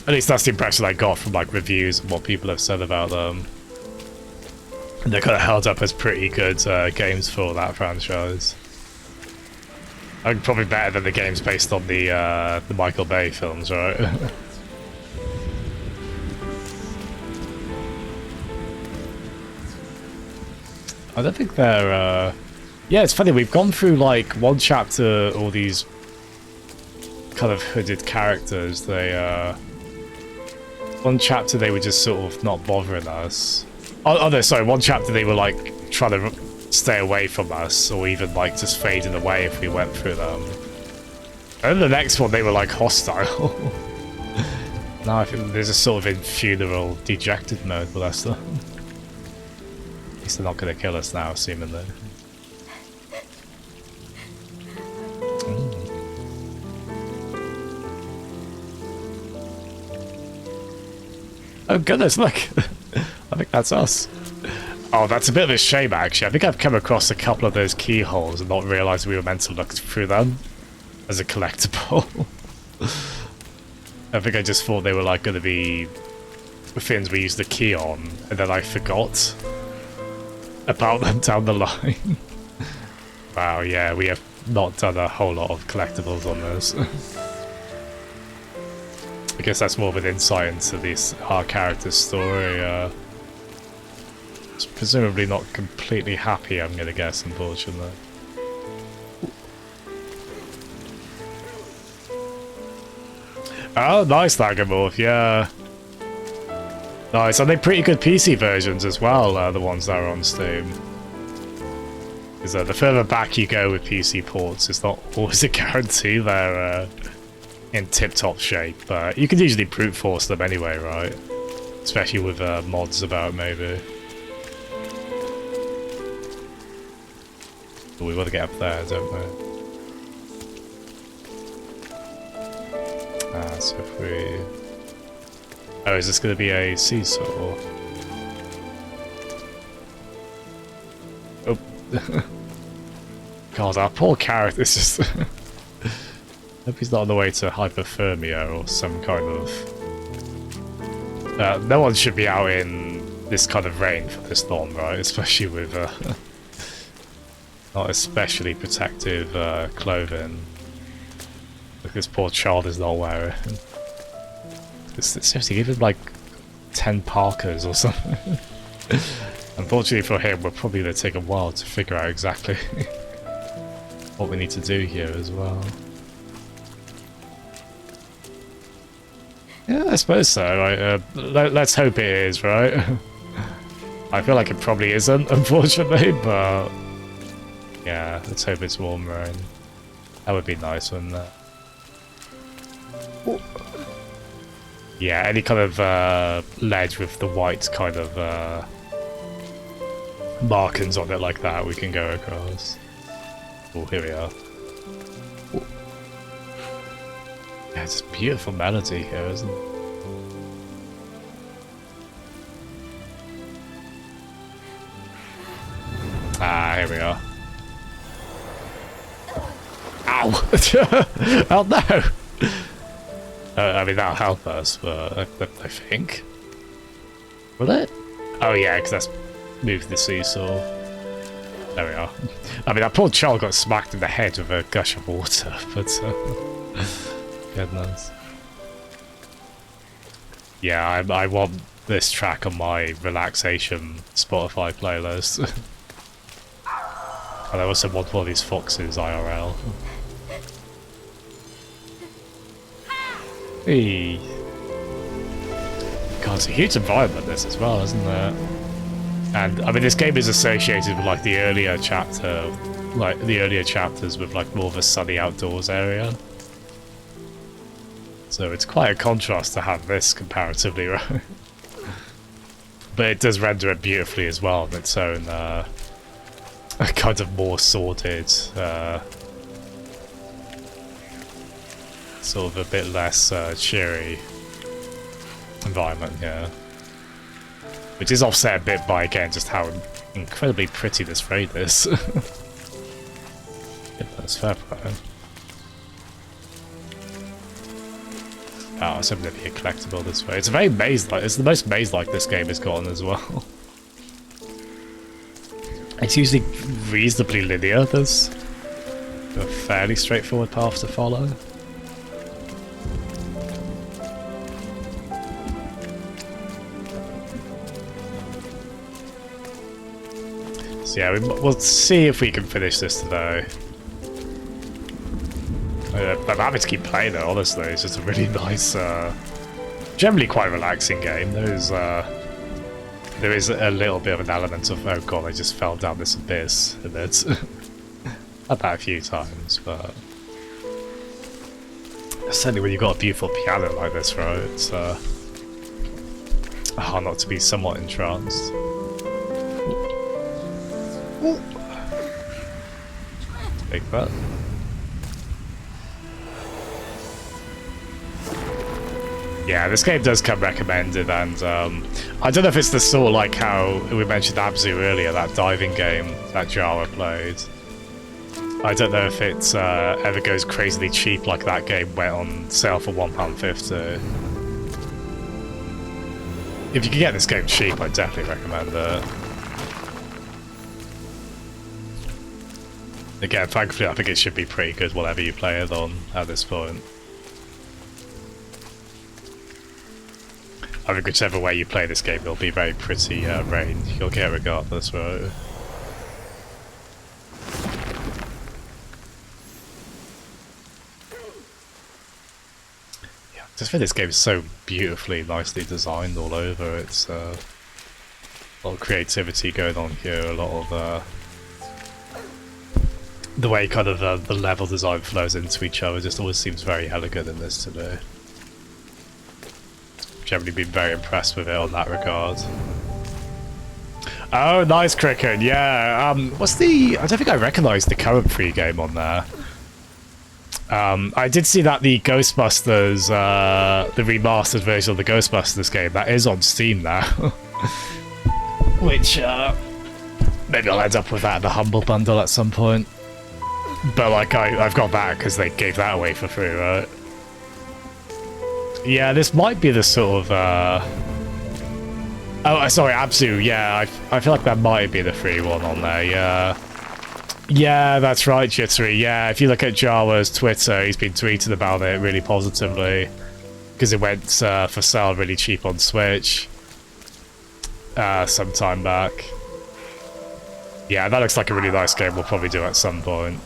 at least that's the impression I got from, like, reviews and what people have said about them. And they're kind of held up as pretty good games for that franchise. I think probably better than the games based on the Michael Bay films, right? I don't think they're, yeah, it's funny, we've gone through, like, one chapter, all these kind of hooded characters, they, one chapter they were just sort of not bothering us. Oh no, sorry, one chapter they were, like, trying to stay away from us, or even, like, just fading away if we went through them. And then the next one, they were, like, hostile. Now I think there's a sort of in funeral, dejected mode with us, though. At least they're not going to kill us now, seemingly. Oh goodness, look! I think that's us. Oh, that's a bit of a shame actually. I think I've come across a couple of those keyholes and not realised we were meant to look through them as a collectible. I think I just thought they were like going to be things we used the key on, and then I forgot about them down the line. Wow, yeah, we have not done a whole lot of collectibles on this. I guess that's more of an insight into our character's story. It's presumably not completely happy, I'm gonna guess, unfortunately. Oh, nice Lagamorph, yeah. Nice, and they're pretty good PC versions as well, the ones that are on Steam. Because the further back you go with PC ports, it's not always a guarantee they're in tip-top shape, but you can usually brute force them anyway, right? Especially with mods about, maybe. But we want to get up there, don't we? So if we... Oh, is this going to be a seesaw? Oh. God, our poor character is just... Hope he's not on the way to hypothermia or some kind of... no one should be out in this kind of rain for this long, right? Especially with not especially protective clothing. Like this poor child is not wearing. Seriously, give him like 10 parkas or something. Unfortunately for him, we're probably going to take a while to figure out exactly what we need to do here as well. Yeah, I suppose so. Right? Let's hope it is, right? I feel like it probably isn't, unfortunately, but yeah, let's hope it's warm rain. That would be nice, wouldn't it? Yeah, any kind of ledge with the white kind of markings on it like that we can go across. Oh, here we are. Ooh. Yeah, it's a beautiful melody here, isn't it? Ah, here we are. Ow! Oh no! I mean, that'll help us, but I think. Will it? Oh yeah, because that's moved the seesaw. There we are. I mean, that poor child got smacked in the head with a gush of water, but goodness. Yeah, I want this track on my relaxation Spotify playlist. And I also want one of these foxes IRL. Hey. God, it's a huge environment this as well, isn't it? And I mean, this game is associated with like the earlier chapters with like more of a sunny outdoors area. So it's quite a contrast to have this comparatively, right? But it does render it beautifully as well on its own kind of more sordid, sort of a bit less cheery environment here. Which is offset a bit by, again, just how incredibly pretty this raid is. Yeah, that's fair play. Oh, it's hoping to be a collectible this way. It's a very maze-like. It's the most maze-like this game has gotten as well. It's usually reasonably linear. There's a fairly straightforward path to follow. So yeah, we'll see if we can finish this today. I'm happy to keep playing it, honestly. It's just a really nice, generally quite relaxing game. There is a little bit of an element of, oh god, I just fell down this abyss, and it's had that a few times, but certainly when you've got a beautiful piano like this, right, it's hard not to be somewhat entranced. Take that. Yeah, this game does come recommended, and I don't know if it's the sort like how we mentioned Abzu earlier, that diving game that Jara played. I don't know if it ever goes crazily cheap like that game went on sale for £1.50. If you can get this game cheap, I definitely recommend it. Again, thankfully, I think it should be pretty good whatever you play it on at this point. I think whichever way you play this game, it'll be very pretty range. You'll get regardless, right? Yeah, I just think this game is so beautifully, nicely designed all over. It's a lot of creativity going on here, a lot of the way kind of the level design flows into each other just always seems very elegant in this to me. Generally been very impressed with it on that regard. Oh, nice, Cricket. Yeah. What's the? I don't think I recognise the current free game on there. I did see that the Ghostbusters, the remastered version of the Ghostbusters game, that is on Steam now. Which maybe I'll end up with that in the Humble Bundle at some point. But like I've got that because they gave that away for free, right? Yeah, this might be the sort of, oh, sorry, Abzu, yeah, I feel like that might be the free one on there, yeah. Yeah, that's right, Jittery, yeah, if you look at Jawa's Twitter, he's been tweeting about it really positively, because it went for sale really cheap on Switch some time back. Yeah, that looks like a really nice game we'll probably do at some point.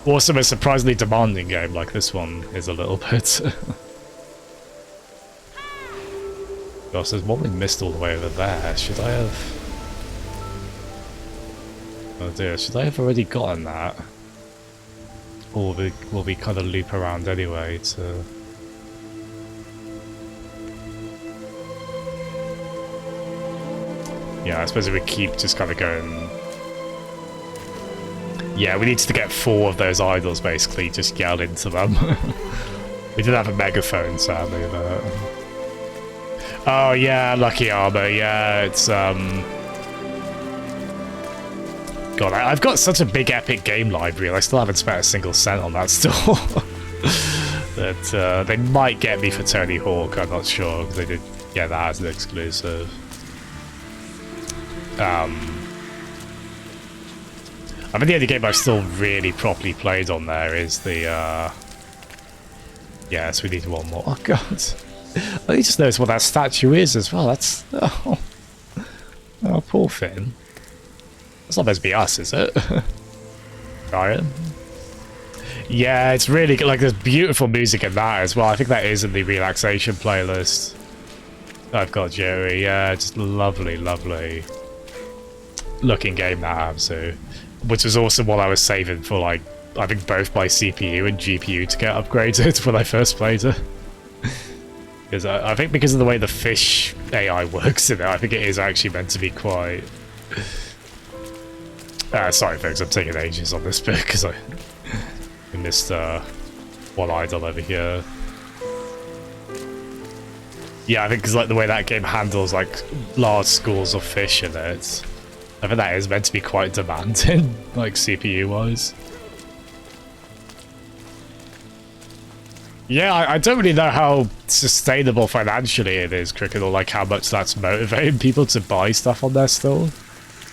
Also, a surprisingly demanding game like this one is a little bit. Gosh, there's one we missed all the way over there. Should I have... Oh dear, should I have already gotten that? Or will we kind of loop around anyway to... Yeah, I suppose if we keep just kind of going... Yeah, we need to get 4 of those idols, basically, just yell into them. We did have a megaphone, sadly, but... Oh yeah, Lucky Armor, yeah, it's God, I've got such a big epic game library and I still haven't spent a single cent on that store. That they might get me for Tony Hawk, I'm not sure, because they did get that as an exclusive. I mean, the only game I've still really properly played on there is the, yeah, so we need one more. Oh god. I just noticed what that statue is as well. That's... Oh, poor Finn. That's not supposed to be us, is it? Ryan? Yeah, it's really good. Like, there's beautiful music in that as well. I think that is in the relaxation playlist I've got, Jerry. Yeah, just lovely, lovely looking game, that Abzu. Which was also what I was saving for, like, I think both my CPU and GPU to get upgraded when I first played it. Because I think because of the way the fish AI works in it, I think it is actually meant to be quite... sorry folks, I'm taking ages on this bit because I missed one idol over here. Yeah, I think because like the way that game handles like large schools of fish in it, I think that is meant to be quite demanding, like CPU-wise. Yeah, I don't really know how sustainable financially it is, Cricket, or like how much that's motivating people to buy stuff on their store.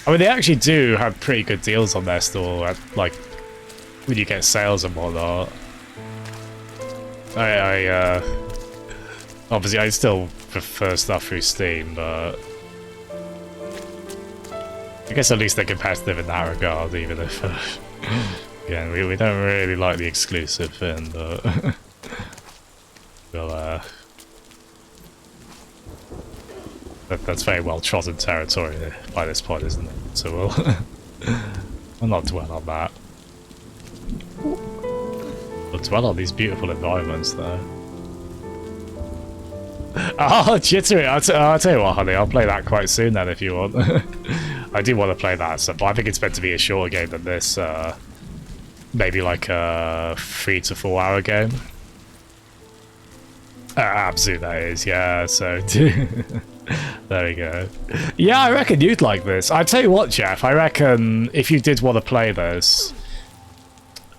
I mean, they actually do have pretty good deals on their store, at, like, when you get sales and whatnot. Obviously, I still prefer stuff through Steam, but... I guess at least they're competitive in that regard, even if... Again, we don't really like the exclusive thing, but... Well, that's very well trodden territory by this point, isn't it? So we'll not dwell on that. We'll dwell on these beautiful environments, though. Oh, Jittery! I'll tell you what, honey, I'll play that quite soon then if you want. I do want to play that, so, but I think it's meant to be a shorter game than this. Maybe like a 3 to 4 hour game. Absolutely, that is, yeah, so... there we go. Yeah, I reckon you'd like this. I'd tell you what, Jeff, I reckon if you did want to play this,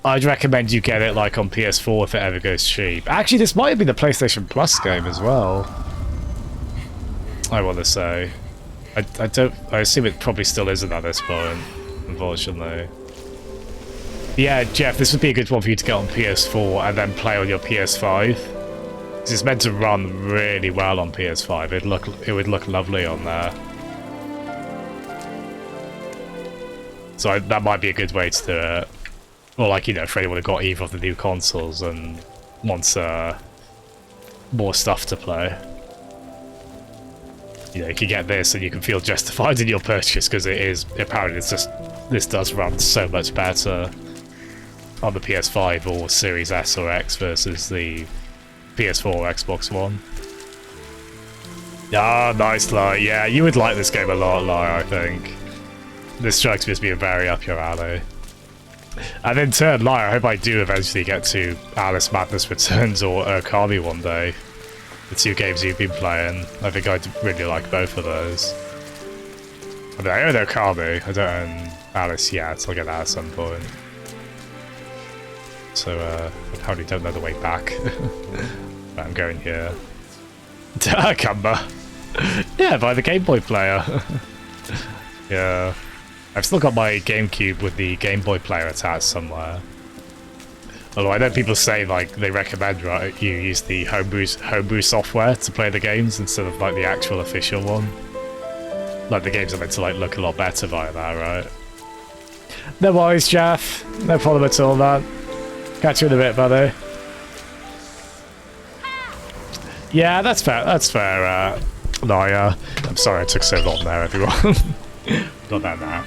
I'd recommend you get it, like, on PS4 if it ever goes cheap. Actually, this might be the PlayStation Plus game as well. I want to say. I assume it probably still isn't at this point, unfortunately. Yeah, Jeff, this would be a good one for you to get on PS4 and then play on your PS5. Because it's meant to run really well on PS5. It would look lovely on there. So that might be a good way to do it. Or like, you know, for anyone who got either of the new consoles and wants more stuff to play. You know, you can get this and you can feel justified in your purchase because it is, apparently it's just, this does run so much better on the PS5 or Series S or X versus the PS4 or Xbox One. Ah, nice, Lai. Yeah, you would like this game a lot, Lai, I think. This strikes me as being very up your alley. And in turn, Lai, I hope I do eventually get to Alice Madness Returns or Okami one day. The two games you've been playing. I think I'd really like both of those. I mean, I own Okami. I don't own Alice yet. I'll get that at some point. So, I apparently don't know the way back. But I'm going here. Kamba. Yeah, by the Game Boy player. Yeah. I've still got my GameCube with the Game Boy player attached somewhere. Although I know people say, like, they recommend, right, you use the homebrew software to play the games instead of, like, the actual official one. Like, the games are meant to, like, look a lot better via that, right? No worries, Jeff. No problem at all, man. Catch you in a bit, buddy. Yeah, that's fair. That's fair. No, yeah. I'm sorry I took so long there, everyone. Got that now.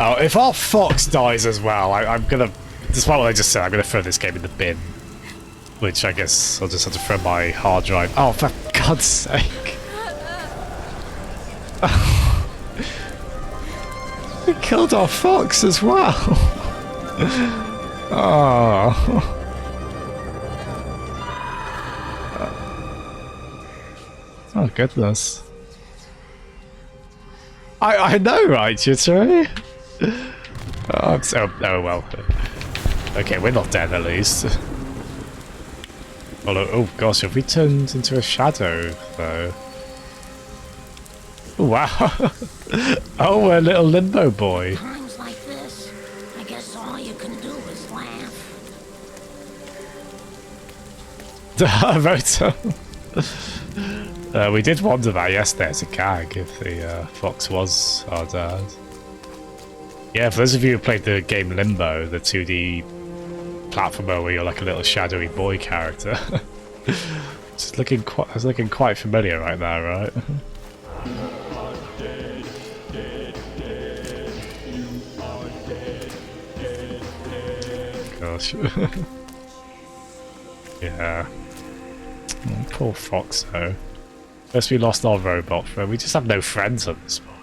Oh, if our fox dies as well, I'm gonna... Despite what I just said, I'm gonna throw this game in the bin. Which I guess I'll just have to throw my hard drive... Oh, for God's sake. We killed our fox as well. Oh. Oh, goodness. I know, right, Jittery? Oh, oh, well. Okay, we're not dead, at least. Oh, gosh, have we turned into a shadow, though? Wow. Oh, we're a little limbo boy. Times like this, I guess all you can do is laugh. Roto. We did wonder that yesterday as a gag, if the fox was our dad. Yeah, for those of you who played the game Limbo, the 2D platformer where you're like a little shadowy boy character. It's looking quite familiar right now, right? Gosh. Yeah. Oh, poor fox, though. First we lost our robot friend. We just have no friends at this point.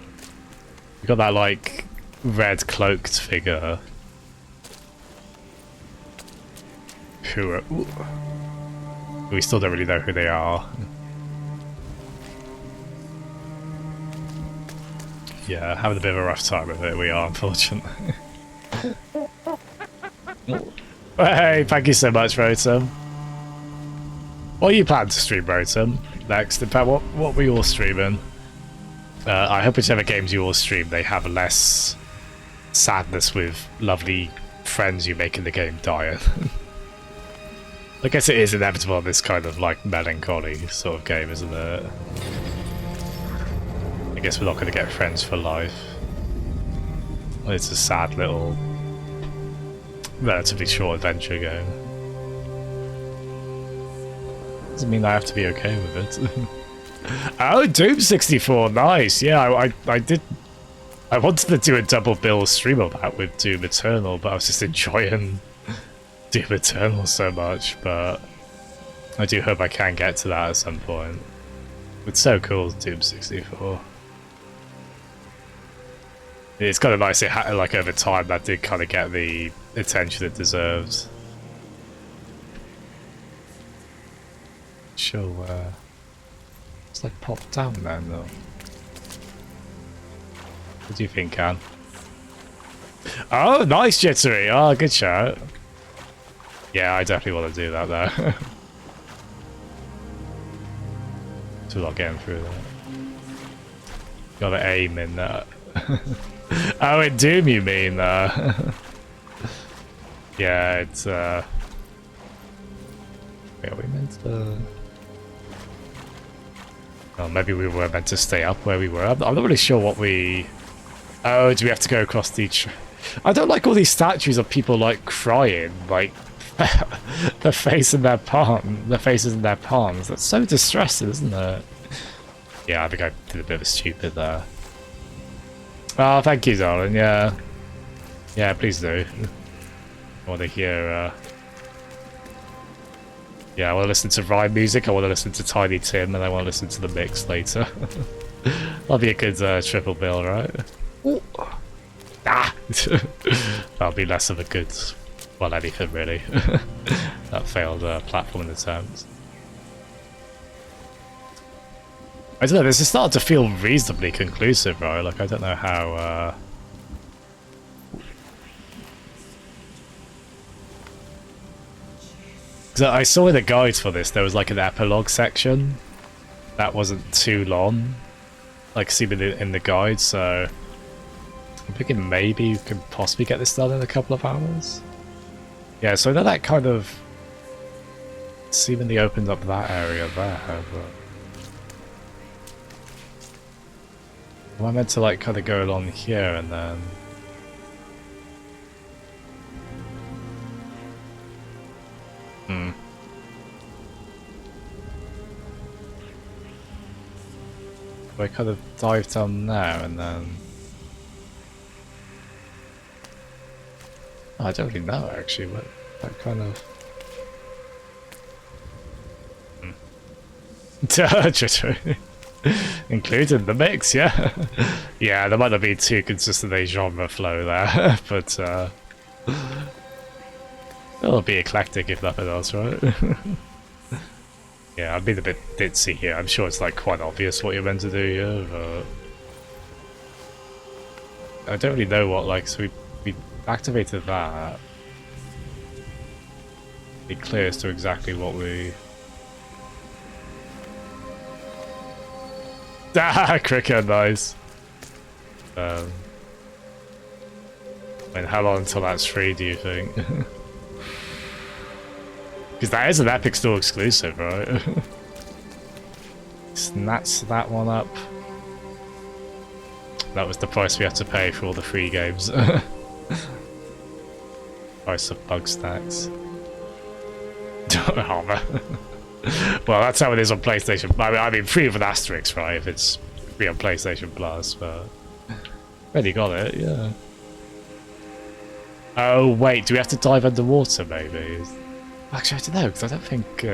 We got that, like, red cloaked figure. Who are... Ooh. We still don't really know who they are. Yeah, having a bit of a rough time with it, we are, unfortunately. Hey, thank you so much, Rotom. What are you planning to stream, Rotom? Next, in fact, what were you all streaming? I hope whichever games you all stream, they have less sadness with lovely friends you make in the game dying. I guess it is inevitable in this kind of, like, melancholy sort of game, isn't it? I guess we're not going to get friends for life. It's a sad little, relatively short adventure game. Doesn't mean I have to be okay with it. Oh, Doom 64, nice. Yeah, I did. I wanted to do a double bill stream of that with Doom Eternal, but I was just enjoying Doom Eternal so much. But I do hope I can get to that at some point. It's so cool, Doom 64. It's kind of nice, like, over time, that did kind of get the attention it deserves. Sure, it's like pop down then, though. What do you think, Can? Oh, nice, Jittery! Oh, good shot. Yeah, I definitely want to do that, though. So not getting through that. Gotta aim in that. Oh, in Doom you mean, yeah, it's, Wait, are we meant to... Oh, maybe we were meant to stay up where we were. I'm not really sure what we... Oh, do we have to go across the... I don't like all these statues of people, like, crying, like, their face in their palm, their faces in their palms. That's so distressing, isn't it? Yeah, I think I did a bit of a stupid there. Oh, thank you, darling, yeah. Yeah, please do. I want to hear, yeah, I want to listen to Rime music, I want to listen to Tiny Tim, and I want to listen to the mix later. That'll be a good triple bill, right? Ooh. Ah! That'll be less of a good... Well, anything, really. That failed platforming attempt. I don't know, this is starting to feel reasonably conclusive, right? Like, I don't know how... So I saw in the guides for this, there was like an epilogue section that wasn't too long, like seen in the guide, so I'm thinking maybe you can possibly get this done in a couple of hours. Yeah, so I know that kind of seemingly opened up that area there, but... Am I meant to like kind of go along here and then... I kind of dive down there and then... Oh, I don't really know actually, what that kind of... Included in the mix, yeah. Yeah, there might not be too consistent a genre flow there, but it'll be eclectic if nothing else, right? Yeah, I'm being a bit ditzy here. I'm sure it's like quite obvious what you're meant to do here, but I don't really know what, like, so we activated that. Be clear as to exactly what we... Ah, cricket, nice. I mean, how long until that's free, do you think? Because that is an Epic Store exclusive, right? Snatch that one up. That was the price we had to pay for all the free games. Price of bug stacks. Armor. Well, that's how it is on PlayStation. I mean, free with asterisks, right? If it's free on PlayStation Plus, but already got it, yeah. Oh wait, do we have to dive underwater? Maybe. Actually, I don't know because I don't think.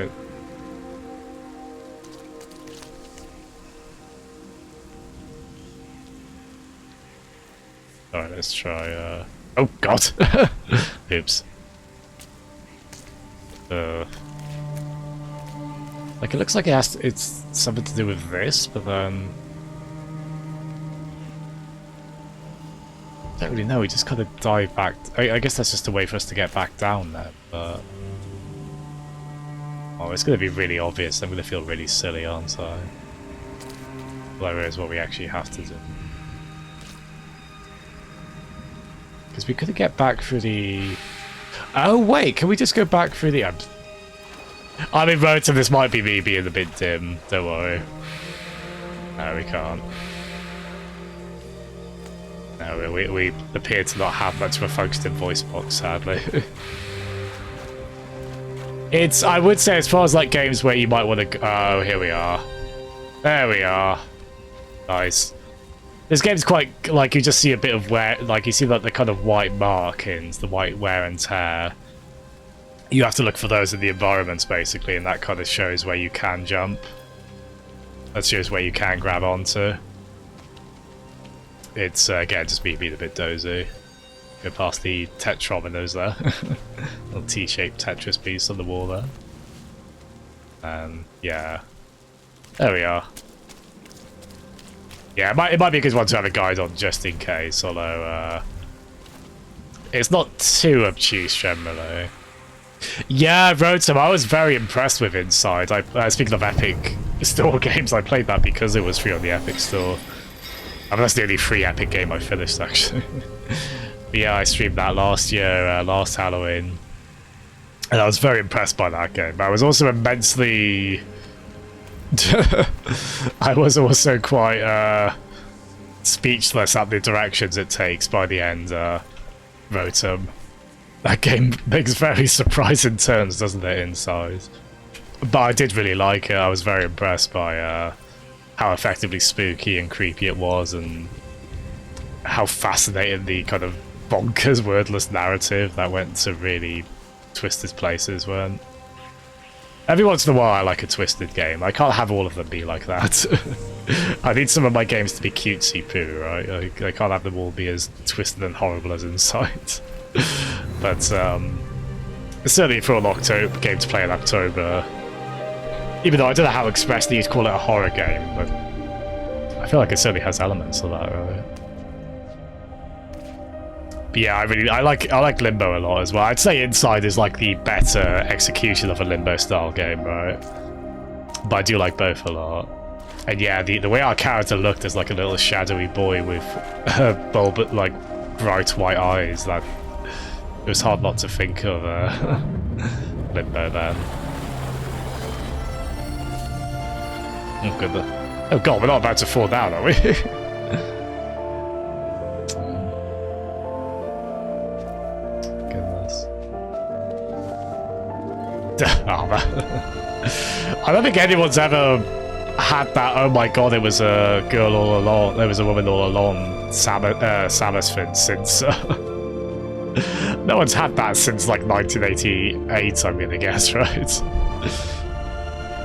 Alright, let's try. Oh God! Oops. Like, it looks like it's something to do with this, but then... I don't really know, we just kind of dive back... I guess that's just a way for us to get back down there, but... Oh, it's going to be really obvious, I'm going to feel really silly, aren't I? Well, that is what we actually have to do. Because we could get back through the... Oh wait, can we just go back through the... I mean, relative, this might be me being a bit dim, don't worry. No, we can't. No, we appear to not have much of a functioning voice box, sadly. It's, I would say, as far as like games where you might want to... Oh, here we are. There we are. Nice. This game's quite, like, you just see a bit of wear, like, you see like the kind of white markings, the white wear and tear. You have to look for those in the environments, basically, and that kind of shows where you can jump. That shows where you can grab onto. it's again just me being a bit dozy. Go past the Tetrominos there. Little T-shaped Tetris piece on the wall there. And yeah. There we are. Yeah, it might be a good one to have a guide on just in case, although it's not too obtuse generally. Yeah, Rotom, I was very impressed with Inside. Speaking of Epic Store games, I played that because it was free on the Epic Store. I mean, that's the only free Epic game I finished, actually. But yeah, I streamed that last year, last Halloween. And I was very impressed by that game. I was also immensely... I was also quite speechless at the directions it takes by the end, Rotom. That game makes very surprising turns, doesn't it, Inside? But I did really like it. I was very impressed by how effectively spooky and creepy it was, and how fascinating the kind of bonkers, wordless narrative that went to really twisted places weren't. Every once in a while I like a twisted game. I can't have all of them be like that. I need some of my games to be cutesy poo, right? I can't have them all be as twisted and horrible as Inside. But certainly for an October game to play in October, even though I don't know how expressly you'd call it a horror game, but I feel like it certainly has elements of that, right? But yeah, I like Limbo a lot as well. I'd say Inside is like the better execution of a Limbo style game, right? But I do like both a lot. And yeah, the way our character looked as like a little shadowy boy with bulb, like bright white eyes, that it was hard not to think of Limbo then. Oh goodness. Oh god, we're not about to fall down, are we? Goodness. Oh man. I don't think anyone's ever had that, oh my god, it was a girl all along, there was a woman all along, Samus thing since... No one's had that since like 1988, I'm gonna guess, right?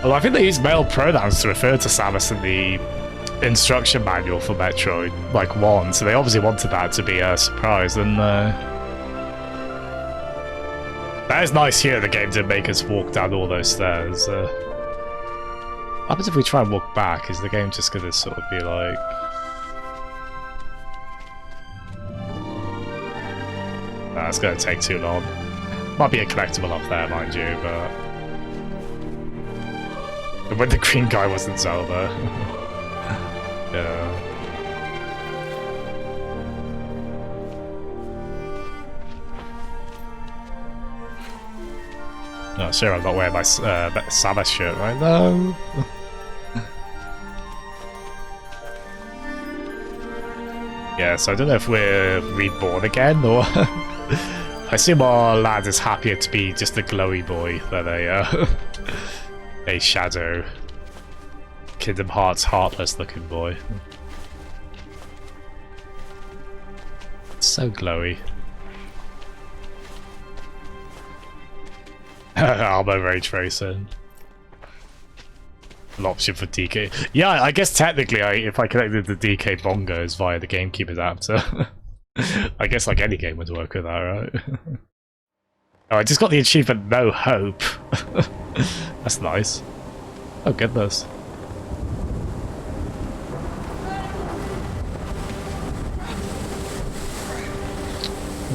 Although I think they use male pronouns to refer to Samus in the instruction manual for Metroid, like 1, so they obviously wanted that to be a surprise, didn't they? That is nice here, the game didn't make us walk down all those stairs. What happens if we try and walk back? Is the game just gonna sort of be like... That's gonna take too long. Might be a collectible up there, mind you, but... When the green guy wasn't Zelda. Yeah. No, sure, I'm not wearing my Samus shirt right now. Yeah, so I don't know if we're reborn again, or... I assume our lad is happier to be just a glowy boy than a shadow Kingdom Hearts heartless looking boy. So glowy. Armor ray tracing. An option for DK. Yeah, I guess technically if I connected the DK bongos via the GameCube adapter, I guess like any game would work with that, right? Oh, I just got the achievement No Hope. That's nice. Oh goodness.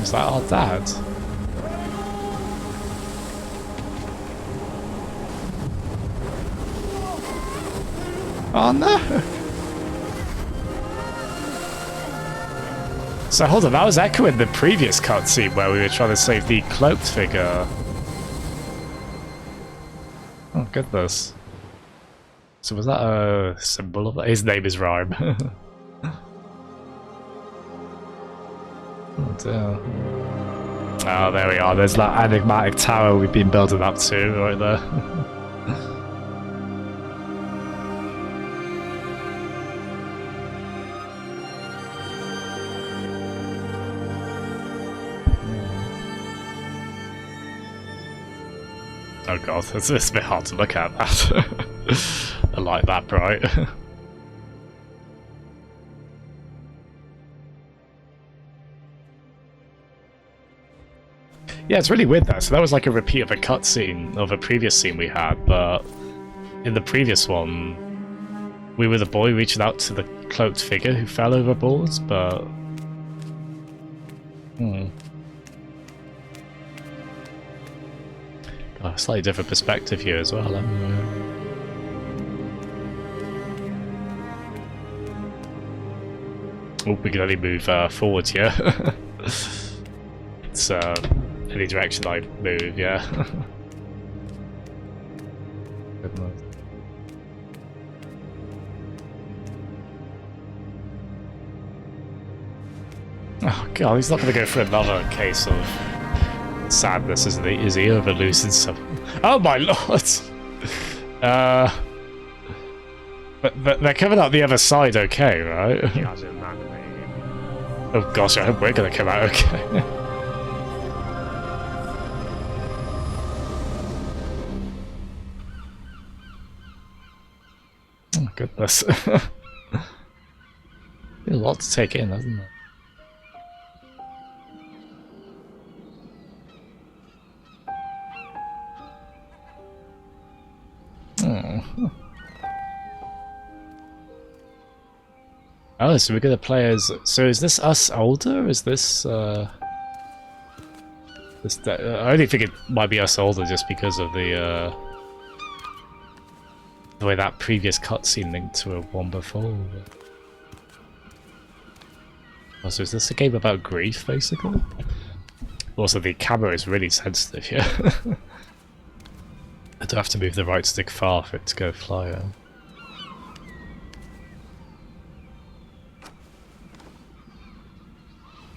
Is that our dad? Oh no! So hold on, that was echoing the previous cutscene where we were trying to save the cloaked figure. Oh goodness. So was that a symbol of that? His name is Rime. Oh dear. Oh, there we are. There's that enigmatic tower we've been building up to right there. Oh god, it's a bit hard to look at that. I like that bright. Yeah, it's really weird that. So that was like a repeat of a cutscene of a previous scene we had, but in the previous one, we were the boy reaching out to the cloaked figure who fell overboard, but... God, a slightly different perspective here as well, haven't we? Oh, we can only move forward here. It's any direction I move, yeah. Goodness. Oh god, he's not going to go for another case of sadness, isn't he? Is he over losing some? Oh my lord! But they're coming out the other side okay, right? Oh gosh, I hope we're going to come out okay. Oh goodness. A lot to take in, hasn't it? Oh, so we're gonna play as... So is this us older? Is this, I only think it might be us older just because of the way that previous cutscene linked to a one before. Oh, so is this a game about grief, basically? Also, the camera is really sensitive here. I do have to move the right stick far for it to go fly.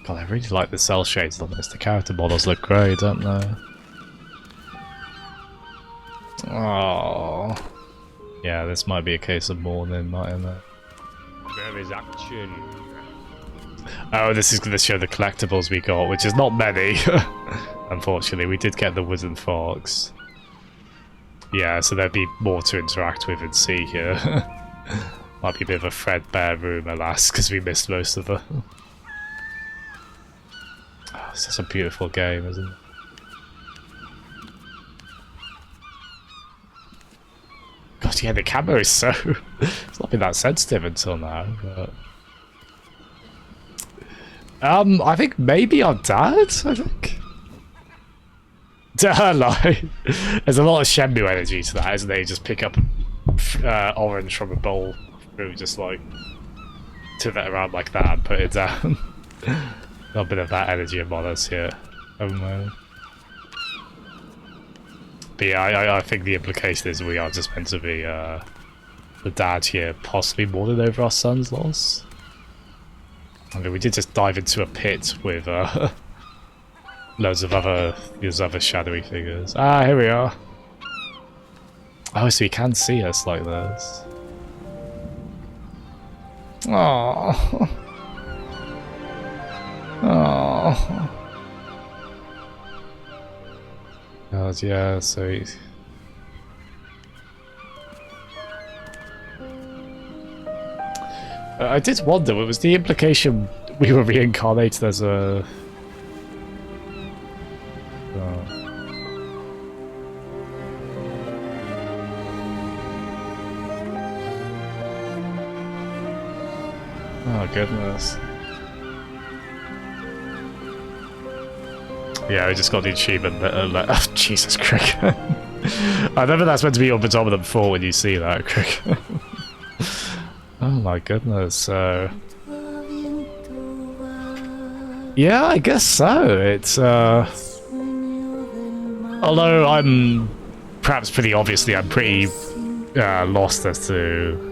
God, I really like the cell shades on this. The character models look great, don't they? Oh, yeah, this might be a case of mourning, mightn't it? There is action. Oh, this is going to show the collectibles we got, which is not many. Unfortunately, we did get the wooden forks. Yeah, so there'd be more to interact with and see here. Might be a bit of a threadbare room, alas, because we missed most of them. Oh, this is a beautiful game, isn't it? God, yeah, the camera is so... it's not been that sensitive until now, but... I think maybe our dad, I think? Like, there's a lot of Shenmue energy to that, isn't there? You just pick up orange from a bowl through, just like turn it around like that and put it down. Got a bit of that energy among us here, haven't we? But yeah, I think the implication is we are just meant to be the dad here, possibly mourning over our son's loss. I mean, we did just dive into a pit with loads of these other shadowy figures. Ah, here we are. Oh, so he can see us like this. Oh. Oh. God, yeah, so he's... I did wonder, was the implication we were reincarnated as a... Oh, goodness. Yeah, we just got the achievement that... oh, Jesus, cricket. I remember that's meant to be your predominant thought when you see that, cricket. Oh my goodness, so... yeah, I guess so. It's, although I'm... perhaps pretty obviously, I'm pretty lost as to...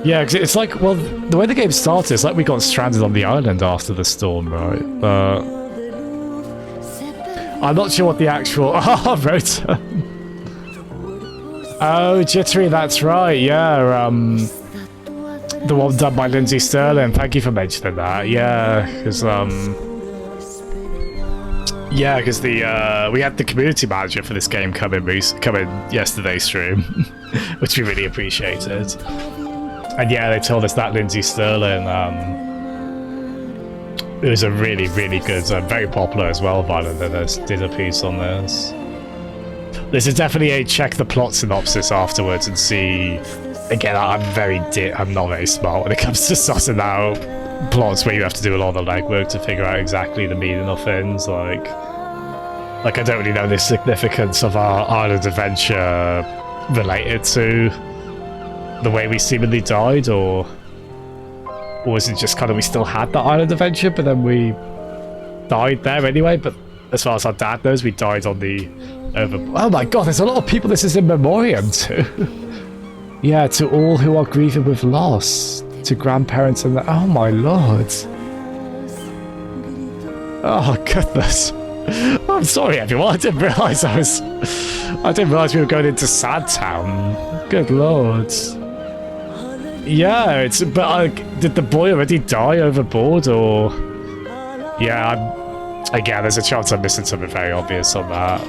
yeah, cause it's like, well, the way the game started, it's like we got stranded on the island after the storm, right? But... I'm not sure what the actual... oh, Rota! Oh, Jittery, that's right, yeah, the one done by Lindsay Sterling, thank you for mentioning that, yeah, because, yeah, because the, we had the community manager for this game come in yesterday's stream, which we really appreciated. And yeah, they told us that Lindsay Sterling, it was a really, really good, very popular as well, Violent Linus did a piece on this. This is definitely a check the plot synopsis afterwards and see. Again, I'm not very smart when it comes to sussing out plots where you have to do a lot of legwork to figure out exactly the meaning of things. Like I don't really know the significance of our island adventure related to the way we seemingly died, or was it just kind of we still had that island adventure, but then we died there anyway? But as far as our dad knows, we died on the Oh my god, there's a lot of people this is in memoriam to. Yeah, to all who are grieving with loss, to grandparents and oh my lord. Oh goodness. I'm sorry everyone, I didn't realise we were going into Sad Town. Good lord. Yeah, did the boy already die overboard, or... Yeah, again, there's a chance I'm missing something very obvious on that.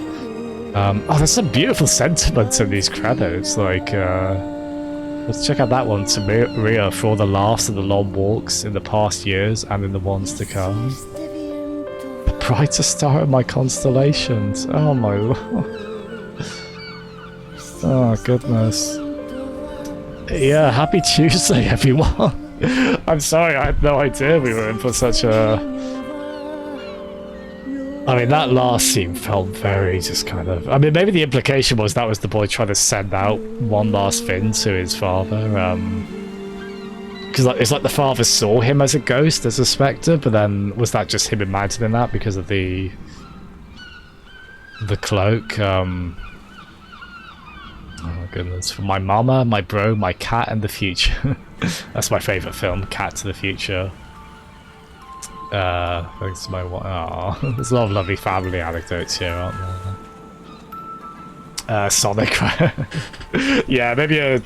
Oh, there's some beautiful sentiments in these credits, like, let's check out that one. To Maria for all the laughs and the long walks in the past years and in the ones to come. The brightest star of my constellations. Oh my lord. Oh goodness. Yeah, happy Tuesday everyone. I'm sorry, I had no idea we were in for such a... I mean, that last scene felt very just kind of... I mean, maybe the implication was that was the boy trying to send out one last thing to his father. Because it's like the father saw him as a ghost, as a spectre, but then was that just him imagining that because of the cloak? Oh my goodness. For my mama, my bro, my cat, and the future. That's my favourite film, Cat to the Future. Thanks to my... Aww. There's a lot of lovely family anecdotes here, aren't there? Sonic. Yeah, maybe a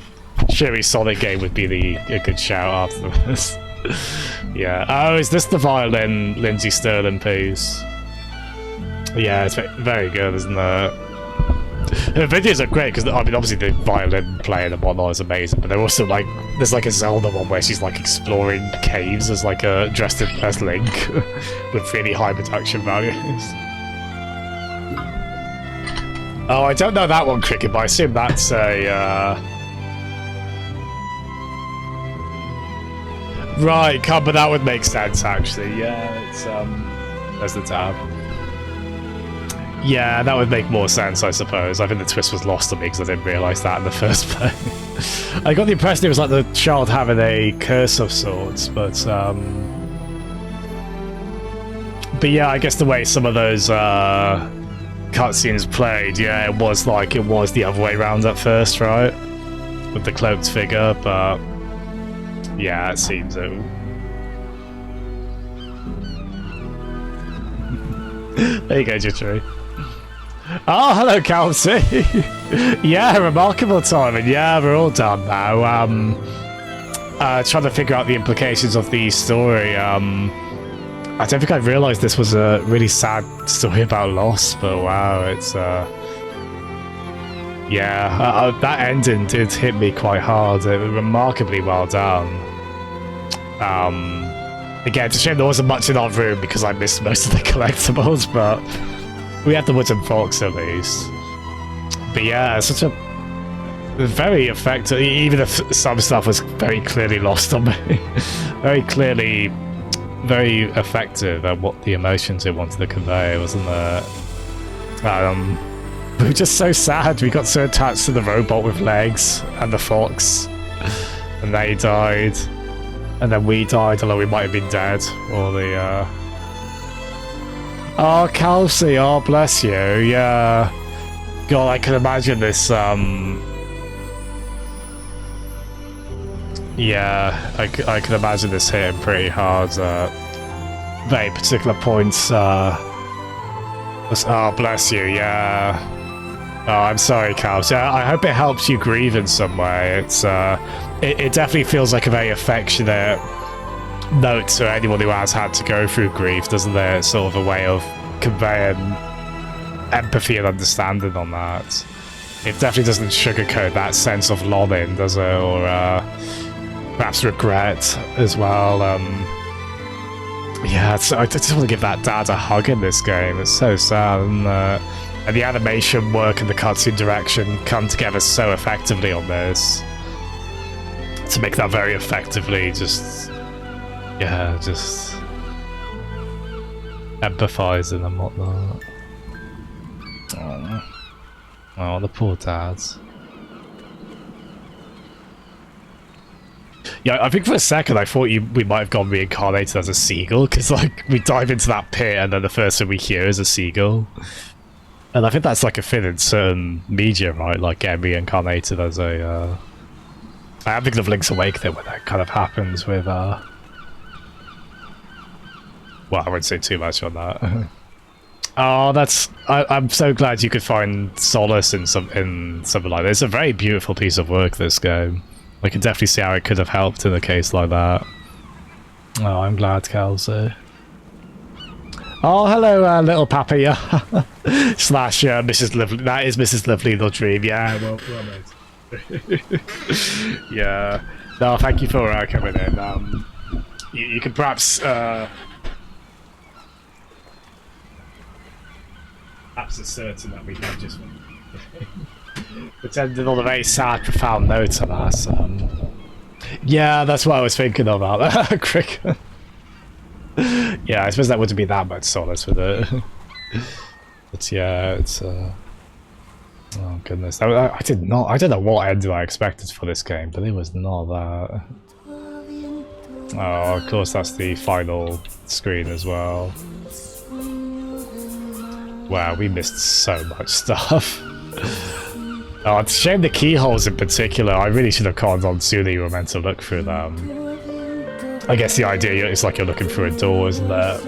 cheery Sonic game would be a good shout after this. Yeah. Oh, is this the violin Lindsay Sterling piece? Yeah, it's very good, isn't it? Her videos are great because, I mean, obviously the violin playing and whatnot is amazing, but they're also like, there's like a Zelda one where she's like exploring caves as like dressed as Link with really high production values. Oh, I don't know that one, Cricket, but I assume that's a right, but that would make sense actually. Yeah, it's there's the tab. Yeah, that would make more sense, I suppose. I think the twist was lost on me because I didn't realise that in the first place. I got the impression it was like the child having a curse of sorts, but yeah, I guess the way some of those cutscenes played, yeah, it was the other way around at first, right? With the cloaked figure, but yeah, it seems it. There you go, Jittery. Oh, hello, Kelsey. Yeah, remarkable timing. Yeah, we're all done now. Trying to figure out the implications of the story. I don't think I realised this was a really sad story about loss, but wow, it's yeah, that ending did hit me quite hard. It was remarkably well done. Again, it's a shame there wasn't much in our room because I missed most of the collectibles, but we had the wooden fox at least. But yeah, such a very effective, even if some stuff was very clearly lost on me. Very clearly, very effective at what the emotions it wanted to convey, wasn't it? We were just so sad. We got so attached to the robot with legs and the fox, and they died. And then we died, although we might have been dead. Or the, Oh, Kelsey, oh, bless you, yeah. God, I can imagine this, yeah, I can imagine this hitting pretty hard at very particular points, oh, bless you, yeah. Oh, I'm sorry, Kelsey. I hope it helps you grieve in some way. It's, it definitely feels like a very affectionate note to anyone who has had to go through grief, doesn't there? It's sort of a way of conveying empathy and understanding on that. It definitely doesn't sugarcoat that sense of longing, does it? Or perhaps regret as well. Yeah, I just want to give that dad a hug in this game. It's so sad, and the animation work and the cutscene direction come together so effectively on this. To make that very effectively, just empathizing and whatnot. Oh, the poor dads. Yeah, I think for a second I thought we might have gone reincarnated as a seagull, because like we dive into that pit and then the first thing we hear is a seagull. And I think that's like a thing in certain media, right? Like getting reincarnated as a I am thinking of Link's Awakening when that kind of happens with well, I won't say too much on that. Oh, I'm so glad you could find solace in something like this. It's a very beautiful piece of work, this game. I can definitely see how it could have helped in a case like that. Oh, I'm glad, Kelsey. Oh, hello, little Papa, yeah. Slash, Mrs. Lovely. That is Mrs. Lovely, the dream, yeah. Well yeah. No, thank you for coming in. You could perhaps, perhaps it's certain that we have just pretended on a very sad, profound note on us. Yeah, that's what I was thinking about. Cricket. Yeah, I suppose that wouldn't be that much solace with it. But yeah, it's oh goodness, I don't know what ending I expected for this game, but it was not that. Oh, of course, that's the final screen as well. Wow, we missed so much stuff. Oh, it's a shame the keyholes in particular. I really should have called on sooner you were meant to look through them. I guess the idea is like you're looking through a door, isn't it?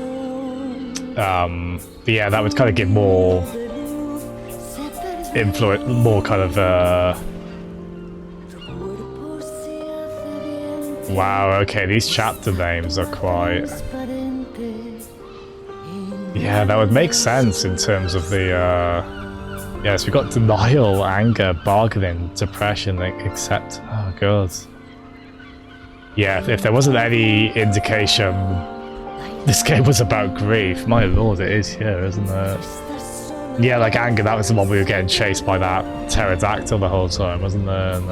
But yeah, that would kind of give more influence, more kind of wow, okay, these chapter names are quite... Yeah, that would make sense in terms of the yes, we've got denial, anger, bargaining, depression, accept. Oh god. Yeah, if there wasn't any indication this game was about grief, my lord, it is here, isn't it? Yeah, like anger, that was the one we were getting chased by that pterodactyl the whole time, wasn't there? And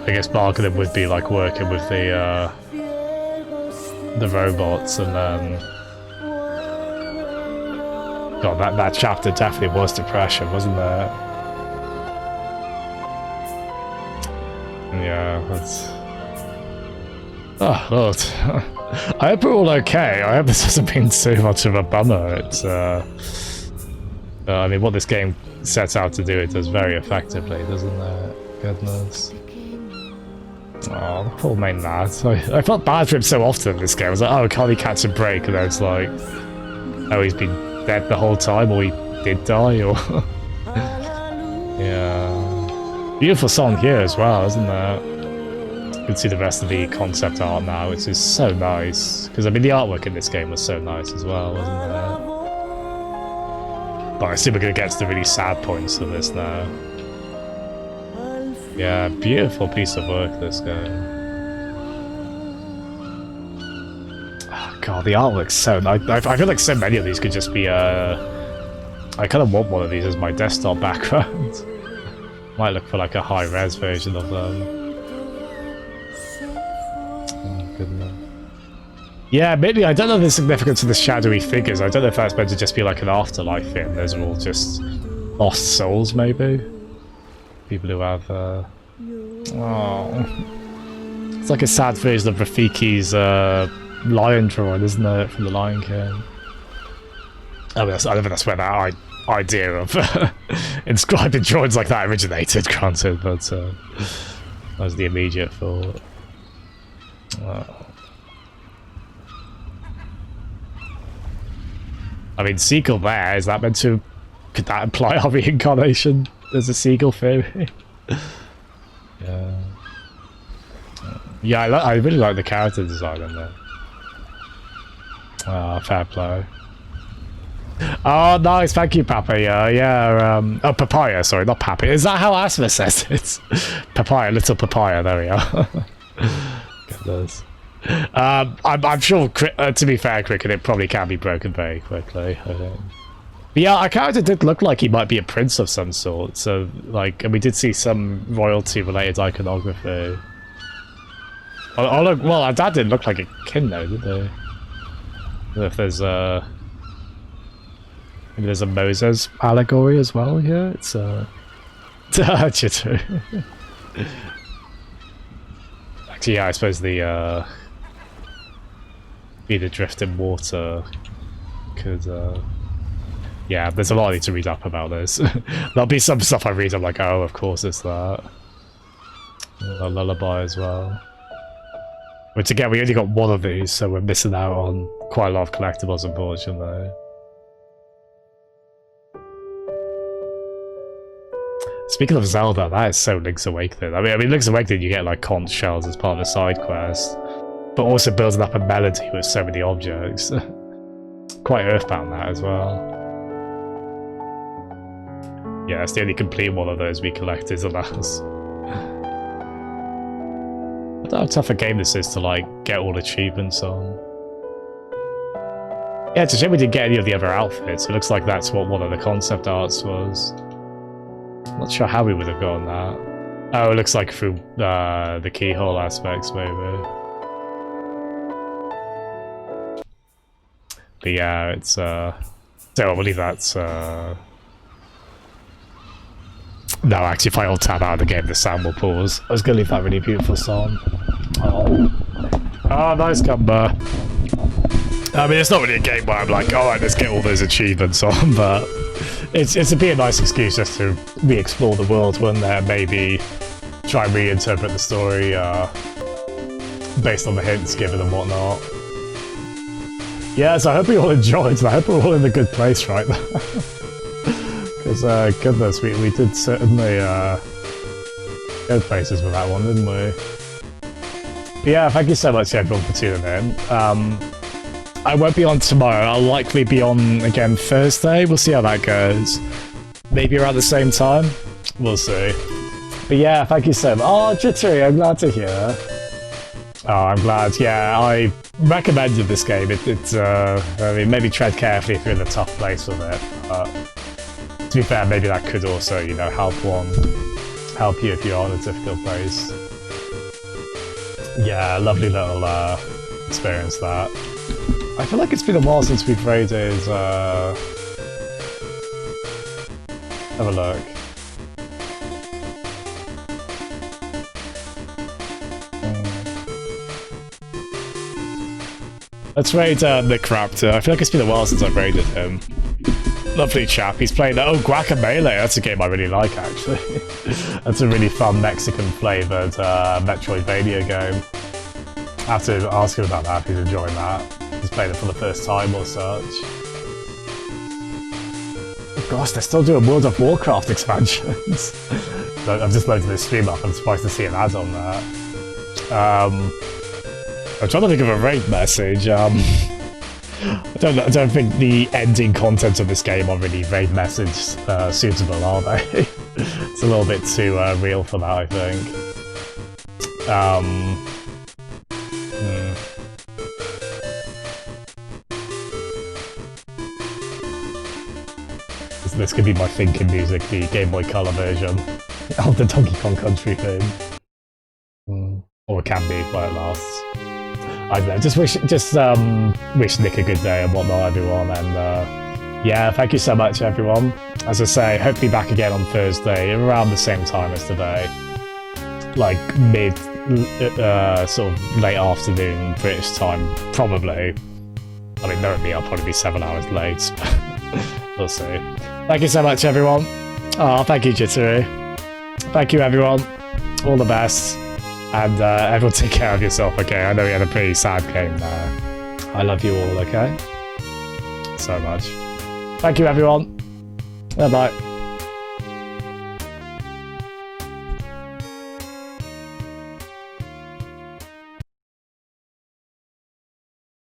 I guess bargaining would be like working with the robots, and then god, that chapter definitely was depression, wasn't there? Yeah, that's... Oh, Lord. I hope we're all okay. I hope this hasn't been too much of a bummer. It's, I mean, what this game sets out to do, it does very effectively, doesn't it? Goodness. Oh, the poor main lad. I felt bad for him so often in this game. I was like, oh, can't he catch a break? And then it's like, oh, he's been dead the whole time, or he did die, or... Yeah. Beautiful song here as well, isn't there? You can see the rest of the concept art now, which is so nice. Because, I mean, the artwork in this game was so nice as well, wasn't it? But I assume we're going to get to the really sad points of this now. Yeah, beautiful piece of work, this game. Oh, god, the artwork's so nice. I feel like so many of these could just be, I kind of want one of these as my desktop background. Might look for like a high-res version of them. Oh, goodness. Yeah, maybe, I don't know the significance of the shadowy figures. I don't know if that's meant to just be like an afterlife thing. Those are all just lost souls, maybe? People who have, oh. It's like a sad version of Rafiki's lion drawing, isn't it? From the Lion King. I don't think that's where that idea of inscribing drawings like that originated, granted, but that was the immediate thought. I mean, seagull there, is that meant to... Could that imply our reincarnation? There's a seagull theory. Yeah. Yeah, I really like the character design in there. Ah, fair play. Oh, nice, thank you, Papa. Yeah, oh, papaya, sorry, not Papa. Is that how Asma says it? Papaya, little papaya, there we are. Goodness. I'm sure, to be fair, Cricket, it probably can be broken very quickly, I think. But yeah, our character did look like he might be a prince of some sort, so, like, and we did see some royalty-related iconography. Well, our dad didn't look like a king, though, did they? I don't know if there's a... Maybe there's a Moses allegory as well here. It's Jitter. Actually, yeah, I suppose the be the drift in water could yeah, there's a lot I need to read up about this. There'll be some stuff I read, I'm like, oh, of course it's that. A lullaby as well. Which again, we only got one of these, so we're missing out on quite a lot of collectibles, unfortunately. Speaking of Zelda, that is so Link's Awakening. I mean, Link's Awakening, you get like conch shells as part of the side quest, but also building up a melody with so many objects. Quite Earthbound, that as well. Yeah, it's the only complete one of those we collected, alas. I don't know how tough a game this is to like get all achievements on. Yeah, it's a shame we didn't get any of the other outfits. It looks like that's what one of the concept arts was. I'm not sure how we would have gotten that. Oh, it looks like through the keyhole aspects, maybe. But yeah, it's so I believe that's no, actually, if I alt tab out of the game, the sound will pause. I was gonna leave that really beautiful song. Oh, nice comeback. I mean, it's not really a game where I'm like, alright, let's get all those achievements on, but it'd be a nice excuse just to re-explore the world, wouldn't there? Maybe try and reinterpret the story based on the hints given and whatnot. Yeah, so I hope we all enjoyed, and I hope we're all in a good place right now. Because, goodness, we did certainly go places with that one, didn't we? But yeah, thank you so much everyone for tuning in. I won't be on tomorrow, I'll likely be on again Thursday, we'll see how that goes. Maybe around the same time, we'll see. But yeah, thank you so much. Oh, Jittery, I'm glad to hear. Oh, I'm glad, yeah, I recommended this game. I mean, maybe tread carefully if you're in a tough place with it. But to be fair, maybe that could also, you know, help you if you're in a difficult place. Yeah, lovely little experience that. I feel like it's been a while since we've raided. Have a look. Let's raid Nick Raptor. I feel like it's been a while since I've raided him. Lovely chap. He's playing... Oh, Guacamelee. That's a game I really like, actually. That's a really fun Mexican-flavoured Metroidvania game. I have to ask him about that if he's enjoying that. He's playing it for the first time or such. Oh gosh, they're still doing World of Warcraft expansions. I've just loaded this stream up. I'm surprised to see an ad on that. I'm trying to think of a raid message. I don't think the ending content of this game are really raid message suitable, are they? It's a little bit too real for that, I think. This could be my thinking music, the Game Boy Color version of the Donkey Kong Country theme. Or it can be while it lasts. I don't know, just wish Nick a good day and whatnot, everyone, and yeah, thank you so much, everyone. As I say, hope to be back again on Thursday, around the same time as today. Like mid, sort of late afternoon British time, probably. I mean, knowing me, I'll probably be 7 hours late. We'll see. Thank you so much, everyone. Oh, thank you, Jittery. Thank you, everyone. All the best. And everyone take care of yourself, okay? I know you had a pretty sad game there. I love you all, okay? So much. Thank you, everyone. Bye-bye.